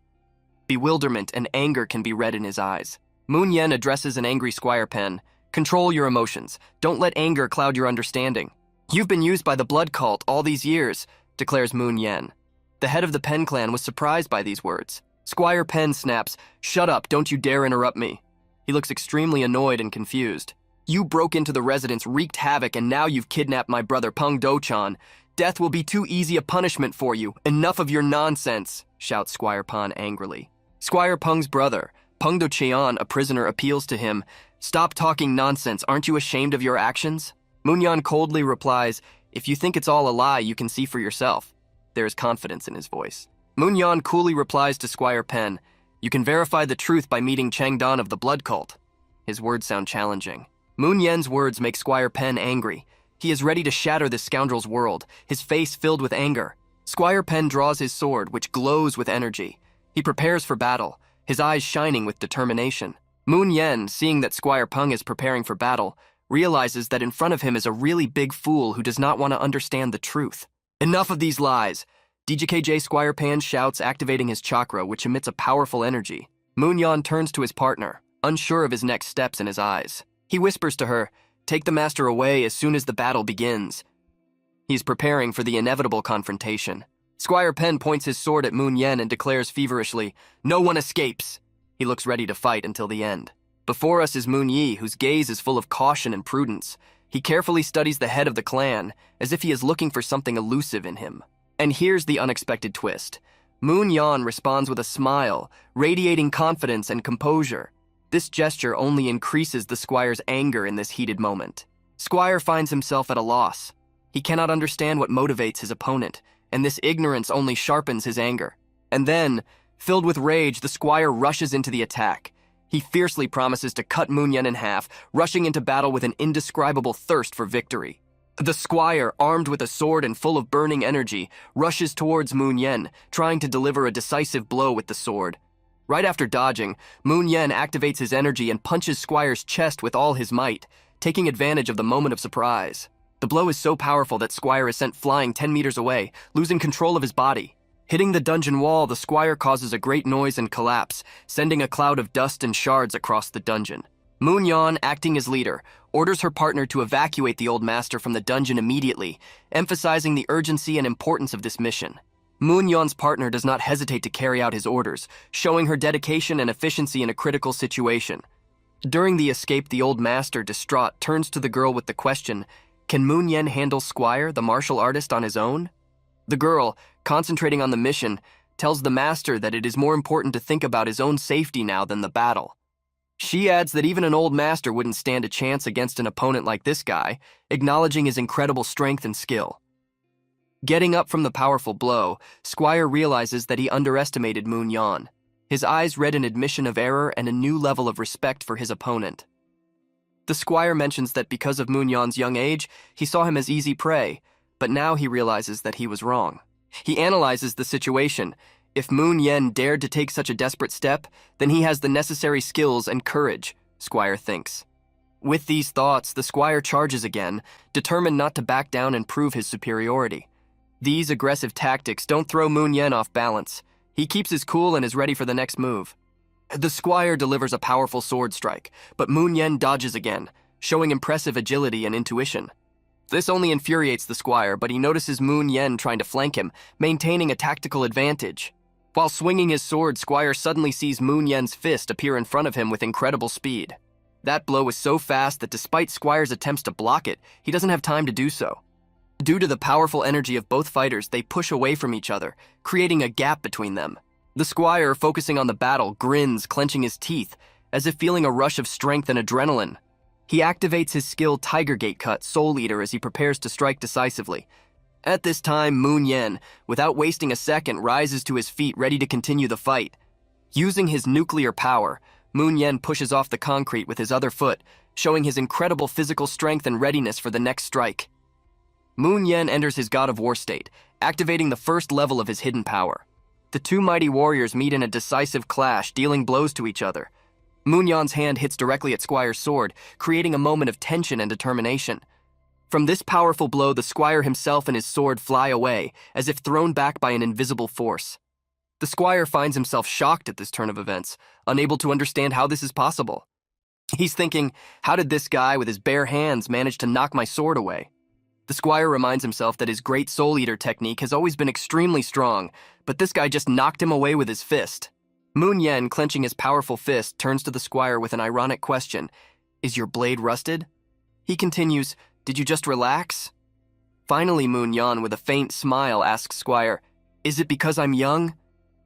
Bewilderment and anger can be read in his eyes. Moon Yan addresses an angry Squire Pen. "Control your emotions. Don't let anger cloud your understanding. You've been used by the blood cult all these years," declares Moon Yan. The head of the Pen clan was surprised by these words. Squire Pen snaps, "Shut up, don't you dare interrupt me." He looks extremely annoyed and confused. "You broke into the residence, wreaked havoc, and now you've kidnapped my brother Peng Do-chan. Death will be too easy a punishment for you. Enough of your nonsense," shouts Squire Pan angrily. Squire Peng's brother, Peng Do-chan, a prisoner, appeals to him. "Stop talking nonsense, aren't you ashamed of your actions?" Moon Yan coldly replies, "If you think it's all a lie, you can see for yourself." There is confidence in his voice. Moon Yan coolly replies to Squire Pen, "You can verify the truth by meeting Chang Dan of the blood cult." His words sound challenging. Moon Yan's words make Squire Pen angry. He is ready to shatter this scoundrel's world, his face filled with anger. Squire Pen draws his sword, which glows with energy. He prepares for battle, his eyes shining with determination. Moon Yan, seeing that Squire Peng is preparing for battle, realizes that in front of him is a really big fool who does not want to understand the truth. "Enough of these lies!" DJKJ Squire Pan shouts, activating his chakra, which emits a powerful energy. Moon Yan turns to his partner, unsure of his next steps in his eyes. He whispers to her, "Take the master away as soon as the battle begins." He's preparing for the inevitable confrontation. Squire Pen points his sword at Moon Yan and declares feverishly, "No one escapes." He looks ready to fight until the end. Before us is Moon Yi, whose gaze is full of caution and prudence. He carefully studies the head of the clan, as if he is looking for something elusive in him. And here's the unexpected twist. Moon Yan responds with a smile, radiating confidence and composure. This gesture only increases the Squire's anger in this heated moment. Squire finds himself at a loss. He cannot understand what motivates his opponent, and this ignorance only sharpens his anger. And then, filled with rage, the Squire rushes into the attack. He fiercely promises to cut Moon Yan in half, rushing into battle with an indescribable thirst for victory. The Squire, armed with a sword and full of burning energy, rushes towards Moon Yan, trying to deliver a decisive blow with the sword. Right after dodging, Moon Yan activates his energy and punches Squire's chest with all his might, taking advantage of the moment of surprise. The blow is so powerful that Squire is sent flying 10 meters away, losing control of his body. Hitting the dungeon wall, the Squire causes a great noise and collapse, sending a cloud of dust and shards across the dungeon. Moon Yan, acting as leader, orders her partner to evacuate the old master from the dungeon immediately, emphasizing the urgency and importance of this mission. Moon Yan's partner does not hesitate to carry out his orders, showing her dedication and efficiency in a critical situation. During the escape, the old master, distraught, turns to the girl with the question, "Can Moon Yan handle Squire, the martial artist, on his own?" The girl, concentrating on the mission, tells the master that it is more important to think about his own safety now than the battle. She adds that even an old master wouldn't stand a chance against an opponent like this guy, acknowledging his incredible strength and skill. Getting up from the powerful blow, Squire realizes that he underestimated Moon Yan. His eyes read an admission of error and a new level of respect for his opponent. The Squire mentions that because of Moon Yan's young age, he saw him as easy prey, but now he realizes that he was wrong. He analyzes the situation. If Moon Yen dared to take such a desperate step, then he has the necessary skills and courage, Squire thinks. With these thoughts, the Squire charges again, determined not to back down and prove his superiority. These aggressive tactics don't throw Moon Yen off balance. He keeps his cool and is ready for the next move. The Squire delivers a powerful sword strike, but Moon Yen dodges again, showing impressive agility and intuition. This only infuriates the Squire, but he notices Moon Yen trying to flank him, maintaining a tactical advantage. While swinging his sword, Squire suddenly sees Moon Yen's fist appear in front of him with incredible speed. That blow is so fast that despite Squire's attempts to block it, he doesn't have time to do so. Due to the powerful energy of both fighters, they push away from each other, creating a gap between them. The Squire, focusing on the battle, grins, clenching his teeth, as if feeling a rush of strength and adrenaline. He activates his skill Tiger Gate Cut, Soul Eater, as he prepares to strike decisively. At this time, Moon Yen, without wasting a second, rises to his feet, ready to continue the fight. Using his nuclear power, Moon Yen pushes off the concrete with his other foot, showing his incredible physical strength and readiness for the next strike. Moon Yen enters his God of War state, activating the first level of his hidden power. The two mighty warriors meet in a decisive clash, dealing blows to each other. Moon Yen's hand hits directly at Squire's sword, creating a moment of tension and determination. From this powerful blow, the Squire himself and his sword fly away, as if thrown back by an invisible force. The Squire finds himself shocked at this turn of events, unable to understand how this is possible. He's thinking, how did this guy with his bare hands manage to knock my sword away? The Squire reminds himself that his great Soul Eater technique has always been extremely strong, but this guy just knocked him away with his fist. Moon Yen, clenching his powerful fist, turns to the Squire with an ironic question. Is your blade rusted? He continues, did you just relax? Finally, Moon Yen, with a faint smile, asks Squire, is it because I'm young?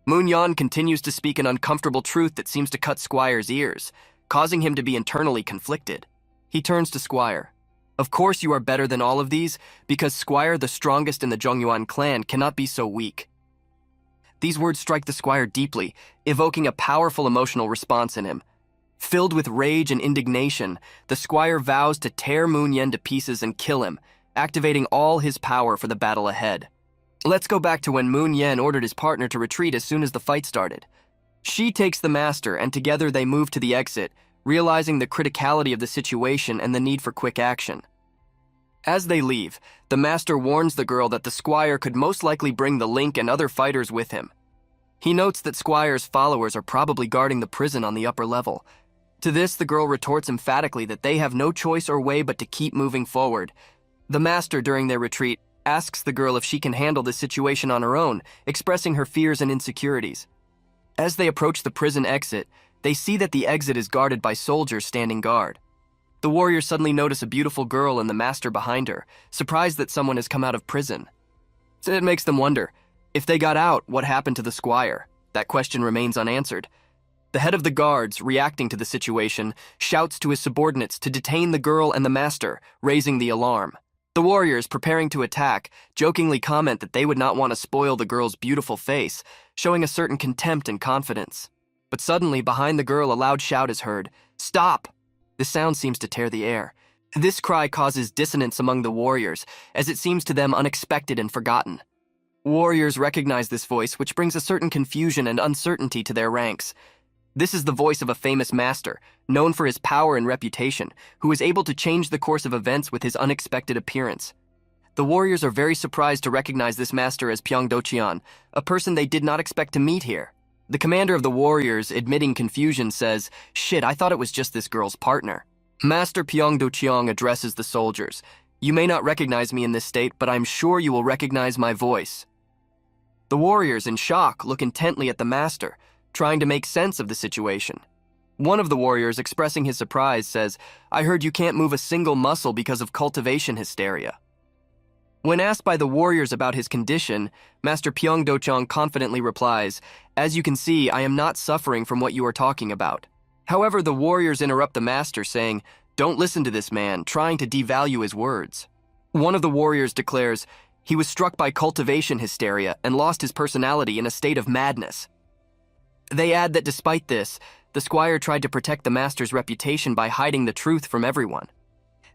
Moon Yen continues to speak an uncomfortable truth that seems to cut Squire's ears, causing him to be internally conflicted. He turns to Squire. Of course you are better than all of these, because Squire, the strongest in the Zhongyuan clan, cannot be so weak. These words strike the Squire deeply, evoking a powerful emotional response in him. Filled with rage and indignation, the Squire vows to tear Moon Yen to pieces and kill him, activating all his power for the battle ahead. Let's go back to when Moon Yen ordered his partner to retreat as soon as the fight started. She takes the master, and together they move to the exit, realizing the criticality of the situation and the need for quick action. As they leave, the master warns the girl that the Squire could most likely bring the Link and other fighters with him. He notes that Squire's followers are probably guarding the prison on the upper level. To this, the girl retorts emphatically that they have no choice or way but to keep moving forward. The master, during their retreat, asks the girl if she can handle this situation on her own, expressing her fears and insecurities. As they approach the prison exit, they see that the exit is guarded by soldiers standing guard. The warriors suddenly notice a beautiful girl and the master behind her, surprised that someone has come out of prison. It makes them wonder, if they got out, what happened to the Squire? That question remains unanswered. The head of the guards, reacting to the situation, shouts to his subordinates to detain the girl and the master, raising the alarm. The warriors, preparing to attack, jokingly comment that they would not want to spoil the girl's beautiful face, showing a certain contempt and confidence. But suddenly, behind the girl, a loud shout is heard. Stop! This sound seems to tear the air. This cry causes dissonance among the warriors, as it seems to them unexpected and forgotten. Warriors recognize this voice, which brings a certain confusion and uncertainty to their ranks. This is the voice of a famous master, known for his power and reputation, who is able to change the course of events with his unexpected appearance. The warriors are very surprised to recognize this master as Pyongdocheon, a person they did not expect to meet here. The commander of the warriors, admitting confusion, says, "Shit, I thought it was just this girl's partner." Master Pyongdocheon addresses the soldiers. "You may not recognize me in this state, but I'm sure you will recognize my voice." The warriors, in shock, look intently at the master, trying to make sense of the situation. One of the warriors, expressing his surprise, says, "I heard you can't move a single muscle because of cultivation hysteria." When asked by the warriors about his condition, Master Pyongdocheon confidently replies, "As you can see, I am not suffering from what you are talking about." However, the warriors interrupt the master, saying, "Don't listen to this man," trying to devalue his words. One of the warriors declares, "He was struck by cultivation hysteria and lost his personality in a state of madness." They add that despite this, the squire tried to protect the master's reputation by hiding the truth from everyone.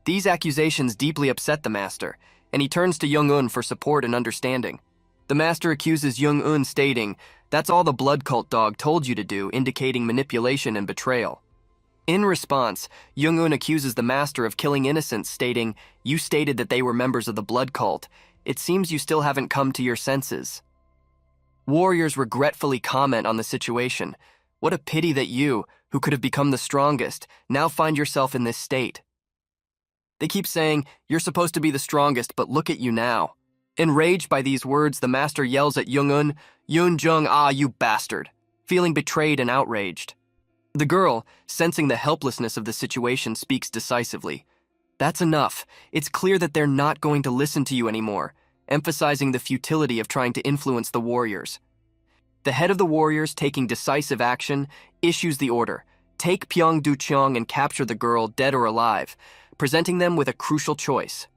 These accusations deeply upset the master, and he turns to Young-un for support and understanding. The master accuses Jung-un, stating, "That's all the blood cult dog told you to do," indicating manipulation and betrayal. In response, Jung-un accuses the master of killing innocents, stating, "You stated that they were members of the blood cult. It seems you still haven't come to your senses." Warriors regretfully comment on the situation. "What a pity that you, who could have become the strongest, now find yourself in this state." They keep saying, "You're supposed to be the strongest, but look at you now." Enraged by these words, the master yells at Jung-un, "Yoon-jung, ah, you bastard," feeling betrayed and outraged. The girl, sensing the helplessness of the situation, speaks decisively. "That's enough. It's clear that they're not going to listen to you anymore," emphasizing the futility of trying to influence the warriors. The head of the warriors, taking decisive action, issues the order: take Pyeongdu-cheong and capture the girl, dead or alive, presenting them with a crucial choice.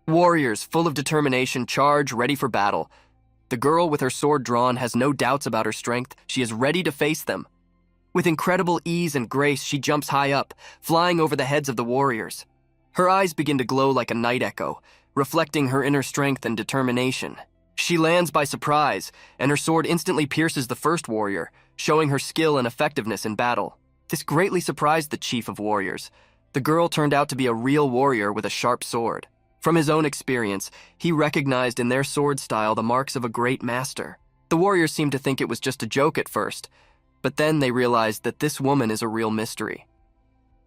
Warriors, full of determination, charge, ready for battle. The girl, with her sword drawn, has no doubts about her strength. She is ready to face them. With incredible ease and grace, she jumps high up, flying over the heads of the warriors. Her eyes begin to glow like a night echo, reflecting her inner strength and determination. She lands by surprise, and her sword instantly pierces the first warrior, showing her skill and effectiveness in battle. This greatly surprised the chief of warriors. The girl turned out to be a real warrior with a sharp sword. From his own experience, he recognized in their sword style the marks of a great master. The warriors seemed to think it was just a joke at first, but then they realized that this woman is a real mystery.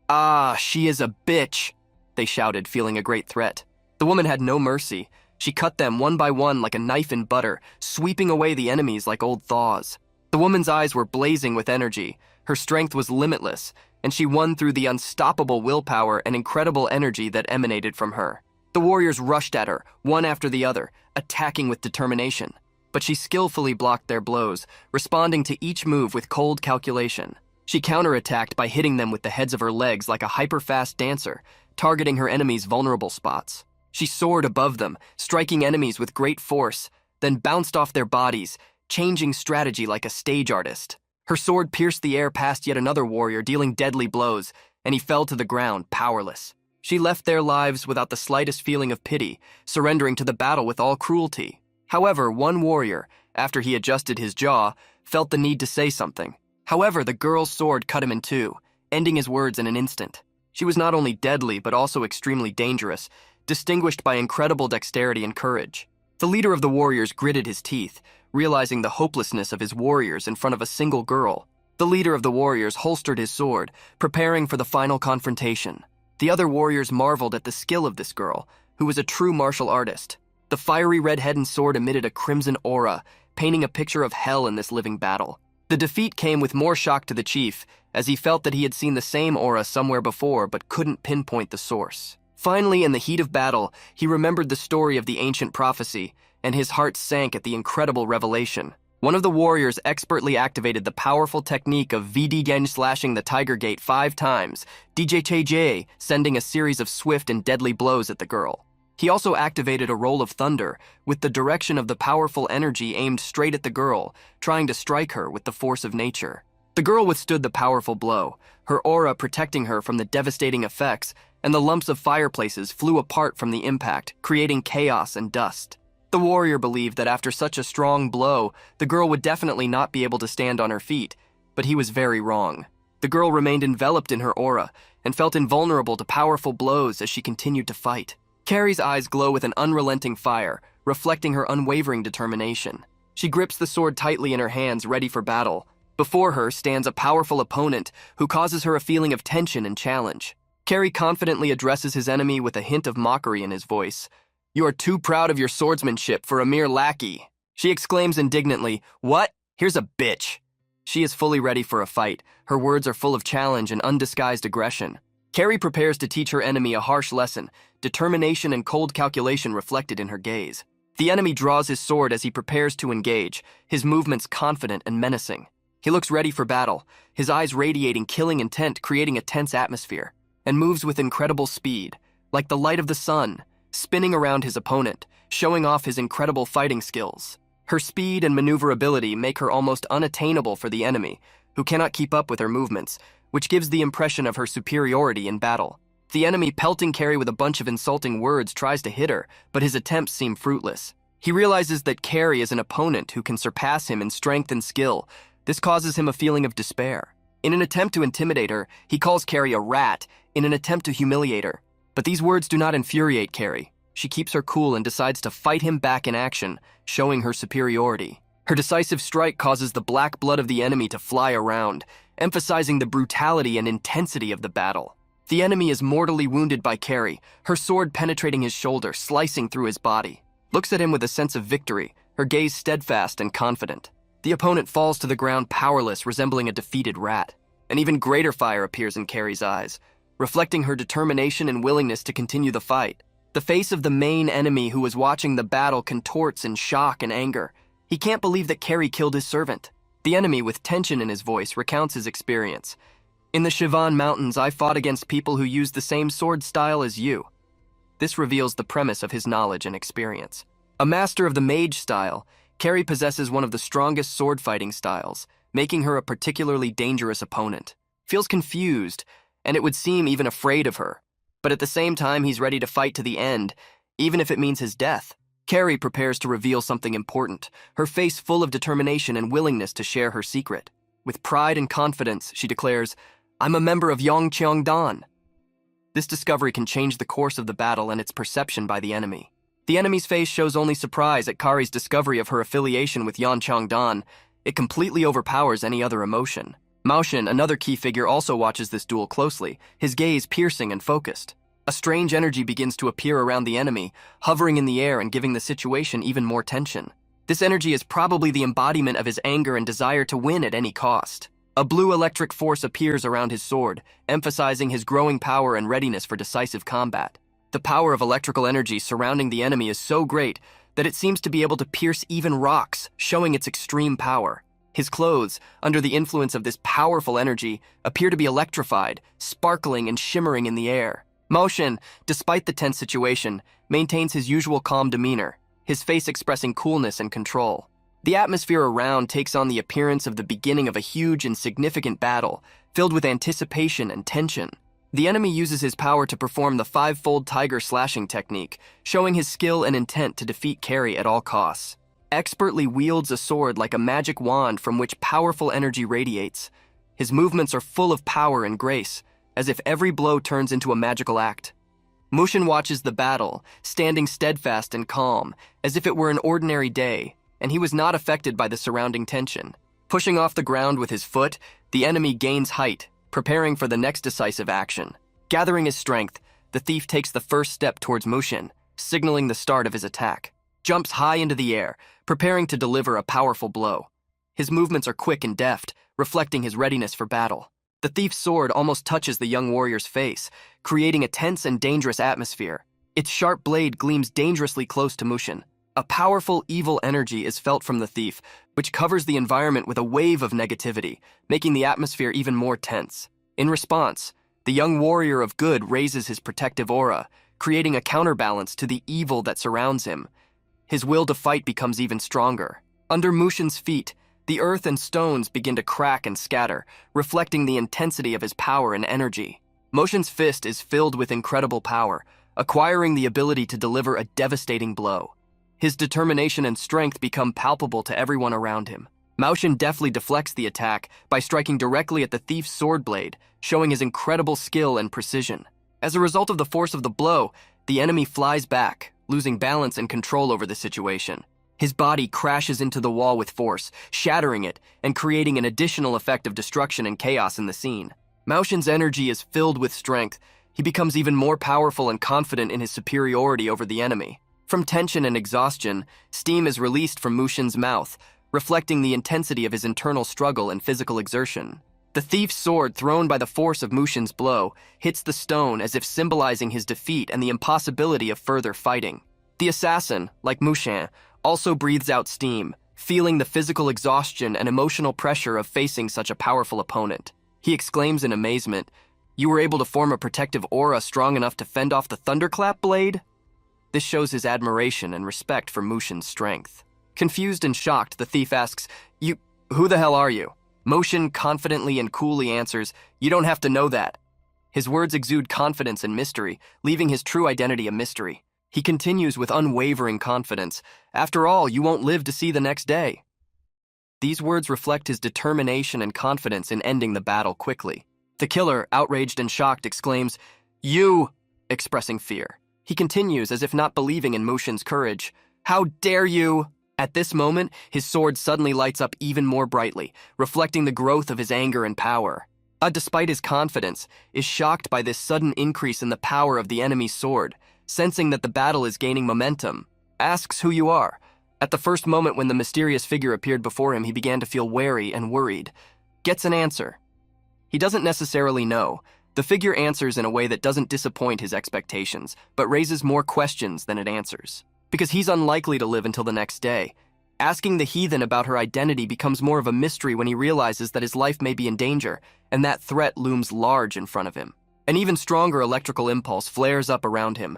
"Ah, she is a bitch," they shouted, feeling a great threat. The woman had no mercy. She cut them one by one like a knife in butter, sweeping away the enemies like old thaws. The woman's eyes were blazing with energy. Her strength was limitless, and she won through the unstoppable willpower and incredible energy that emanated from her. The warriors rushed at her, one after the other, attacking with determination. But she skillfully blocked their blows, responding to each move with cold calculation. She counterattacked by hitting them with the heads of her legs like a hyper-fast dancer, targeting her enemies' vulnerable spots. She soared above them, striking enemies with great force, then bounced off their bodies, changing strategy like a stage artist. Her sword pierced the air past yet another warrior, dealing deadly blows, and he fell to the ground, powerless. She left their lives without the slightest feeling of pity, surrendering to the battle with all cruelty. However, one warrior, after he adjusted his jaw, felt the need to say something. However, the girl's sword cut him in two, ending his words in an instant. She was not only deadly, but also extremely dangerous, distinguished by incredible dexterity and courage. The leader of the warriors gritted his teeth, realizing the hopelessness of his warriors in front of a single girl. The leader of the warriors holstered his sword, preparing for the final confrontation. The other warriors marveled at the skill of this girl, who was a true martial artist. The fiery red head and sword emitted a crimson aura, painting a picture of hell in this living battle. The defeat came with more shock to the chief, as he felt that he had seen the same aura somewhere before but couldn't pinpoint the source. Finally, in the heat of battle, he remembered the story of the ancient prophecy, and his heart sank at the incredible revelation. One of the warriors expertly activated the powerful technique of VD-gen slashing the Tiger Gate 5 times, DJJ sending a series of swift and deadly blows at the girl. He also activated a roll of thunder, with the direction of the powerful energy aimed straight at the girl, trying to strike her with the force of nature. The girl withstood the powerful blow, her aura protecting her from the devastating effects, and the lumps of fireplaces flew apart from the impact, creating chaos and dust. The warrior believed that after such a strong blow, the girl would definitely not be able to stand on her feet, but he was very wrong. The girl remained enveloped in her aura and felt invulnerable to powerful blows as she continued to fight. Carrie's eyes glow with an unrelenting fire, reflecting her unwavering determination. She grips the sword tightly in her hands, ready for battle. Before her stands a powerful opponent who causes her a feeling of tension and challenge. Carrie confidently addresses his enemy with a hint of mockery in his voice. "You are too proud of your swordsmanship for a mere lackey," she exclaims indignantly. "What? Here's a bitch." She is fully ready for a fight. Her words are full of challenge and undisguised aggression. Carrie prepares to teach her enemy a harsh lesson, determination and cold calculation reflected in her gaze. The enemy draws his sword as he prepares to engage, his movements confident and menacing. He looks ready for battle, his eyes radiating killing intent, creating a tense atmosphere, and moves with incredible speed, like the light of the sun, spinning around his opponent, showing off his incredible fighting skills. Her speed and maneuverability make her almost unattainable for the enemy, who cannot keep up with her movements, which gives the impression of her superiority in battle. The enemy, pelting Carrie with a bunch of insulting words, tries to hit her, but his attempts seem fruitless. He realizes that Carrie is an opponent who can surpass him in strength and skill. This causes him a feeling of despair. In an attempt to intimidate her, he calls Carrie a rat in an attempt to humiliate her. But these words do not infuriate Carrie. She keeps her cool and decides to fight him back in action, showing her superiority. Her decisive strike causes the black blood of the enemy to fly around, emphasizing the brutality and intensity of the battle. The enemy is mortally wounded by Carrie, her sword penetrating his shoulder, slicing through his body. Looks at him with a sense of victory, her gaze steadfast and confident. The opponent falls to the ground powerless, resembling a defeated rat. An even greater fire appears in Carrie's eyes, reflecting her determination and willingness to continue the fight. The face of the main enemy who was watching the battle contorts in shock and anger. He can't believe that Carrie killed his servant. The enemy, with tension in his voice, recounts his experience. In the Shivan Mountains, I fought against people who used the same sword style as you. This reveals the premise of his knowledge and experience. A master of the mage style, Carrie possesses one of the strongest sword-fighting styles, making her a particularly dangerous opponent. Feels confused, and it would seem even afraid of her. But at the same time, he's ready to fight to the end, even if it means his death. Carrie prepares to reveal something important, her face full of determination and willingness to share her secret. With pride and confidence, she declares, "I'm a member of Yongcheongdan." This discovery can change the course of the battle and its perception by the enemy. The enemy's face shows only surprise at Kari's discovery of her affiliation with Yongcheongdan. It completely overpowers any other emotion. Maoshin, another key figure, also watches this duel closely, his gaze piercing and focused. A strange energy begins to appear around the enemy, hovering in the air and giving the situation even more tension. This energy is probably the embodiment of his anger and desire to win at any cost. A blue electric force appears around his sword, emphasizing his growing power and readiness for decisive combat. The power of electrical energy surrounding the enemy is so great that it seems to be able to pierce even rocks, showing its extreme power. His clothes, under the influence of this powerful energy, appear to be electrified, sparkling and shimmering in the air. Maoshin, despite the tense situation, maintains his usual calm demeanor, his face expressing coolness and control. The atmosphere around takes on the appearance of the beginning of a huge and significant battle, filled with anticipation and tension. The enemy uses his power to perform the five-fold tiger slashing technique, showing his skill and intent to defeat Carrie at all costs. Expertly wields a sword like a magic wand from which powerful energy radiates. His movements are full of power and grace, as if every blow turns into a magical act. Mushin watches the battle, standing steadfast and calm, as if it were an ordinary day, and he was not affected by the surrounding tension. Pushing off the ground with his foot, the enemy gains height, preparing for the next decisive action. Gathering his strength, the thief takes the first step towards Mushin, signaling the start of his attack. Jumps high into the air, preparing to deliver a powerful blow. His movements are quick and deft, reflecting his readiness for battle. The thief's sword almost touches the young warrior's face, creating a tense and dangerous atmosphere. Its sharp blade gleams dangerously close to Mushin. A powerful, evil energy is felt from the thief, which covers the environment with a wave of negativity, making the atmosphere even more tense. In response, the young warrior of good raises his protective aura, creating a counterbalance to the evil that surrounds him. His will to fight becomes even stronger. Under Mushin's feet, the earth and stones begin to crack and scatter, reflecting the intensity of his power and energy. Mushin's fist is filled with incredible power, acquiring the ability to deliver a devastating blow. His determination and strength become palpable to everyone around him. Maoshin deftly deflects the attack by striking directly at the thief's sword blade, showing his incredible skill and precision. As a result of the force of the blow, the enemy flies back, losing balance and control over the situation. His body crashes into the wall with force, shattering it and creating an additional effect of destruction and chaos in the scene. Maoshin's energy is filled with strength. He becomes even more powerful and confident in his superiority over the enemy. From tension and exhaustion, steam is released from Mushin's mouth, reflecting the intensity of his internal struggle and physical exertion. The thief's sword, thrown by the force of Mushin's blow, hits the stone as if symbolizing his defeat and the impossibility of further fighting. The assassin, like Mushin, also breathes out steam, feeling the physical exhaustion and emotional pressure of facing such a powerful opponent. He exclaims in amazement, "You were able to form a protective aura strong enough to fend off the thunderclap blade?" This shows his admiration and respect for Mushin's strength. Confused and shocked, the thief asks, Who the hell are you?" Mushin confidently and coolly answers, "You don't have to know that." His words exude confidence and mystery, leaving his true identity a mystery. He continues with unwavering confidence, "After all, you won't live to see the next day." These words reflect his determination and confidence in ending the battle quickly. The killer, outraged and shocked, exclaims, "You!" expressing fear. He continues as if not believing in Mushin's courage. "How dare you!" At this moment, his sword suddenly lights up even more brightly, reflecting the growth of his anger and power. Despite his confidence, is shocked by this sudden increase in the power of the enemy's sword, sensing that the battle is gaining momentum. Asks who you are. At the first moment when the mysterious figure appeared before him, he began to feel wary and worried. Gets an answer. He doesn't necessarily know. The figure answers in a way that doesn't disappoint his expectations, but raises more questions than it answers. Because he's unlikely to live until the next day. Asking the heathen about her identity becomes more of a mystery when he realizes that his life may be in danger, and that threat looms large in front of him. An even stronger electrical impulse flares up around him.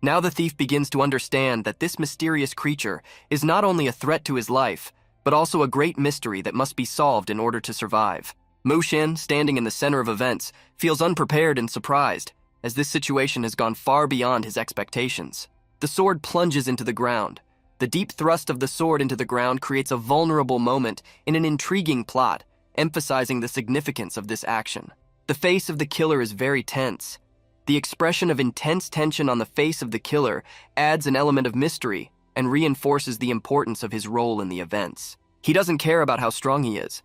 Now the thief begins to understand that this mysterious creature is not only a threat to his life, but also a great mystery that must be solved in order to survive. Mushin, standing in the center of events, feels unprepared and surprised, as this situation has gone far beyond his expectations. The sword plunges into the ground. The deep thrust of the sword into the ground creates a vulnerable moment in an intriguing plot, emphasizing the significance of this action. The face of the killer is very tense. The expression of intense tension on the face of the killer adds an element of mystery and reinforces the importance of his role in the events. He doesn't care about how strong he is.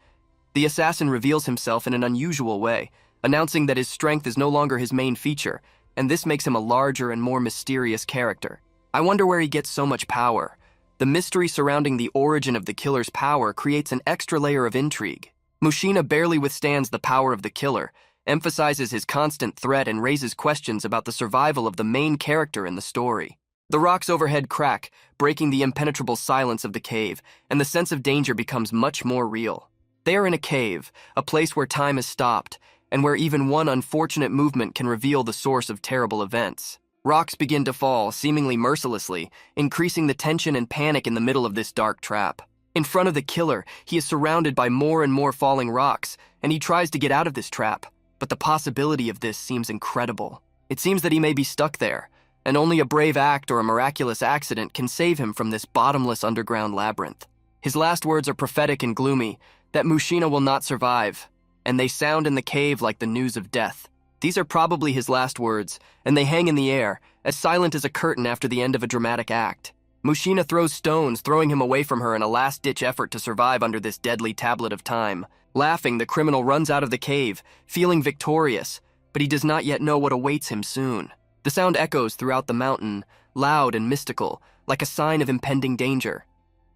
The assassin reveals himself in an unusual way, announcing that his strength is no longer his main feature, and this makes him a larger and more mysterious character. I wonder where he gets so much power. The mystery surrounding the origin of the killer's power creates an extra layer of intrigue. Mushina barely withstands the power of the killer, emphasizes his constant threat, and raises questions about the survival of the main character in the story. The rocks overhead crack, breaking the impenetrable silence of the cave, and the sense of danger becomes much more real. They are in a cave, a place where time has stopped, and where even one unfortunate movement can reveal the source of terrible events. Rocks begin to fall, seemingly mercilessly, increasing the tension and panic in the middle of this dark trap. In front of the killer, he is surrounded by more and more falling rocks, and he tries to get out of this trap. But the possibility of this seems incredible. It seems that he may be stuck there, and only a brave act or a miraculous accident can save him from this bottomless underground labyrinth. His last words are prophetic and gloomy, that Mushina will not survive, and they sound in the cave like the news of death. These are probably his last words, and they hang in the air, as silent as a curtain after the end of a dramatic act. Mushina throws stones, throwing him away from her in a last-ditch effort to survive under this deadly tablet of time. Laughing, the criminal runs out of the cave, feeling victorious, but he does not yet know what awaits him soon. The sound echoes throughout the mountain, loud and mystical, like a sign of impending danger.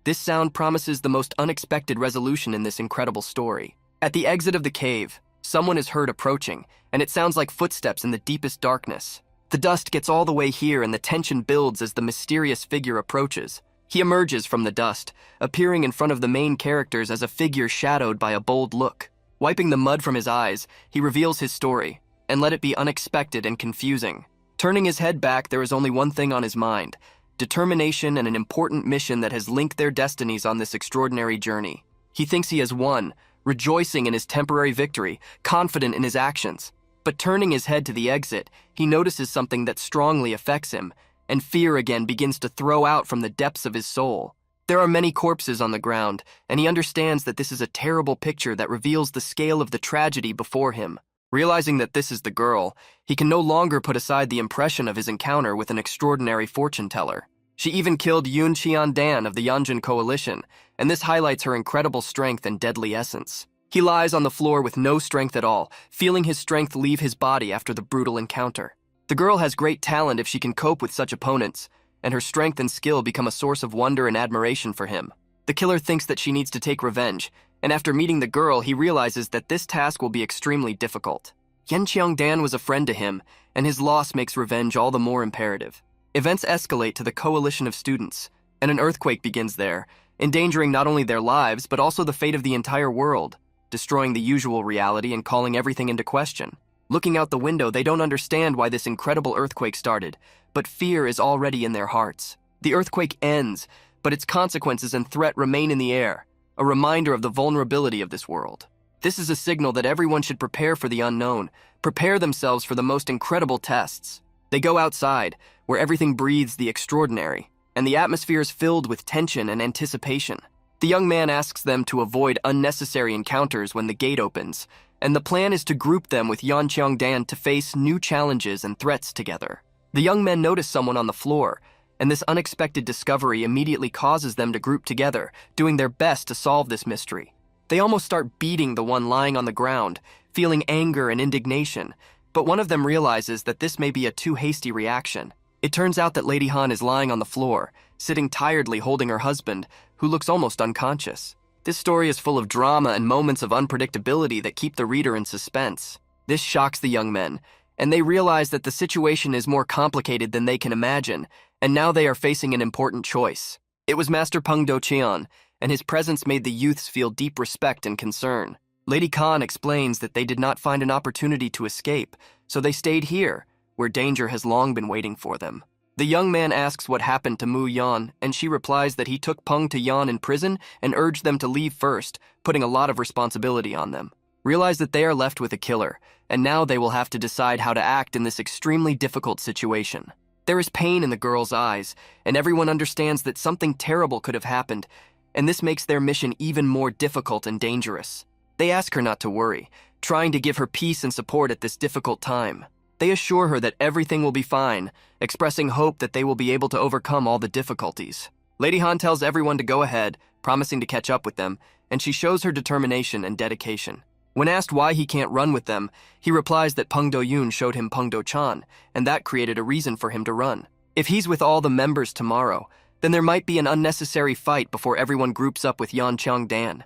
This sound promises the most unexpected resolution in this incredible story. At the exit of the cave, someone is heard approaching, and it sounds like footsteps in the deepest darkness. The dust gets all the way here, and the tension builds as the mysterious figure approaches. He emerges from the dust, appearing in front of the main characters as a figure shadowed by a bold look. Wiping the mud from his eyes, he reveals his story, and let it be unexpected and confusing. Turning his head back, there is only one thing on his mind: determination and an important mission that has linked their destinies on this extraordinary journey. He thinks he has won, rejoicing in his temporary victory, confident in his actions. But turning his head to the exit, he notices something that strongly affects him, and fear again begins to throw out from the depths of his soul. There are many corpses on the ground, and he understands that this is a terrible picture that reveals the scale of the tragedy before him. Realizing that this is the girl, he can no longer put aside the impression of his encounter with an extraordinary fortune-teller. She even killed Yun Qian-dan of the Yanjin Coalition, and this highlights her incredible strength and deadly essence. He lies on the floor with no strength at all, feeling his strength leave his body after the brutal encounter. The girl has great talent if she can cope with such opponents, and her strength and skill become a source of wonder and admiration for him. The killer thinks that she needs to take revenge, and after meeting the girl, he realizes that this task will be extremely difficult. Yan Qiang-dan was a friend to him, and his loss makes revenge all the more imperative. Events escalate to the coalition of students, and an earthquake begins there, endangering not only their lives, but also the fate of the entire world, destroying the usual reality and calling everything into question. Looking out the window, they don't understand why this incredible earthquake started, but fear is already in their hearts. The earthquake ends, but its consequences and threat remain in the air, a reminder of the vulnerability of this world. This is a signal that everyone should prepare for the unknown, prepare themselves for the most incredible tests. They go outside, where everything breathes the extraordinary, and the atmosphere is filled with tension and anticipation. The young man asks them to avoid unnecessary encounters when the gate opens, and the plan is to group them with Yan Cheongdan to face new challenges and threats together. The young men notice someone on the floor, and this unexpected discovery immediately causes them to group together, doing their best to solve this mystery. They almost start beating the one lying on the ground, feeling anger and indignation, but one of them realizes that this may be a too hasty reaction. It turns out that Lady Han is lying on the floor, sitting tiredly holding her husband, who looks almost unconscious. This story is full of drama and moments of unpredictability that keep the reader in suspense. This shocks the young men, and they realize that the situation is more complicated than they can imagine, and now they are facing an important choice. It was Master Peng Do-cheon, and his presence made the youths feel deep respect and concern. Lady Khan explains that they did not find an opportunity to escape, so they stayed here, where danger has long been waiting for them. The young man asks what happened to Mu Yan, and she replies that he took Peng to Yan in prison and urged them to leave first, putting a lot of responsibility on them. Realize that they are left with a killer, and now they will have to decide how to act in this extremely difficult situation. There is pain in the girl's eyes, and everyone understands that something terrible could have happened, and this makes their mission even more difficult and dangerous. They ask her not to worry, trying to give her peace and support at this difficult time. They assure her that everything will be fine, expressing hope that they will be able to overcome all the difficulties. Lady Han tells everyone to go ahead, promising to catch up with them, and she shows her determination and dedication. When asked why he can't run with them, he replies that Peng Do-yoon showed him Peng Do-chan, and that created a reason for him to run. If he's with all the members tomorrow, then there might be an unnecessary fight before everyone groups up with Yan Cheongdan,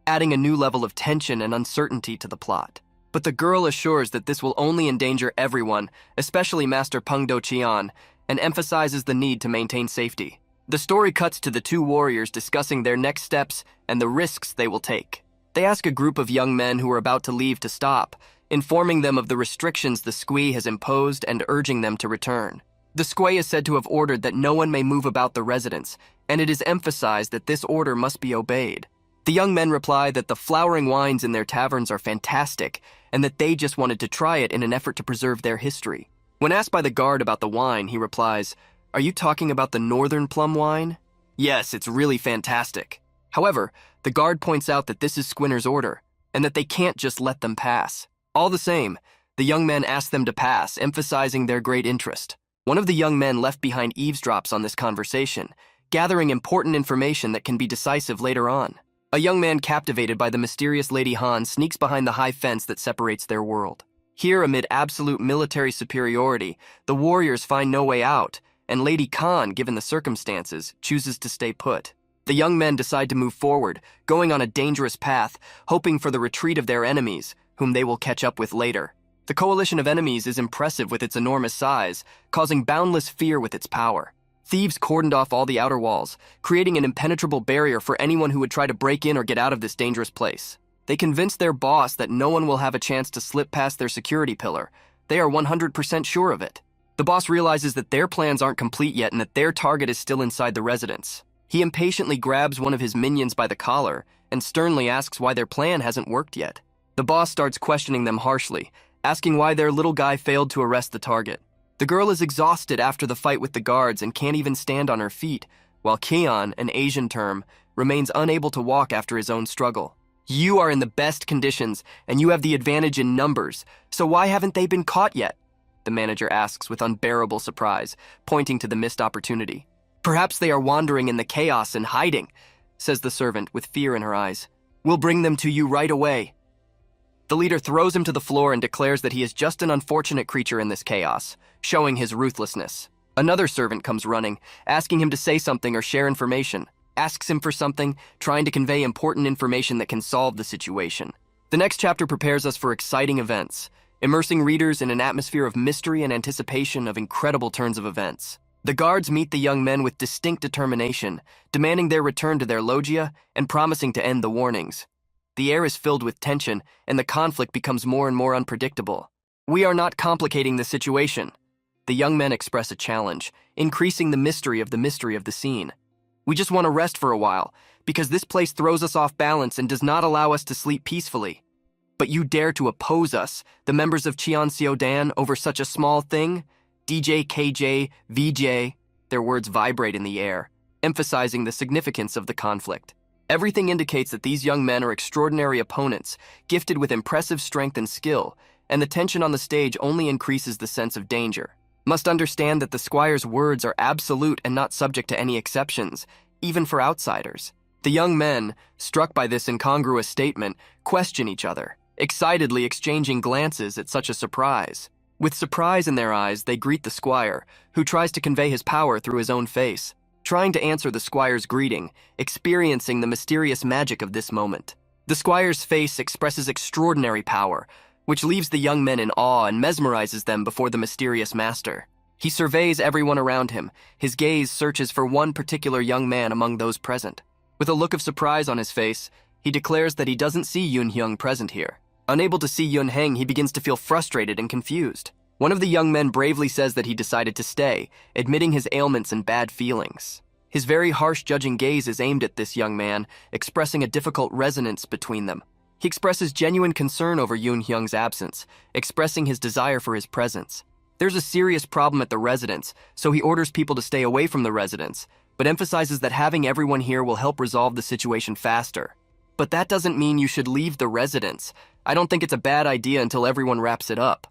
adding a new level of tension and uncertainty to the plot. But the girl assures that this will only endanger everyone, especially Master Peng Do-cheon, and emphasizes the need to maintain safety. The story cuts to the two warriors discussing their next steps and the risks they will take. They ask a group of young men who are about to leave to stop, informing them of the restrictions the squee has imposed and urging them to return. The squee is said to have ordered that no one may move about the residence, and it is emphasized that this order must be obeyed. The young men reply that the flowering wines in their taverns are fantastic, and that they just wanted to try it in an effort to preserve their history. When asked by the guard about the wine, he replies, "Are you talking about the northern plum wine?" "Yes, it's really fantastic." However, the guard points out that this is Squinner's order, and that they can't just let them pass. All the same, the young men ask them to pass, emphasizing their great interest. One of the young men left behind eavesdrops on this conversation, gathering important information that can be decisive later on. A young man captivated by the mysterious Lady Han sneaks behind the high fence that separates their world. Here, amid absolute military superiority, the warriors find no way out, and Lady Khan, given the circumstances, chooses to stay put. The young men decide to move forward, going on a dangerous path, hoping for the retreat of their enemies, whom they will catch up with later. The coalition of enemies is impressive with its enormous size, causing boundless fear with its power. Thieves cordoned off all the outer walls, creating an impenetrable barrier for anyone who would try to break in or get out of this dangerous place. They convince their boss that no one will have a chance to slip past their security pillar. They are 100% sure of it. The boss realizes that their plans aren't complete yet and that their target is still inside the residence. He impatiently grabs one of his minions by the collar and sternly asks why their plan hasn't worked yet. The boss starts questioning them harshly, asking why their little guy failed to arrest the target. The girl is exhausted after the fight with the guards and can't even stand on her feet, while Keon, an Asian term, remains unable to walk after his own struggle. "You are in the best conditions, and you have the advantage in numbers, so why haven't they been caught yet?" the manager asks with unbearable surprise, pointing to the missed opportunity. "Perhaps they are wandering in the chaos and hiding," says the servant with fear in her eyes. "We'll bring them to you right away." The leader throws him to the floor and declares that he is just an unfortunate creature in this chaos, showing his ruthlessness. Another servant comes running, asking him to say something or share information, asks him for something, trying to convey important information that can solve the situation. The next chapter prepares us for exciting events, immersing readers in an atmosphere of mystery and anticipation of incredible turns of events. The guards meet the young men with distinct determination, demanding their return to their loggia and promising to end the warnings. The air is filled with tension, and the conflict becomes more and more unpredictable. "We are not complicating the situation." The young men express a challenge, increasing the mystery of the scene. "We just want to rest for a while, because this place throws us off balance and does not allow us to sleep peacefully. But you dare to oppose us, the members of Cheon Seodan, over such a small thing? DJ, KJ, VJ, their words vibrate in the air, emphasizing the significance of the conflict. Everything indicates that these young men are extraordinary opponents, gifted with impressive strength and skill, and the tension on the stage only increases the sense of danger. Must understand that the squire's words are absolute and not subject to any exceptions, even for outsiders. The young men, struck by this incongruous statement, question each other, excitedly exchanging glances at such a surprise. With surprise in their eyes, they greet the squire, who tries to convey his power through his own face, trying to answer the squire's greeting, experiencing the mysterious magic of this moment. The squire's face expresses extraordinary power, which leaves the young men in awe and mesmerizes them before the mysterious master. He surveys everyone around him. His gaze searches for one particular young man among those present. With a look of surprise on his face, he declares that he doesn't see Yun Hyung present here. Unable to see Yun Heng, he begins to feel frustrated and confused. One of the young men bravely says that he decided to stay, admitting his ailments and bad feelings. His very harsh judging gaze is aimed at this young man, expressing a difficult resonance between them. He expresses genuine concern over Yun Hyung's absence, expressing his desire for his presence. There's a serious problem at the residence, so he orders people to stay away from the residence, but emphasizes that having everyone here will help resolve the situation faster. But that doesn't mean you should leave the residence. I don't think it's a bad idea until everyone wraps it up.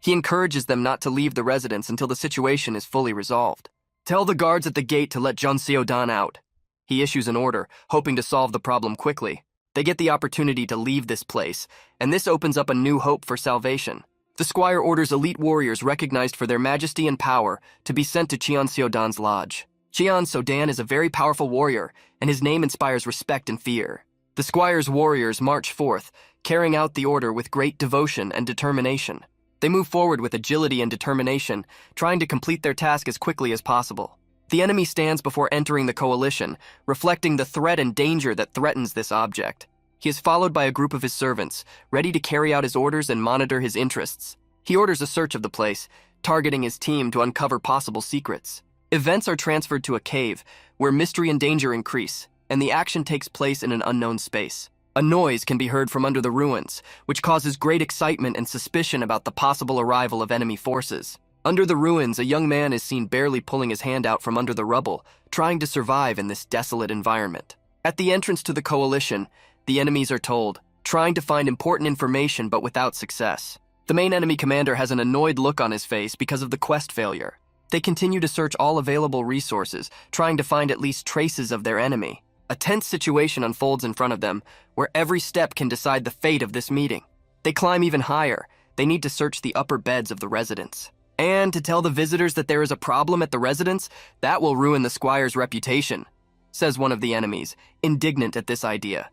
He encourages them not to leave the residence until the situation is fully resolved. Tell the guards at the gate to let Jun Seo-dan out. He issues an order, hoping to solve the problem quickly. They get the opportunity to leave this place, and this opens up a new hope for salvation. The squire orders elite warriors recognized for their majesty and power to be sent to Cheon Seo-dan's lodge. Cheon Seo-dan is a very powerful warrior, and his name inspires respect and fear. The squire's warriors march forth, carrying out the order with great devotion and determination. They move forward with agility and determination, trying to complete their task as quickly as possible. The enemy stands before entering the coalition, reflecting the threat and danger that threatens this object. He is followed by a group of his servants, ready to carry out his orders and monitor his interests. He orders a search of the place, targeting his team to uncover possible secrets. Events are transferred to a cave, where mystery and danger increase, and the action takes place in an unknown space. A noise can be heard from under the ruins, which causes great excitement and suspicion about the possible arrival of enemy forces. Under the ruins, a young man is seen barely pulling his hand out from under the rubble, trying to survive in this desolate environment. At the entrance to the coalition, the enemies are told, trying to find important information but without success. The main enemy commander has an annoyed look on his face because of the quest failure. They continue to search all available resources, trying to find at least traces of their enemy. A tense situation unfolds in front of them, where every step can decide the fate of this meeting. They climb even higher. They need to search the upper beds of the residence. And to tell the visitors that there is a problem at the residence, that will ruin the squire's reputation, says one of the enemies, indignant at this idea.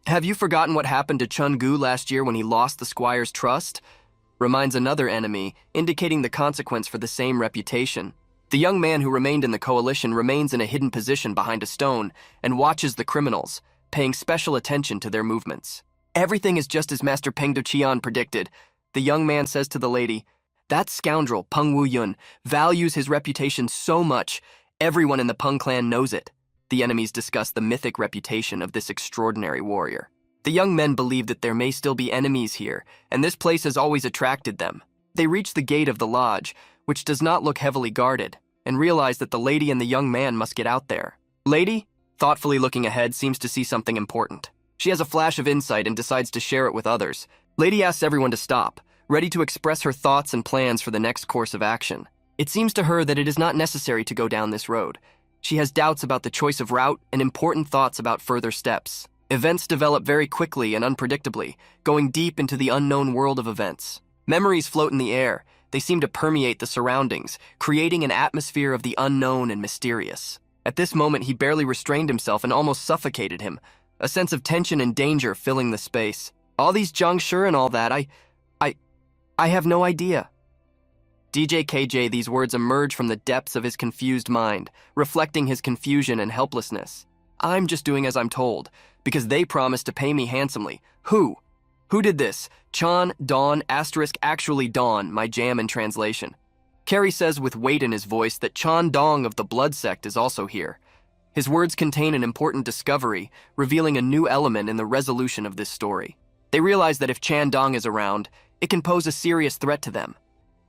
Have you forgotten what happened to Chun-gu last year when he lost the squire's trust? Reminds another enemy, indicating the consequence for the same reputation. The young man who remained in the coalition remains in a hidden position behind a stone and watches the criminals, paying special attention to their movements. Everything is just as Master Peng Do-cheon predicted. The young man says to the lady, "That scoundrel, Peng Woo-yun, values his reputation so much, everyone in the Peng clan knows it." The enemies discuss the mythic reputation of this extraordinary warrior. The young men believe that there may still be enemies here, and this place has always attracted them. They reach the gate of the lodge, which does not look heavily guarded, and realize that the lady and the young man must get out there. Lady, thoughtfully looking ahead, seems to see something important. She has a flash of insight and decides to share it with others. Lady asks everyone to stop, ready to express her thoughts and plans for the next course of action. It seems to her that it is not necessary to go down this road. She has doubts about the choice of route and important thoughts about further steps. Events develop very quickly and unpredictably, going deep into the unknown world of events. Memories float in the air. They seem to permeate the surroundings, creating an atmosphere of the unknown and mysterious. At this moment, he barely restrained himself and almost suffocated him, a sense of tension and danger filling the space. All these Jiangshi and all that, I have no idea. DJKJ, these words emerge from the depths of his confused mind, reflecting his confusion and helplessness. I'm just doing as I'm told, because they promised to pay me handsomely. Who? Who did this? Chan, Dawn, asterisk, actually Dawn, my jam in translation. Carrie says with weight in his voice that Chan Dong of the Blood Sect is also here. His words contain an important discovery, revealing a new element in the resolution of this story. They realize that if Chan Dong is around, it can pose a serious threat to them.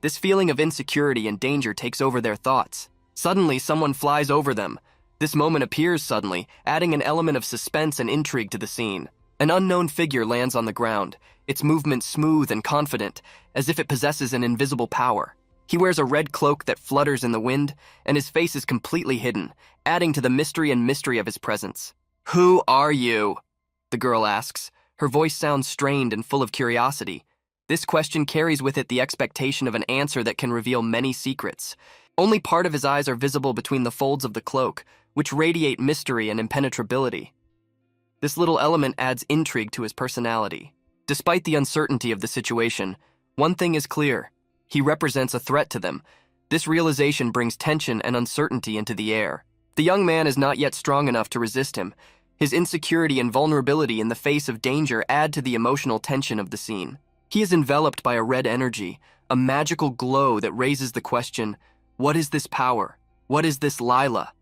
This feeling of insecurity and danger takes over their thoughts. Suddenly, someone flies over them. This moment appears suddenly, adding an element of suspense and intrigue to the scene. An unknown figure lands on the ground, its movement smooth and confident, as if it possesses an invisible power. He wears a red cloak that flutters in the wind, and his face is completely hidden, adding to the mystery of his presence. "Who are you?" the girl asks. Her voice sounds strained and full of curiosity. This question carries with it the expectation of an answer that can reveal many secrets. Only part of his eyes are visible between the folds of the cloak, which radiate mystery and impenetrability. This little element adds intrigue to his personality. Despite the uncertainty of the situation, one thing is clear. He represents a threat to them. This realization brings tension and uncertainty into the air. The young man is not yet strong enough to resist him. His insecurity and vulnerability in the face of danger add to the emotional tension of the scene. He is enveloped by a red energy, a magical glow that raises the question, what is this power? What is this Lila?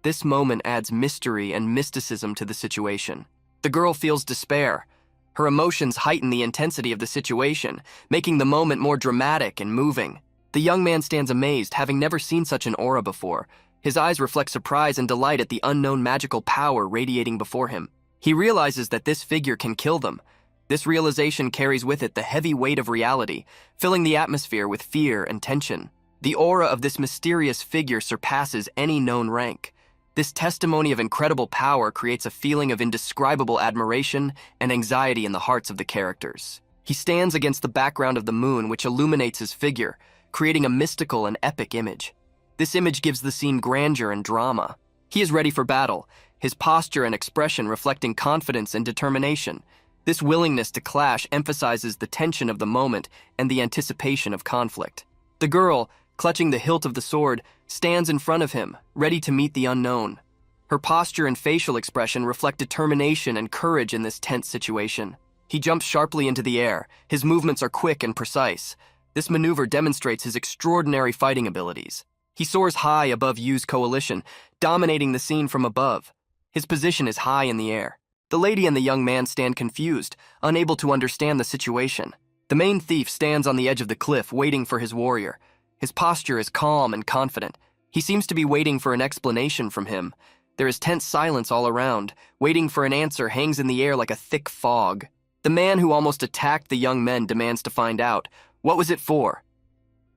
This moment adds mystery and mysticism to the situation. The girl feels despair. Her emotions heighten the intensity of the situation, making the moment more dramatic and moving. The young man stands amazed, having never seen such an aura before. His eyes reflect surprise and delight at the unknown magical power radiating before him. He realizes that this figure can kill them. This realization carries with it the heavy weight of reality, filling the atmosphere with fear and tension. The aura of this mysterious figure surpasses any known rank. This testimony of incredible power creates a feeling of indescribable admiration and anxiety in the hearts of the characters. He stands against the background of the moon, which illuminates his figure, creating a mystical and epic image. This image gives the scene grandeur and drama. He is ready for battle, his posture and expression reflecting confidence and determination. This willingness to clash emphasizes the tension of the moment and the anticipation of conflict. The girl, clutching the hilt of the sword, stands in front of him, ready to meet the unknown. Her posture and facial expression reflect determination and courage in this tense situation. He jumps sharply into the air. His movements are quick and precise. This maneuver demonstrates his extraordinary fighting abilities. He soars high above Yu's coalition, dominating the scene from above. His position is high in the air. The lady and the young man stand confused, unable to understand the situation. The main thief stands on the edge of the cliff, waiting for his warrior. His posture is calm and confident. He seems to be waiting for an explanation from him. There is tense silence all around. Waiting for an answer hangs in the air like a thick fog. The man who almost attacked the young men demands to find out. What was it for?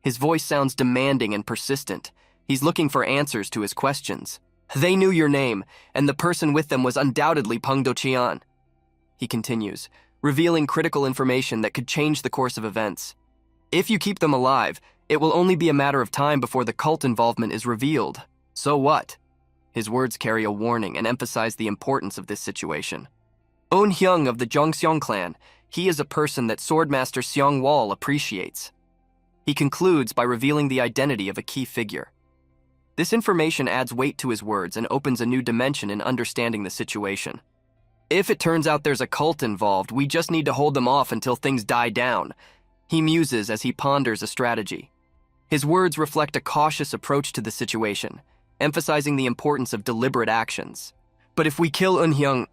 His voice sounds demanding and persistent. He's looking for answers to his questions. They knew your name, and the person with them was undoubtedly Peng Doqian. He continues, revealing critical information that could change the course of events. If you keep them alive, it will only be a matter of time before the cult involvement is revealed. So what? His words carry a warning and emphasize the importance of this situation. On Hyung of the Zhongxiong clan, he is a person that Swordmaster Xiong Wall appreciates. He concludes by revealing the identity of a key figure. This information adds weight to his words and opens a new dimension in understanding the situation. If it turns out there's a cult involved, we just need to hold them off until things die down. He muses as he ponders a strategy. His words reflect a cautious approach to the situation, emphasizing the importance of deliberate actions. But if we kill Eunhyung,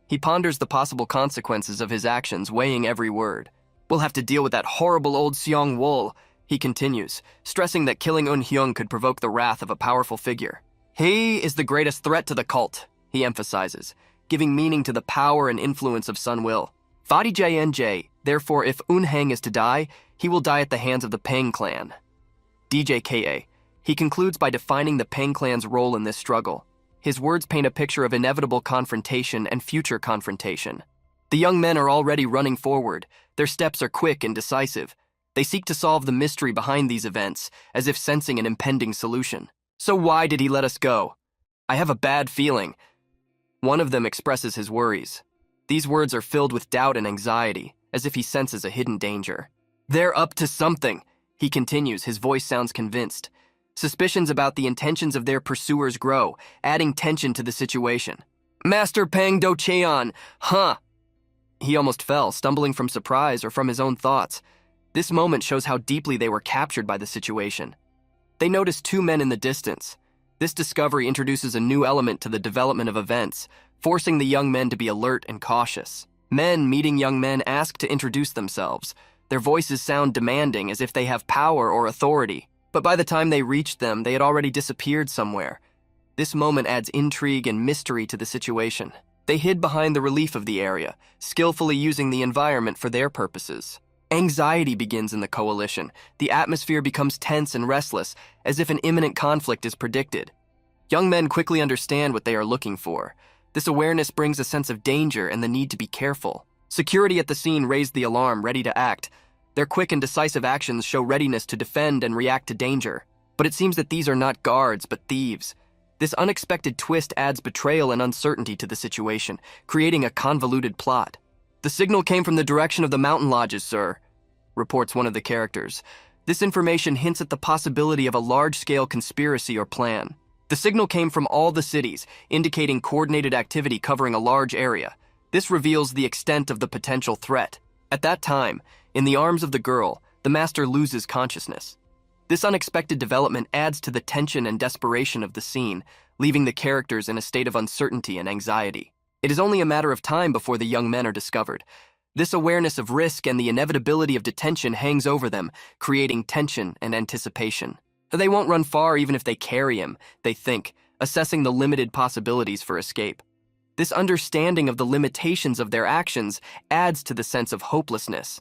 he ponders the possible consequences of his actions, weighing every word. We'll have to deal with that horrible old Xiong Wol, he continues, stressing that killing Eunhyung could provoke the wrath of a powerful figure. He is the greatest threat to the cult, he emphasizes, giving meaning to the power and influence of Sun Will. Fadi therefore if Eunhyung is to die, he will die at the hands of the Peng clan. DJKA. He concludes by defining the Peng clan's role in this struggle. His words paint a picture of inevitable confrontation and future confrontation. The young men are already running forward. Their steps are quick and decisive. They seek to solve the mystery behind these events, as if sensing an impending solution. So why did he let us go? I have a bad feeling. One of them expresses his worries. These words are filled with doubt and anxiety, as if he senses a hidden danger. They're up to something, he continues, his voice sounds convinced. Suspicions about the intentions of their pursuers grow, adding tension to the situation. Master Peng Docheon, huh? He almost fell, stumbling from surprise or from his own thoughts. This moment shows how deeply they were captured by the situation. They notice two men in the distance. This discovery introduces a new element to the development of events, forcing the young men to be alert and cautious. Men meeting young men ask to introduce themselves. Their voices sound demanding, as if they have power or authority. But by the time they reached them, they had already disappeared somewhere. This moment adds intrigue and mystery to the situation. They hid behind the relief of the area, skillfully using the environment for their purposes. Anxiety begins in the coalition. The atmosphere becomes tense and restless, as if an imminent conflict is predicted. Young men quickly understand what they are looking for. This awareness brings a sense of danger and the need to be careful. Security at the scene raised the alarm, ready to act. Their quick and decisive actions show readiness to defend and react to danger. But it seems that these are not guards, but thieves. This unexpected twist adds betrayal and uncertainty to the situation, creating a convoluted plot. "The signal came from the direction of the mountain lodges, sir," reports one of the characters. This information hints at the possibility of a large-scale conspiracy or plan. The signal came from all the cities, indicating coordinated activity covering a large area. This reveals the extent of the potential threat. At that time, in the arms of the girl, the master loses consciousness. This unexpected development adds to the tension and desperation of the scene, leaving the characters in a state of uncertainty and anxiety. It is only a matter of time before the young men are discovered. This awareness of risk and the inevitability of detention hangs over them, creating tension and anticipation. They won't run far even if they carry him, they think, assessing the limited possibilities for escape. This understanding of the limitations of their actions adds to the sense of hopelessness.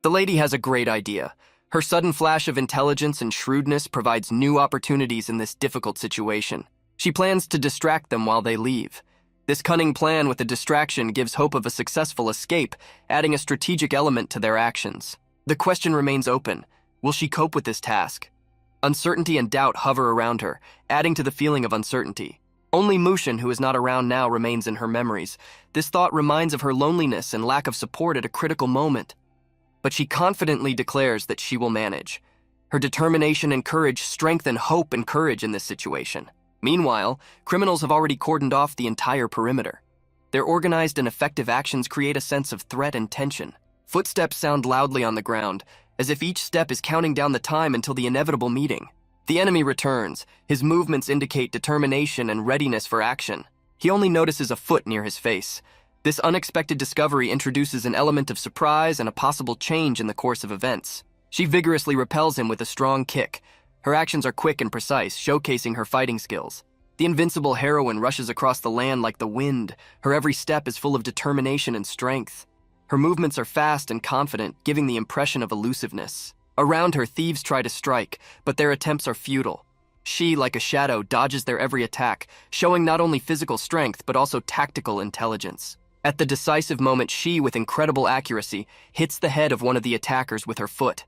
The lady has a great idea. Her sudden flash of intelligence and shrewdness provides new opportunities in this difficult situation. She plans to distract them while they leave. This cunning plan with a distraction gives hope of a successful escape, adding a strategic element to their actions. The question remains open. Will she cope with this task? Uncertainty and doubt hover around her, adding to the feeling of uncertainty. Only Mushin, who is not around now, remains in her memories. This thought reminds of her loneliness and lack of support at a critical moment. But she confidently declares that she will manage. Her determination and courage strengthen hope and courage in this situation. Meanwhile, criminals have already cordoned off the entire perimeter. Their organized and effective actions create a sense of threat and tension. Footsteps sound loudly on the ground, as if each step is counting down the time until the inevitable meeting. The enemy returns. His movements indicate determination and readiness for action. He only notices a foot near his face. This unexpected discovery introduces an element of surprise and a possible change in the course of events. She vigorously repels him with a strong kick. Her actions are quick and precise, showcasing her fighting skills. The invincible heroine rushes across the land like the wind. Her every step is full of determination and strength. Her movements are fast and confident, giving the impression of elusiveness. Around her, thieves try to strike, but their attempts are futile. She, like a shadow, dodges their every attack, showing not only physical strength but also tactical intelligence. At the decisive moment, she, with incredible accuracy, hits the head of one of the attackers with her foot.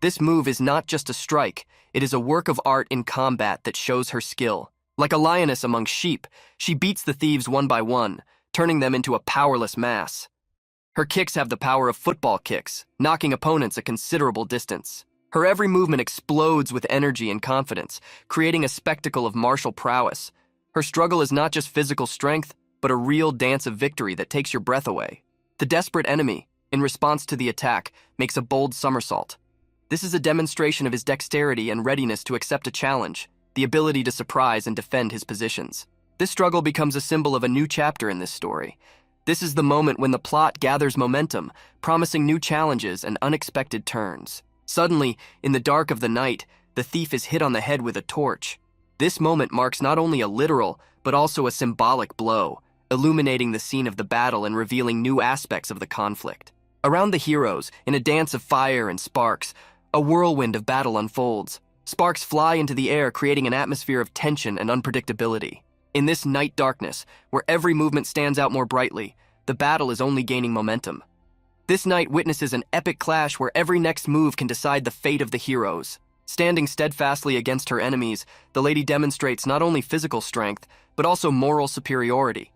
This move is not just a strike, it is a work of art in combat that shows her skill. Like a lioness among sheep, she beats the thieves one by one, turning them into a powerless mass. Her kicks have the power of football kicks, knocking opponents a considerable distance. Her every movement explodes with energy and confidence, creating a spectacle of martial prowess. Her struggle is not just physical strength, but a real dance of victory that takes your breath away. The desperate enemy, in response to the attack, makes a bold somersault. This is a demonstration of his dexterity and readiness to accept a challenge, the ability to surprise and defend his positions. This struggle becomes a symbol of a new chapter in this story. This is the moment when the plot gathers momentum, promising new challenges and unexpected turns. Suddenly, in the dark of the night, the thief is hit on the head with a torch. This moment marks not only a literal, but also a symbolic blow, illuminating the scene of the battle and revealing new aspects of the conflict. Around the heroes, in a dance of fire and sparks, a whirlwind of battle unfolds. Sparks fly into the air, creating an atmosphere of tension and unpredictability. In this night darkness, where every movement stands out more brightly, the battle is only gaining momentum. This night witnesses an epic clash where every next move can decide the fate of the heroes. Standing steadfastly against her enemies, the lady demonstrates not only physical strength, but also moral superiority.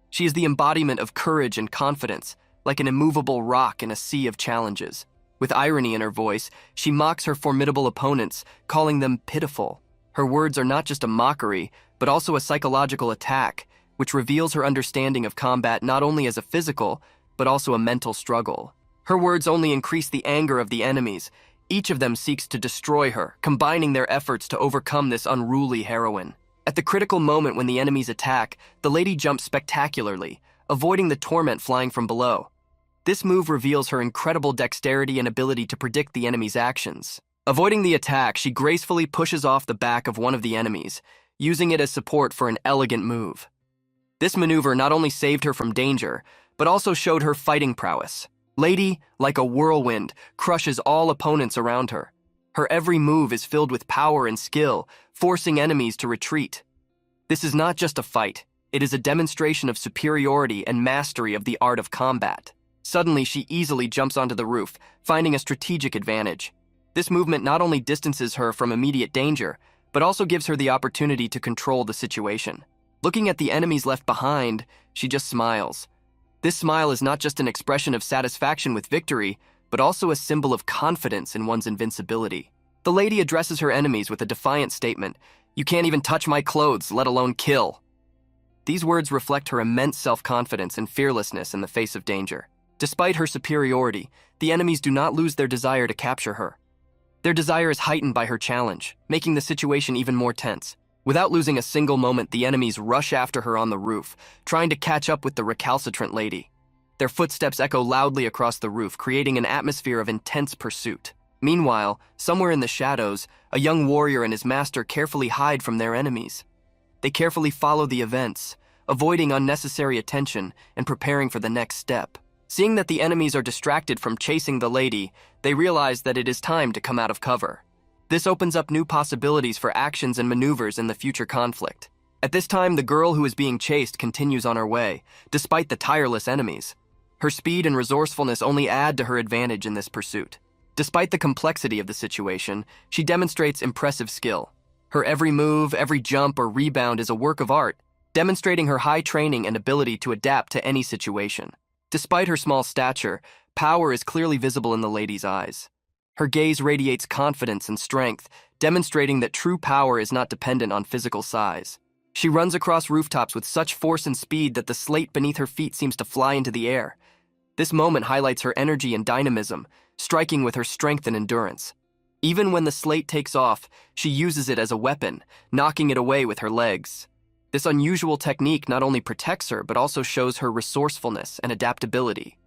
She is the embodiment of courage and confidence, like an immovable rock in a sea of challenges. With irony in her voice, she mocks her formidable opponents, calling them pitiful. Her words are not just a mockery, but also a psychological attack, which reveals her understanding of combat not only as a physical, but also a mental struggle. Her words only increase the anger of the enemies. Each of them seeks to destroy her, combining their efforts to overcome this unruly heroine. At the critical moment when the enemies attack, the lady jumps spectacularly, avoiding the torment flying from below. This move reveals her incredible dexterity and ability to predict the enemy's actions. Avoiding the attack, she gracefully pushes off the back of one of the enemies, using it as support for an elegant move. This maneuver not only saved her from danger, but also showed her fighting prowess. Lady, like a whirlwind, crushes all opponents around her. Her every move is filled with power and skill, forcing enemies to retreat. This is not just a fight, it is a demonstration of superiority and mastery of the art of combat. Suddenly, she easily jumps onto the roof, finding a strategic advantage. This movement not only distances her from immediate danger, but also gives her the opportunity to control the situation. Looking at the enemies left behind, she just smiles. This smile is not just an expression of satisfaction with victory, but also a symbol of confidence in one's invincibility. The lady addresses her enemies with a defiant statement, "You can't even touch my clothes, let alone kill." These words reflect her immense self-confidence and fearlessness in the face of danger. Despite her superiority, the enemies do not lose their desire to capture her. Their desire is heightened by her challenge, making the situation even more tense. Without losing a single moment, the enemies rush after her on the roof, trying to catch up with the recalcitrant lady. Their footsteps echo loudly across the roof, creating an atmosphere of intense pursuit. Meanwhile, somewhere in the shadows, a young warrior and his master carefully hide from their enemies. They carefully follow the events, avoiding unnecessary attention and preparing for the next step. Seeing that the enemies are distracted from chasing the lady, they realize that it is time to come out of cover. This opens up new possibilities for actions and maneuvers in the future conflict. At this time, the girl who is being chased continues on her way, despite the tireless enemies. Her speed and resourcefulness only add to her advantage in this pursuit. Despite the complexity of the situation, she demonstrates impressive skill. Her every move, every jump, or rebound is a work of art, demonstrating her high training and ability to adapt to any situation. Despite her small stature, power is clearly visible in the lady's eyes. Her gaze radiates confidence and strength, demonstrating that true power is not dependent on physical size. She runs across rooftops with such force and speed that the slate beneath her feet seems to fly into the air. This moment highlights her energy and dynamism, striking with her strength and endurance. Even when the slate takes off, she uses it as a weapon, knocking it away with her legs. This unusual technique not only protects her, but also shows her resourcefulness and adaptability.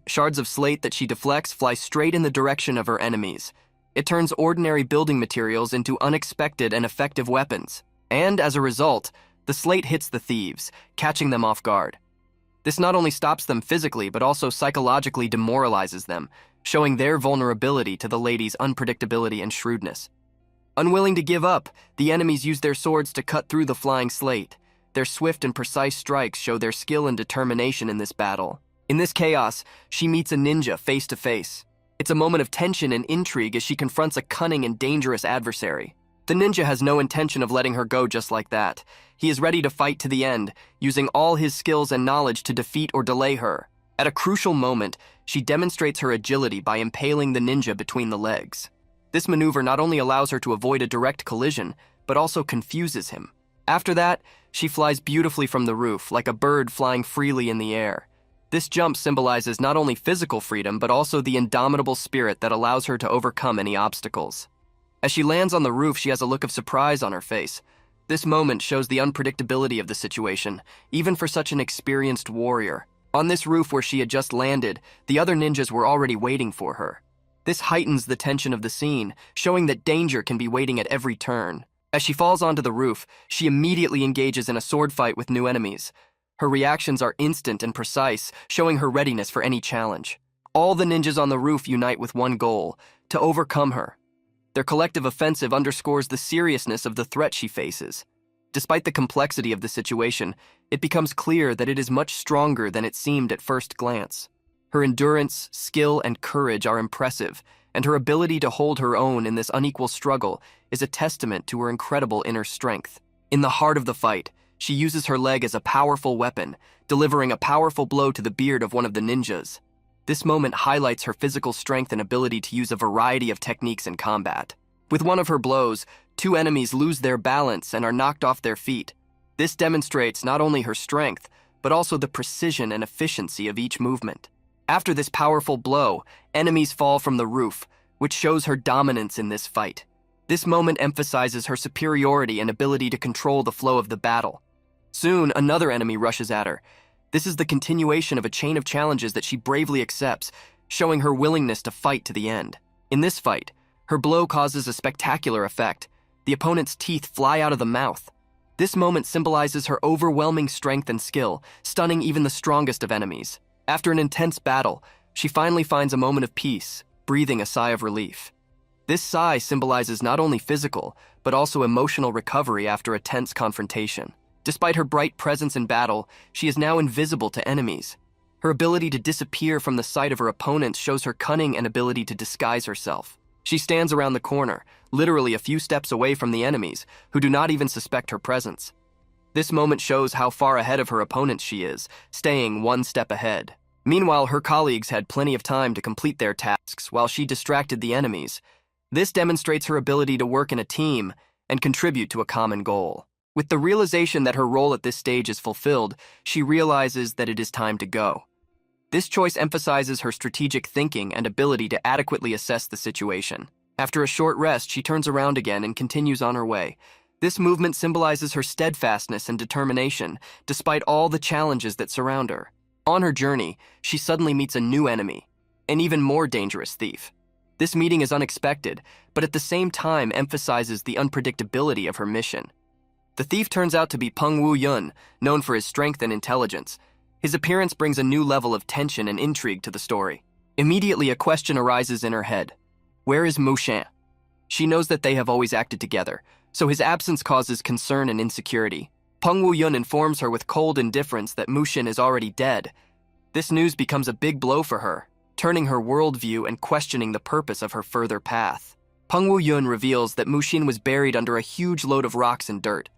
Shards of slate that she deflects fly straight in the direction of her enemies. It turns ordinary building materials into unexpected and effective weapons. And as a result, the slate hits the thieves, catching them off guard. This not only stops them physically, but also psychologically demoralizes them, showing their vulnerability to the lady's unpredictability and shrewdness. Unwilling to give up, the enemies use their swords to cut through the flying slate. Their swift and precise strikes show their skill and determination in this battle. In this chaos, she meets a ninja face to face. It's a moment of tension and intrigue as she confronts a cunning and dangerous adversary. The ninja has no intention of letting her go just like that. He is ready to fight to the end, using all his skills and knowledge to defeat or delay her. At a crucial moment, she demonstrates her agility by impaling the ninja between the legs. This maneuver not only allows her to avoid a direct collision, but also confuses him. After that, she flies beautifully from the roof, like a bird flying freely in the air. This jump symbolizes not only physical freedom, but also the indomitable spirit that allows her to overcome any obstacles. As she lands on the roof, she has a look of surprise on her face. This moment shows the unpredictability of the situation, even for such an experienced warrior. On this roof where she had just landed, the other ninjas were already waiting for her. This heightens the tension of the scene, showing that danger can be waiting at every turn. As she falls onto the roof, she immediately engages in a sword fight with new enemies. Her reactions are instant and precise, showing her readiness for any challenge. All the ninjas on the roof unite with one goal: to overcome her. Their collective offensive underscores the seriousness of the threat she faces. Despite the complexity of the situation, it becomes clear that it is much stronger than it seemed at first glance. Her endurance, skill, and courage are impressive, and her ability to hold her own in this unequal struggle is a testament to her incredible inner strength. In the heart of the fight, she uses her leg as a powerful weapon, delivering a powerful blow to the beard of one of the ninjas. This moment highlights her physical strength and ability to use a variety of techniques in combat. With one of her blows, two enemies lose their balance and are knocked off their feet. This demonstrates not only her strength, but also the precision and efficiency of each movement. After this powerful blow, enemies fall from the roof, which shows her dominance in this fight. This moment emphasizes her superiority and ability to control the flow of the battle. Soon, another enemy rushes at her. This is the continuation of a chain of challenges that she bravely accepts, showing her willingness to fight to the end. In this fight, her blow causes a spectacular effect. The opponent's teeth fly out of the mouth. This moment symbolizes her overwhelming strength and skill, stunning even the strongest of enemies. After an intense battle, she finally finds a moment of peace, breathing a sigh of relief. This sigh symbolizes not only physical, but also emotional recovery after a tense confrontation. Despite her bright presence in battle, she is now invisible to enemies. Her ability to disappear from the sight of her opponents shows her cunning and ability to disguise herself. She stands around the corner, literally a few steps away from the enemies, who do not even suspect her presence. This moment shows how far ahead of her opponents she is, staying one step ahead. Meanwhile, her colleagues had plenty of time to complete their tasks while she distracted the enemies. This demonstrates her ability to work in a team and contribute to a common goal. With the realization that her role at this stage is fulfilled, she realizes that it is time to go. This choice emphasizes her strategic thinking and ability to adequately assess the situation. After a short rest, she turns around again and continues on her way. This movement symbolizes her steadfastness and determination, despite all the challenges that surround her. On her journey, she suddenly meets a new enemy, an even more dangerous thief. This meeting is unexpected, but at the same time emphasizes the unpredictability of her mission. The thief turns out to be Peng Wu-yun, known for his strength and intelligence. His appearance brings a new level of tension and intrigue to the story. Immediately, a question arises in her head. Where is Mushan? She knows that they have always acted together, so his absence causes concern and insecurity. Peng Wu-yun informs her with cold indifference that Mushin is already dead. This news becomes a big blow for her, turning her worldview and questioning the purpose of her further path. Peng Wu-yun reveals that Mushin was buried under a huge load of rocks and dirt.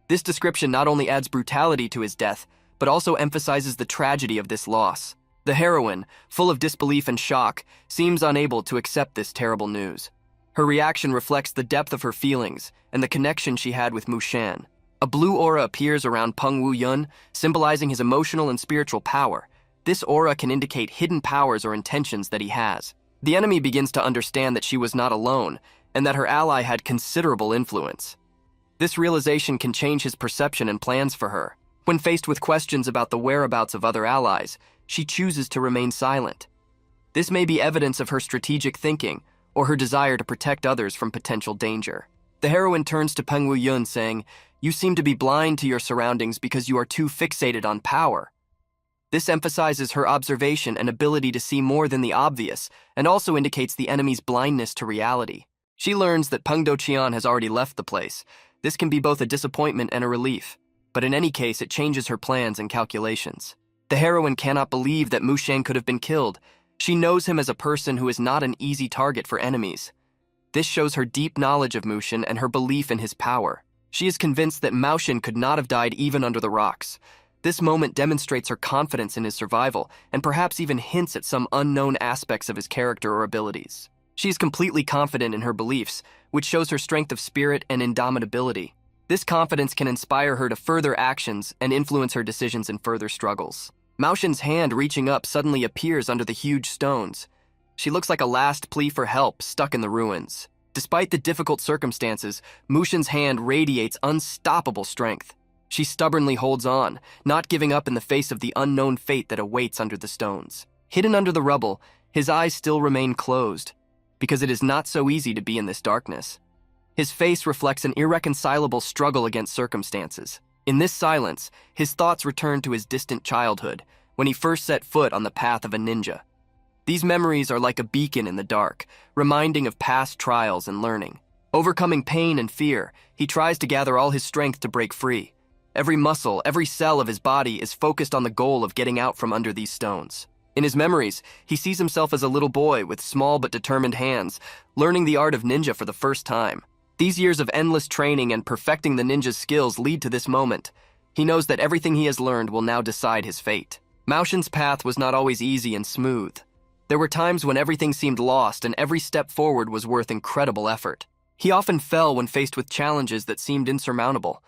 This description not only adds brutality to his death, but also emphasizes the tragedy of this loss. The heroine, full of disbelief and shock, seems unable to accept this terrible news. Her reaction reflects the depth of her feelings and the connection she had with Mushan. A blue aura appears around Peng Wu-yun, symbolizing his emotional and spiritual power. This aura can indicate hidden powers or intentions that he has. The enemy begins to understand that she was not alone, and that her ally had considerable influence. This realization can change his perception and plans for her. When faced with questions about the whereabouts of other allies, she chooses to remain silent. This may be evidence of her strategic thinking or her desire to protect others from potential danger. The heroine turns to Peng Wu-yun saying, "You seem to be blind to your surroundings because you are too fixated on power." This emphasizes her observation and ability to see more than the obvious, and also indicates the enemy's blindness to reality. She learns that Peng Do-cheon has already left the place. This can be both a disappointment and a relief, but in any case, it changes her plans and calculations. The heroine cannot believe that Mushan could have been killed. She knows him as a person who is not an easy target for enemies. This shows her deep knowledge of Mushan and her belief in his power. She is convinced that Mushan could not have died even under the rocks. This moment demonstrates her confidence in his survival and perhaps even hints at some unknown aspects of his character or abilities. She is completely confident in her beliefs, which shows her strength of spirit and indomitability. This confidence can inspire her to further actions and influence her decisions in further struggles. Mushan's hand reaching up suddenly appears under the huge stones. She looks like a last plea for help stuck in the ruins. Despite the difficult circumstances, Mushan's hand radiates unstoppable strength. She stubbornly holds on, not giving up in the face of the unknown fate that awaits under the stones. Hidden under the rubble, his eyes still remain closed, because it is not so easy to be in this darkness. His face reflects an irreconcilable struggle against circumstances. In this silence, his thoughts return to his distant childhood, when he first set foot on the path of a ninja. These memories are like a beacon in the dark, reminding of past trials and learning. Overcoming pain and fear, he tries to gather all his strength to break free. Every muscle, every cell of his body is focused on the goal of getting out from under these stones. In his memories, he sees himself as a little boy with small but determined hands, learning the art of ninja for the first time. These years of endless training and perfecting the ninja's skills lead to this moment. He knows that everything he has learned will now decide his fate. Mushan's path was not always easy and smooth. There were times when everything seemed lost and every step forward was worth incredible effort. He often fell when faced with challenges that seemed insurmountable.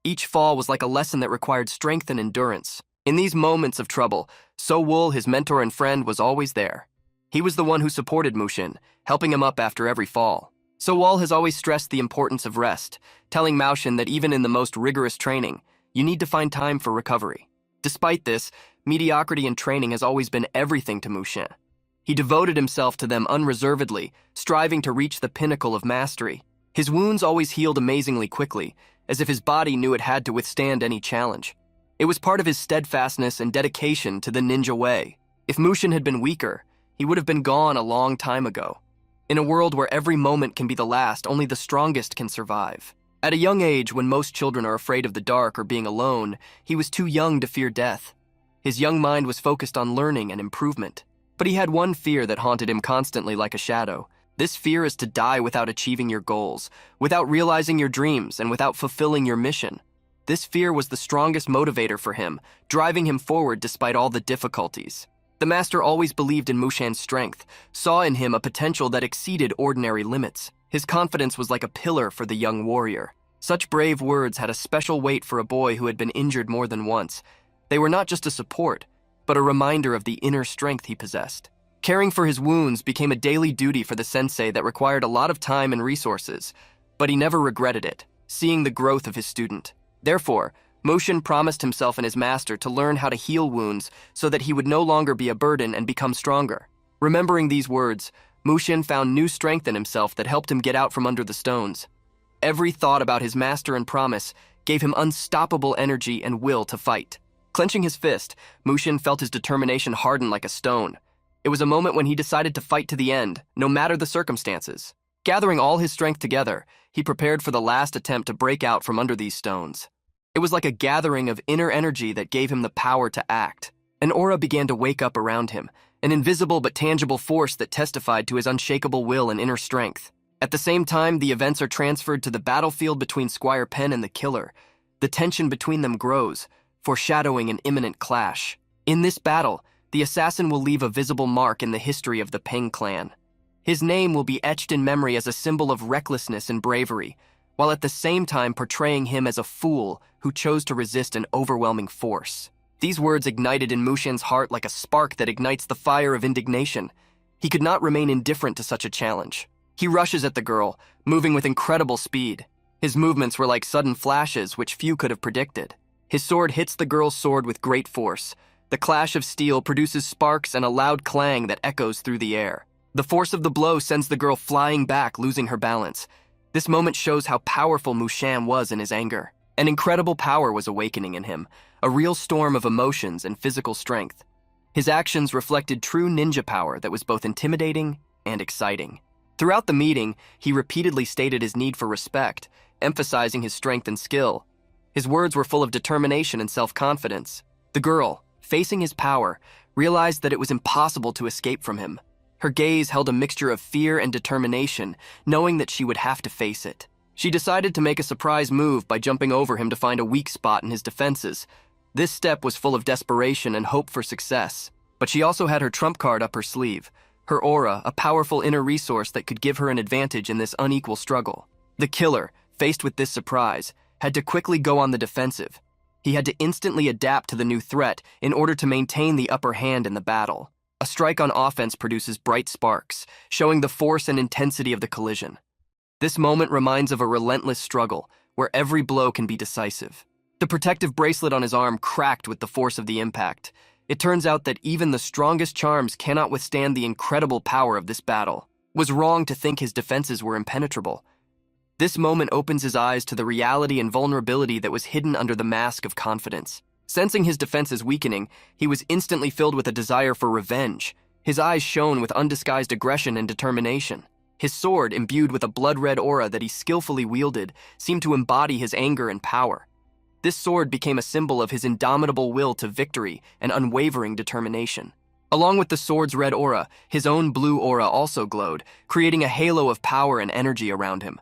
Each fall was like a lesson that required strength and endurance. In these moments of trouble, So-wol, his mentor and friend, was always there. He was the one who supported Mushin, helping him up after every fall. So-wol has always stressed the importance of rest, telling Mushin that even in the most rigorous training, you need to find time for recovery. Despite this, mediocrity in training has always been everything to Mushan. He devoted himself to them unreservedly, striving to reach the pinnacle of mastery. His wounds always healed amazingly quickly, as if his body knew it had to withstand any challenge. It was part of his steadfastness and dedication to the ninja way. If Mushin had been weaker, he would have been gone a long time ago. In a world where every moment can be the last, only the strongest can survive. At a young age, when most children are afraid of the dark or being alone, he was too young to fear death. His young mind was focused on learning and improvement. But he had one fear that haunted him constantly like a shadow. This fear is to die without achieving your goals, without realizing your dreams, and without fulfilling your mission. This fear was the strongest motivator for him, driving him forward despite all the difficulties. The master always believed in Mushan's strength, saw in him a potential that exceeded ordinary limits. His confidence was like a pillar for the young warrior. Such brave words had a special weight for a boy who had been injured more than once. They were not just a support, but a reminder of the inner strength he possessed. Caring for his wounds became a daily duty for the sensei that required a lot of time and resources, but he never regretted it, seeing the growth of his student. Therefore, Mushin promised himself and his master to learn how to heal wounds so that he would no longer be a burden and become stronger. Remembering these words, Mushin found new strength in himself that helped him get out from under the stones. Every thought about his master and promise gave him unstoppable energy and will to fight. Clenching his fist, Mushin felt his determination harden like a stone. It was a moment when he decided to fight to the end, no matter the circumstances. Gathering all his strength together, he prepared for the last attempt to break out from under these stones. It was like a gathering of inner energy that gave him the power to act. An aura began to wake up around him, an invisible but tangible force that testified to his unshakable will and inner strength. At the same time, the events are transferred to the battlefield between Squire Penn and the killer. The tension between them grows, foreshadowing an imminent clash. In this battle, the assassin will leave a visible mark in the history of the Peng clan. His name will be etched in memory as a symbol of recklessness and bravery, while at the same time portraying him as a fool who chose to resist an overwhelming force. These words ignited in Mushin's heart like a spark that ignites the fire of indignation. He could not remain indifferent to such a challenge. He rushes at the girl, moving with incredible speed. His movements were like sudden flashes which few could have predicted. His sword hits the girl's sword with great force. The clash of steel produces sparks and a loud clang that echoes through the air. The force of the blow sends the girl flying back, losing her balance. This moment shows how powerful Mushan was in his anger. An incredible power was awakening in him, a real storm of emotions and physical strength. His actions reflected true ninja power that was both intimidating and exciting. Throughout the meeting, he repeatedly stated his need for respect, emphasizing his strength and skill. His words were full of determination and self-confidence. The girl, facing his power, realized that it was impossible to escape from him. Her gaze held a mixture of fear and determination, knowing that she would have to face it. She decided to make a surprise move by jumping over him to find a weak spot in his defenses. This step was full of desperation and hope for success. But she also had her trump card up her sleeve, her aura, a powerful inner resource that could give her an advantage in this unequal struggle. The killer, faced with this surprise, had to quickly go on the defensive. He had to instantly adapt to the new threat in order to maintain the upper hand in the battle. A strike on offense produces bright sparks, showing the force and intensity of the collision. This moment reminds of a relentless struggle, where every blow can be decisive. The protective bracelet on his arm cracked with the force of the impact. It turns out that even the strongest charms cannot withstand the incredible power of this battle. It was wrong to think his defenses were impenetrable. This moment opens his eyes to the reality and vulnerability that was hidden under the mask of confidence. Sensing his defenses weakening, he was instantly filled with a desire for revenge. His eyes shone with undisguised aggression and determination. His sword, imbued with a blood-red aura that he skillfully wielded, seemed to embody his anger and power. This sword became a symbol of his indomitable will to victory and unwavering determination. Along with the sword's red aura, his own blue aura also glowed, creating a halo of power and energy around him.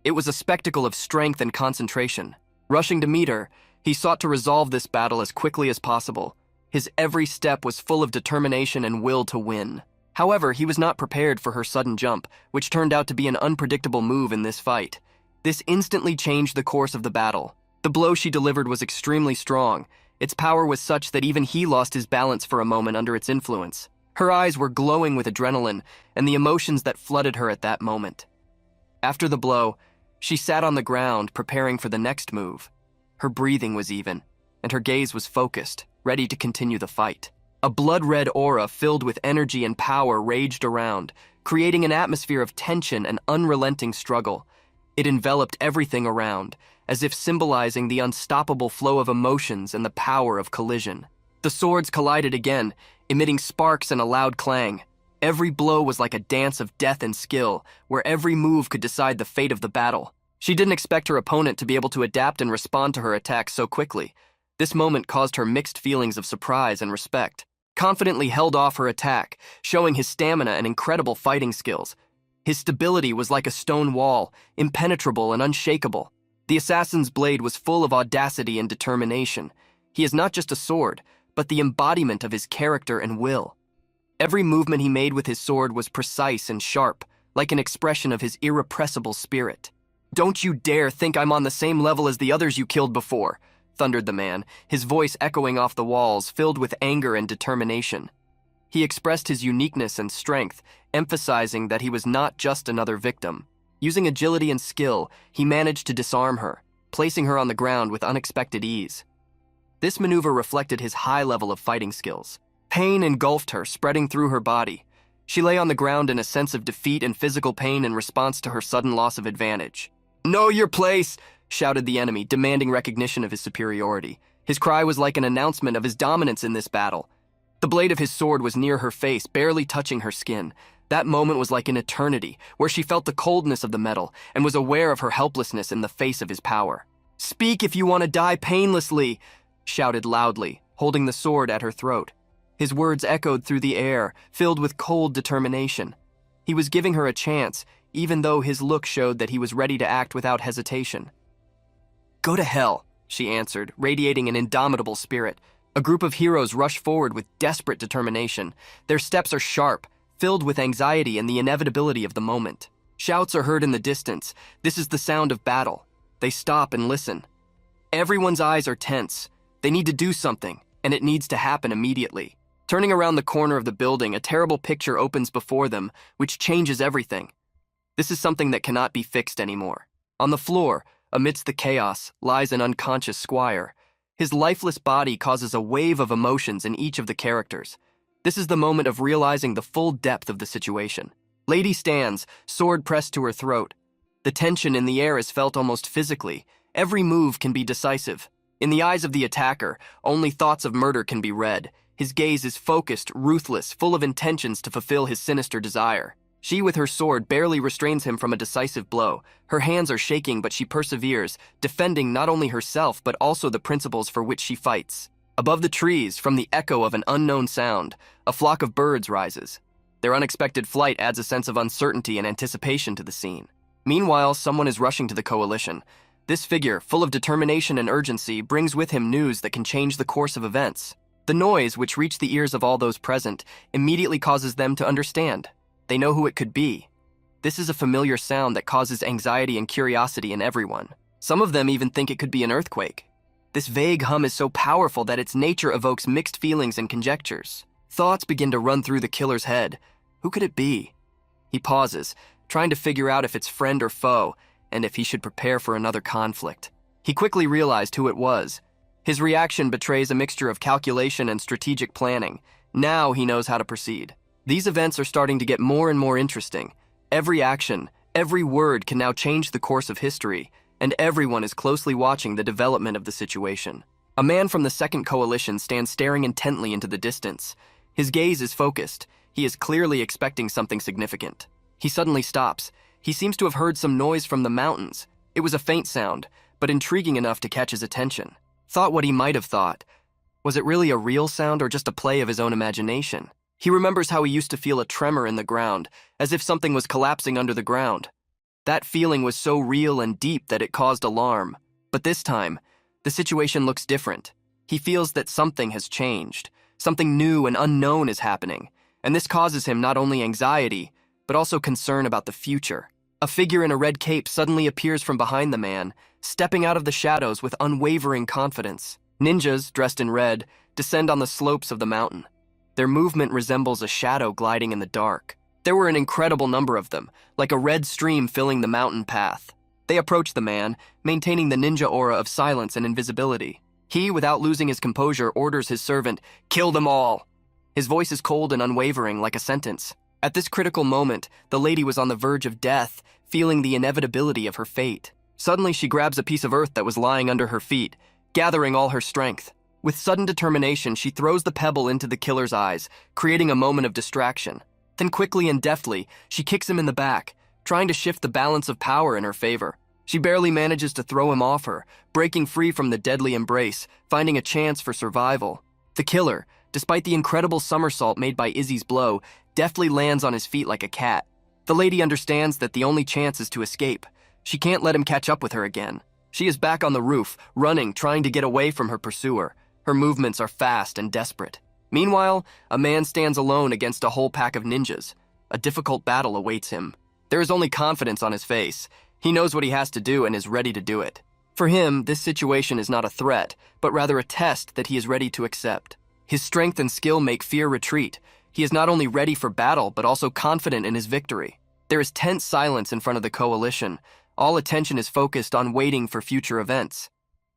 It was a spectacle of strength and concentration. Rushing to meet her, he sought to resolve this battle as quickly as possible. His every step was full of determination and will to win. However, he was not prepared for her sudden jump, which turned out to be an unpredictable move in this fight. This instantly changed the course of the battle. The blow she delivered was extremely strong. Its power was such that even he lost his balance for a moment under its influence. Her eyes were glowing with adrenaline and the emotions that flooded her at that moment. After the blow, she sat on the ground preparing for the next move. Her breathing was even, and her gaze was focused, ready to continue the fight. A blood-red aura filled with energy and power raged around, creating an atmosphere of tension and unrelenting struggle. It enveloped everything around, as if symbolizing the unstoppable flow of emotions and the power of collision. The swords collided again, emitting sparks and a loud clang. Every blow was like a dance of death and skill, where every move could decide the fate of the battle. She didn't expect her opponent to be able to adapt and respond to her attacks so quickly. This moment caused her mixed feelings of surprise and respect. Confidently held off her attack, showing his stamina and incredible fighting skills. His stability was like a stone wall, impenetrable and unshakable. The assassin's blade was full of audacity and determination. He is not just a sword, but the embodiment of his character and will. Every movement he made with his sword was precise and sharp, like an expression of his irrepressible spirit. "Don't you dare think I'm on the same level as the others you killed before," thundered the man, his voice echoing off the walls, filled with anger and determination. He expressed his uniqueness and strength, emphasizing that he was not just another victim. Using agility and skill, he managed to disarm her, placing her on the ground with unexpected ease. This maneuver reflected his high level of fighting skills. Pain engulfed her, spreading through her body. She lay on the ground in a sense of defeat and physical pain in response to her sudden loss of advantage. "Know your place!" shouted the enemy, demanding recognition of his superiority. His cry was like an announcement of his dominance in this battle. The blade of his sword was near her face, barely touching her skin. That moment was like an eternity, where she felt the coldness of the metal and was aware of her helplessness in the face of his power. "Speak if you want to die painlessly!" shouted loudly, holding the sword at her throat. His words echoed through the air, filled with cold determination. He was giving her a chance, even though his look showed that he was ready to act without hesitation. "Go to hell," she answered, radiating an indomitable spirit. A group of heroes rush forward with desperate determination. Their steps are sharp, filled with anxiety and the inevitability of the moment. Shouts are heard in the distance. This is the sound of battle. They stop and listen. Everyone's eyes are tense. They need to do something, and it needs to happen immediately. Turning around the corner of the building, a terrible picture opens before them, which changes everything. This is something that cannot be fixed anymore. On the floor, amidst the chaos, lies an unconscious squire. His lifeless body causes a wave of emotions in each of the characters. This is the moment of realizing the full depth of the situation. Lady stands, sword pressed to her throat. The tension in the air is felt almost physically. Every move can be decisive. In the eyes of the attacker, only thoughts of murder can be read. His gaze is focused, ruthless, full of intentions to fulfill his sinister desire. She, with her sword, barely restrains him from a decisive blow. Her hands are shaking, but she perseveres, defending not only herself but also the principles for which she fights. Above the trees, from the echo of an unknown sound, a flock of birds rises. Their unexpected flight adds a sense of uncertainty and anticipation to the scene. Meanwhile, someone is rushing to the coalition. This figure, full of determination and urgency, brings with him news that can change the course of events. The noise, which reached the ears of all those present, immediately causes them to understand. They know who it could be. This is a familiar sound that causes anxiety and curiosity in everyone. Some of them even think it could be an earthquake. This vague hum is so powerful that its nature evokes mixed feelings and conjectures. Thoughts begin to run through the killer's head. Who could it be? He pauses, trying to figure out if it's friend or foe, and if he should prepare for another conflict. He quickly realized who it was. His reaction betrays a mixture of calculation and strategic planning. Now he knows how to proceed. These events are starting to get more and more interesting. Every action, every word can now change the course of history, and everyone is closely watching the development of the situation. A man from the Second Coalition stands staring intently into the distance. His gaze is focused. He is clearly expecting something significant. He suddenly stops. He seems to have heard some noise from the mountains. It was a faint sound, but intriguing enough to catch his attention. Thought what he might have thought. Was it really a real sound or just a play of his own imagination? He remembers how he used to feel a tremor in the ground, as if something was collapsing under the ground. That feeling was so real and deep that it caused alarm. But this time, the situation looks different. He feels that something has changed. Something new and unknown is happening, and this causes him not only anxiety, but also concern about the future. A figure in a red cape suddenly appears from behind the man, stepping out of the shadows with unwavering confidence. Ninjas, dressed in red, descend on the slopes of the mountain. Their movement resembles a shadow gliding in the dark. There were an incredible number of them, like a red stream filling the mountain path. They approach the man, maintaining the ninja aura of silence and invisibility. He, without losing his composure, orders his servant, "Kill them all!" His voice is cold and unwavering, like a sentence. At this critical moment, the lady was on the verge of death, feeling the inevitability of her fate. Suddenly, she grabs a piece of earth that was lying under her feet, gathering all her strength. With sudden determination, she throws the pebble into the killer's eyes, creating a moment of distraction. Then quickly and deftly, she kicks him in the back, trying to shift the balance of power in her favor. She barely manages to throw him off her, breaking free from the deadly embrace, finding a chance for survival. The killer, despite the incredible somersault made by Izzy's blow, deftly lands on his feet like a cat. The lady understands that the only chance is to escape. She can't let him catch up with her again. She is back on the roof, running, trying to get away from her pursuer. Her movements are fast and desperate. Meanwhile, a man stands alone against a whole pack of ninjas. A difficult battle awaits him. There is only confidence on his face. He knows what he has to do and is ready to do it. For him, this situation is not a threat, but rather a test that he is ready to accept. His strength and skill make fear retreat. He is not only ready for battle, but also confident in his victory. There is tense silence in front of the coalition. All attention is focused on waiting for future events.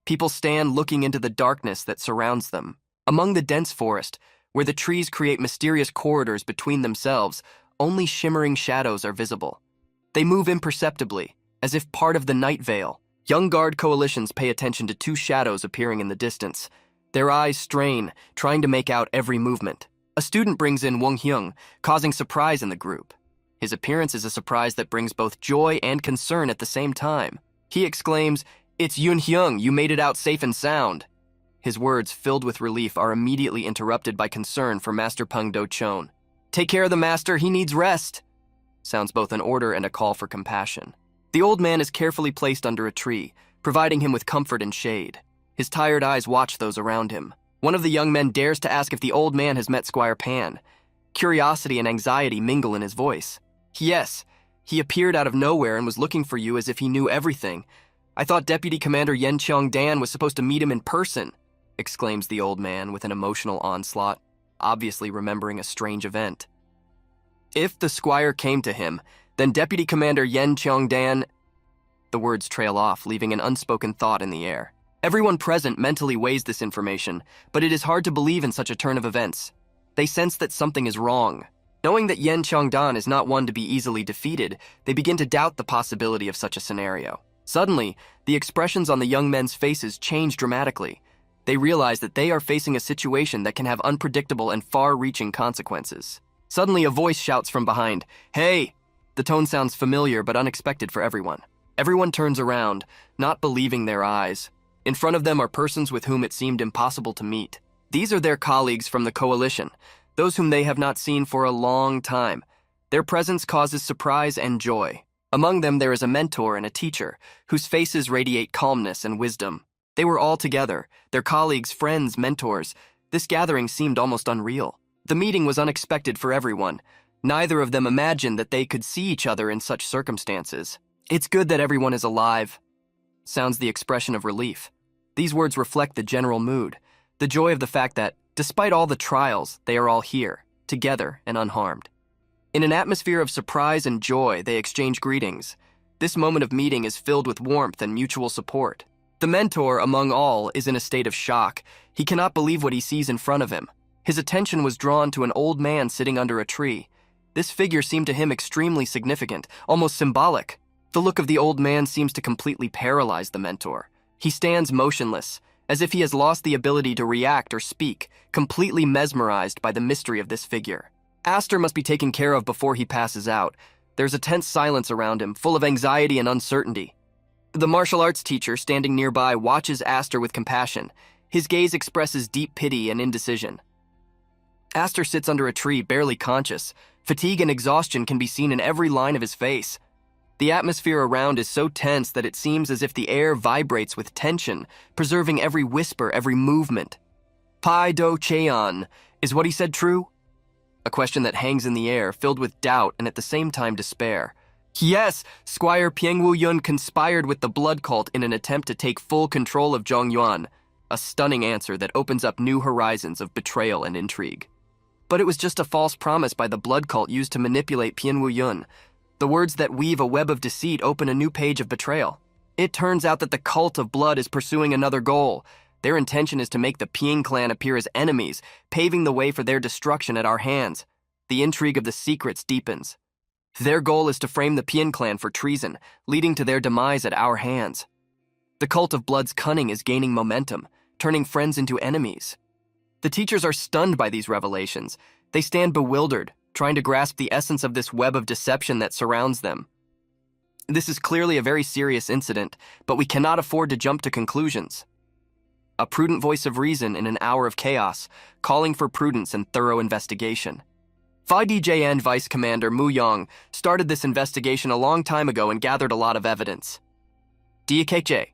People stand looking into the darkness that surrounds them. Among the dense forest, where the trees create mysterious corridors between themselves, only shimmering shadows are visible. They move imperceptibly, as if part of the night veil. Young guard coalitions pay attention to two shadows appearing in the distance. Their eyes strain, trying to make out every movement. A student brings in Wong Hyung, causing surprise in the group. His appearance is a surprise that brings both joy and concern at the same time. He exclaims, "It's Yoon Hyung, you made it out safe and sound." His words, filled with relief, are immediately interrupted by concern for Master Pung Do-chon. "Take care of the master, he needs rest," sounds both an order and a call for compassion. The old man is carefully placed under a tree, providing him with comfort and shade. His tired eyes watch those around him. One of the young men dares to ask if the old man has met Squire Pan. Curiosity and anxiety mingle in his voice. "Yes, he appeared out of nowhere and was looking for you as if he knew everything. I thought Deputy Commander Yen Cheong-dan was supposed to meet him in person," exclaims the old man with an emotional onslaught, obviously remembering a strange event. "If the squire came to him, then Deputy Commander Yen Cheong-dan..." The words trail off, leaving an unspoken thought in the air. Everyone present mentally weighs this information, but it is hard to believe in such a turn of events. They sense that something is wrong. Knowing that Yen Cheong-dan is not one to be easily defeated, they begin to doubt the possibility of such a scenario. Suddenly, the expressions on the young men's faces change dramatically. They realize that they are facing a situation that can have unpredictable and far-reaching consequences. Suddenly, a voice shouts from behind, "Hey!" The tone sounds familiar but unexpected for everyone. Everyone turns around, not believing their eyes. In front of them are persons with whom it seemed impossible to meet. These are their colleagues from the coalition, those whom they have not seen for a long time. Their presence causes surprise and joy. Among them there is a mentor and a teacher, whose faces radiate calmness and wisdom. They were all together, their colleagues, friends, mentors. This gathering seemed almost unreal. The meeting was unexpected for everyone. Neither of them imagined that they could see each other in such circumstances. "It's good that everyone is alive," sounds the expression of relief. These words reflect the general mood, the joy of the fact that, despite all the trials, they are all here, together and unharmed. In an atmosphere of surprise and joy, they exchange greetings. This moment of meeting is filled with warmth and mutual support. The mentor, among all, is in a state of shock. He cannot believe what he sees in front of him. His attention was drawn to an old man sitting under a tree. This figure seemed to him extremely significant, almost symbolic. The look of the old man seems to completely paralyze the mentor. He stands motionless, as if he has lost the ability to react or speak, completely mesmerized by the mystery of this figure. Aster must be taken care of before he passes out. There's a tense silence around him, full of anxiety and uncertainty. The martial arts teacher, standing nearby, watches Aster with compassion. His gaze expresses deep pity and indecision. Aster sits under a tree, barely conscious. Fatigue and exhaustion can be seen in every line of his face. The atmosphere around is so tense that it seems as if the air vibrates with tension, preserving every whisper, every movement. "Pai Do Cheon, is what he said true?" A question that hangs in the air, filled with doubt and at the same time despair. "Yes, Squire Pyengwoo-yun conspired with the blood cult in an attempt to take full control of Zhongyuan." A stunning answer that opens up new horizons of betrayal and intrigue. But it was just a false promise by the blood cult used to manipulate Pyengwoo-yun. The words that weave a web of deceit open a new page of betrayal. It turns out that the cult of blood is pursuing another goal. Their intention is to make the Pian clan appear as enemies, paving the way for their destruction at our hands. The intrigue of the secrets deepens. Their goal is to frame the Pian clan for treason, leading to their demise at our hands. The cult of blood's cunning is gaining momentum, turning friends into enemies. The teachers are stunned by these revelations. They stand bewildered, trying to grasp the essence of this web of deception that surrounds them. This is clearly a very serious incident, but we cannot afford to jump to conclusions. A prudent voice of reason in an hour of chaos, calling for prudence and thorough investigation. FIDJN Vice Commander Mu Yong started this investigation a long time ago and gathered a lot of evidence. DKJ.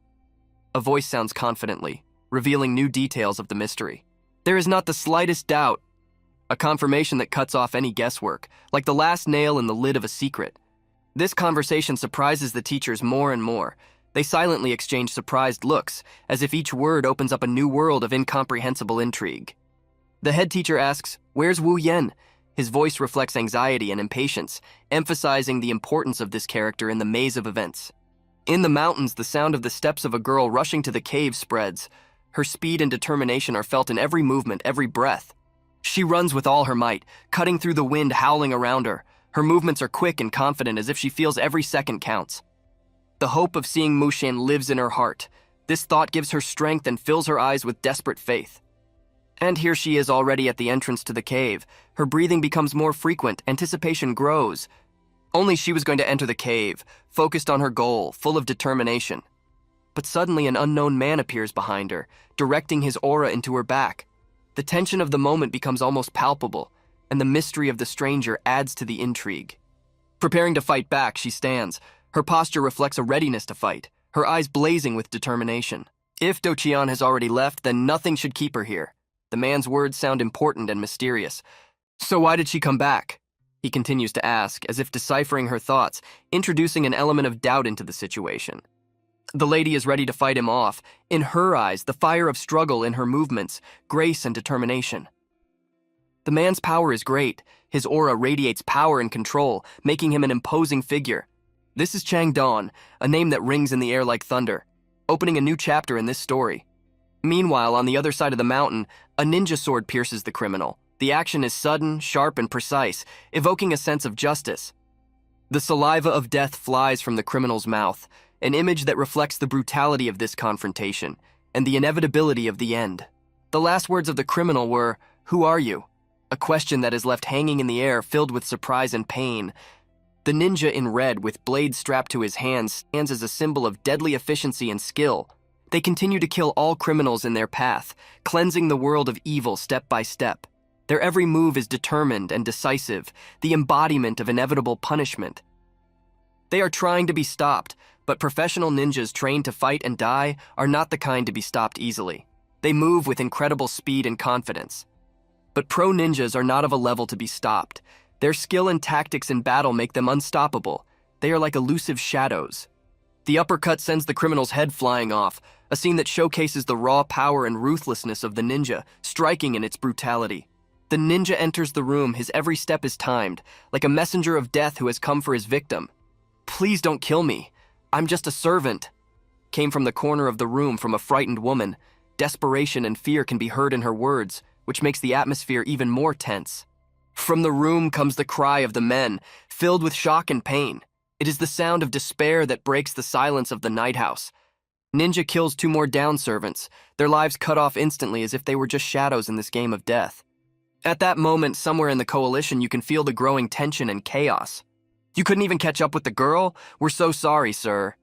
A voice sounds confidently, revealing new details of the mystery. There is not the slightest doubt. A confirmation that cuts off any guesswork, like the last nail in the lid of a secret. This conversation surprises the teachers more and more. They silently exchange surprised looks, as if each word opens up a new world of incomprehensible intrigue. The head teacher asks, "Where's Wu Yen?" His voice reflects anxiety and impatience, emphasizing the importance of this character in the maze of events. In the mountains, the sound of the steps of a girl rushing to the cave spreads. Her speed and determination are felt in every movement, every breath. She runs with all her might, cutting through the wind howling around her. Her movements are quick and confident, as if she feels every second counts. The hope of seeing Mu Shan lives in her heart. This thought gives her strength and fills her eyes with desperate faith. And here she is already at the entrance to the cave. Her breathing becomes more frequent, anticipation grows. Only she was going to enter the cave, focused on her goal, full of determination. But suddenly an unknown man appears behind her, directing his aura into her back. The tension of the moment becomes almost palpable, and the mystery of the stranger adds to the intrigue. Preparing to fight back, she stands. Her posture reflects a readiness to fight, her eyes blazing with determination. If Do Qian has already left, then nothing should keep her here. The man's words sound important and mysterious. So why did she come back? He continues to ask, as if deciphering her thoughts, introducing an element of doubt into the situation. The lady is ready to fight him off. In her eyes, the fire of struggle in her movements, grace and determination. The man's power is great. His aura radiates power and control, making him an imposing figure. This is Chang Dawn, a name that rings in the air like thunder, opening a new chapter in this story. Meanwhile, on the other side of the mountain, a ninja sword pierces the criminal. The action is sudden, sharp, and precise, evoking a sense of justice. The saliva of death flies from the criminal's mouth, an image that reflects the brutality of this confrontation and the inevitability of the end. The last words of the criminal were, "Who are you?" A question that is left hanging in the air, filled with surprise and pain. The ninja in red, with blade strapped to his hands, stands as a symbol of deadly efficiency and skill. They continue to kill all criminals in their path, cleansing the world of evil step by step. Their every move is determined and decisive, the embodiment of inevitable punishment. They are trying to be stopped, but professional ninjas trained to fight and die are not the kind to be stopped easily. They move with incredible speed and confidence. But pro ninjas are not of a level to be stopped. Their skill and tactics in battle make them unstoppable. They are like elusive shadows. The uppercut sends the criminal's head flying off, a scene that showcases the raw power and ruthlessness of the ninja, striking in its brutality. The ninja enters the room, his every step is timed, like a messenger of death who has come for his victim. "Please don't kill me. I'm just a servant," came from the corner of the room from a frightened woman. Desperation and fear can be heard in her words, which makes the atmosphere even more tense. From the room comes the cry of the men, filled with shock and pain. It is the sound of despair that breaks the silence of the night house. Ninja kills 2 more down servants, their lives cut off instantly as if they were just shadows in this game of death. At that moment, somewhere in the coalition, you can feel the growing tension and chaos. "You couldn't even catch up with the girl? We're so sorry, sir."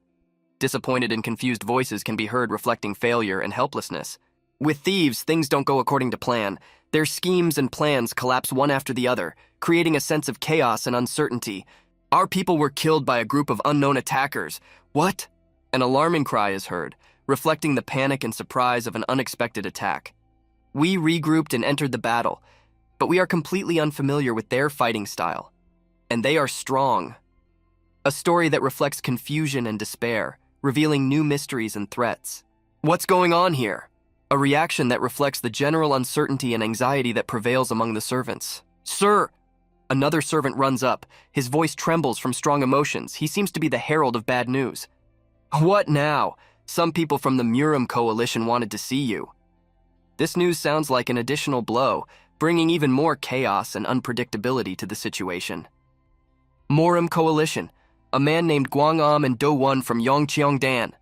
Disappointed and confused voices can be heard reflecting failure and helplessness. With thieves, things don't go according to plan. Their schemes and plans collapse one after the other, creating a sense of chaos and uncertainty. "Our people were killed by a group of unknown attackers." What? An alarming cry is heard, reflecting the panic and surprise of an unexpected attack. We regrouped and entered the battle, but we are completely unfamiliar with their fighting style. And they are strong. A story that reflects confusion and despair, revealing new mysteries and threats. What's going on here? A reaction that reflects the general uncertainty and anxiety that prevails among the servants. "Sir!" Another servant runs up. His voice trembles from strong emotions. He seems to be the herald of bad news. "What now?" Some people from the Murim coalition wanted to see you. This news sounds like an additional blow, bringing even more chaos and unpredictability to the situation. Murim coalition. A man named Guangam and Do Won from Yongcheongdan.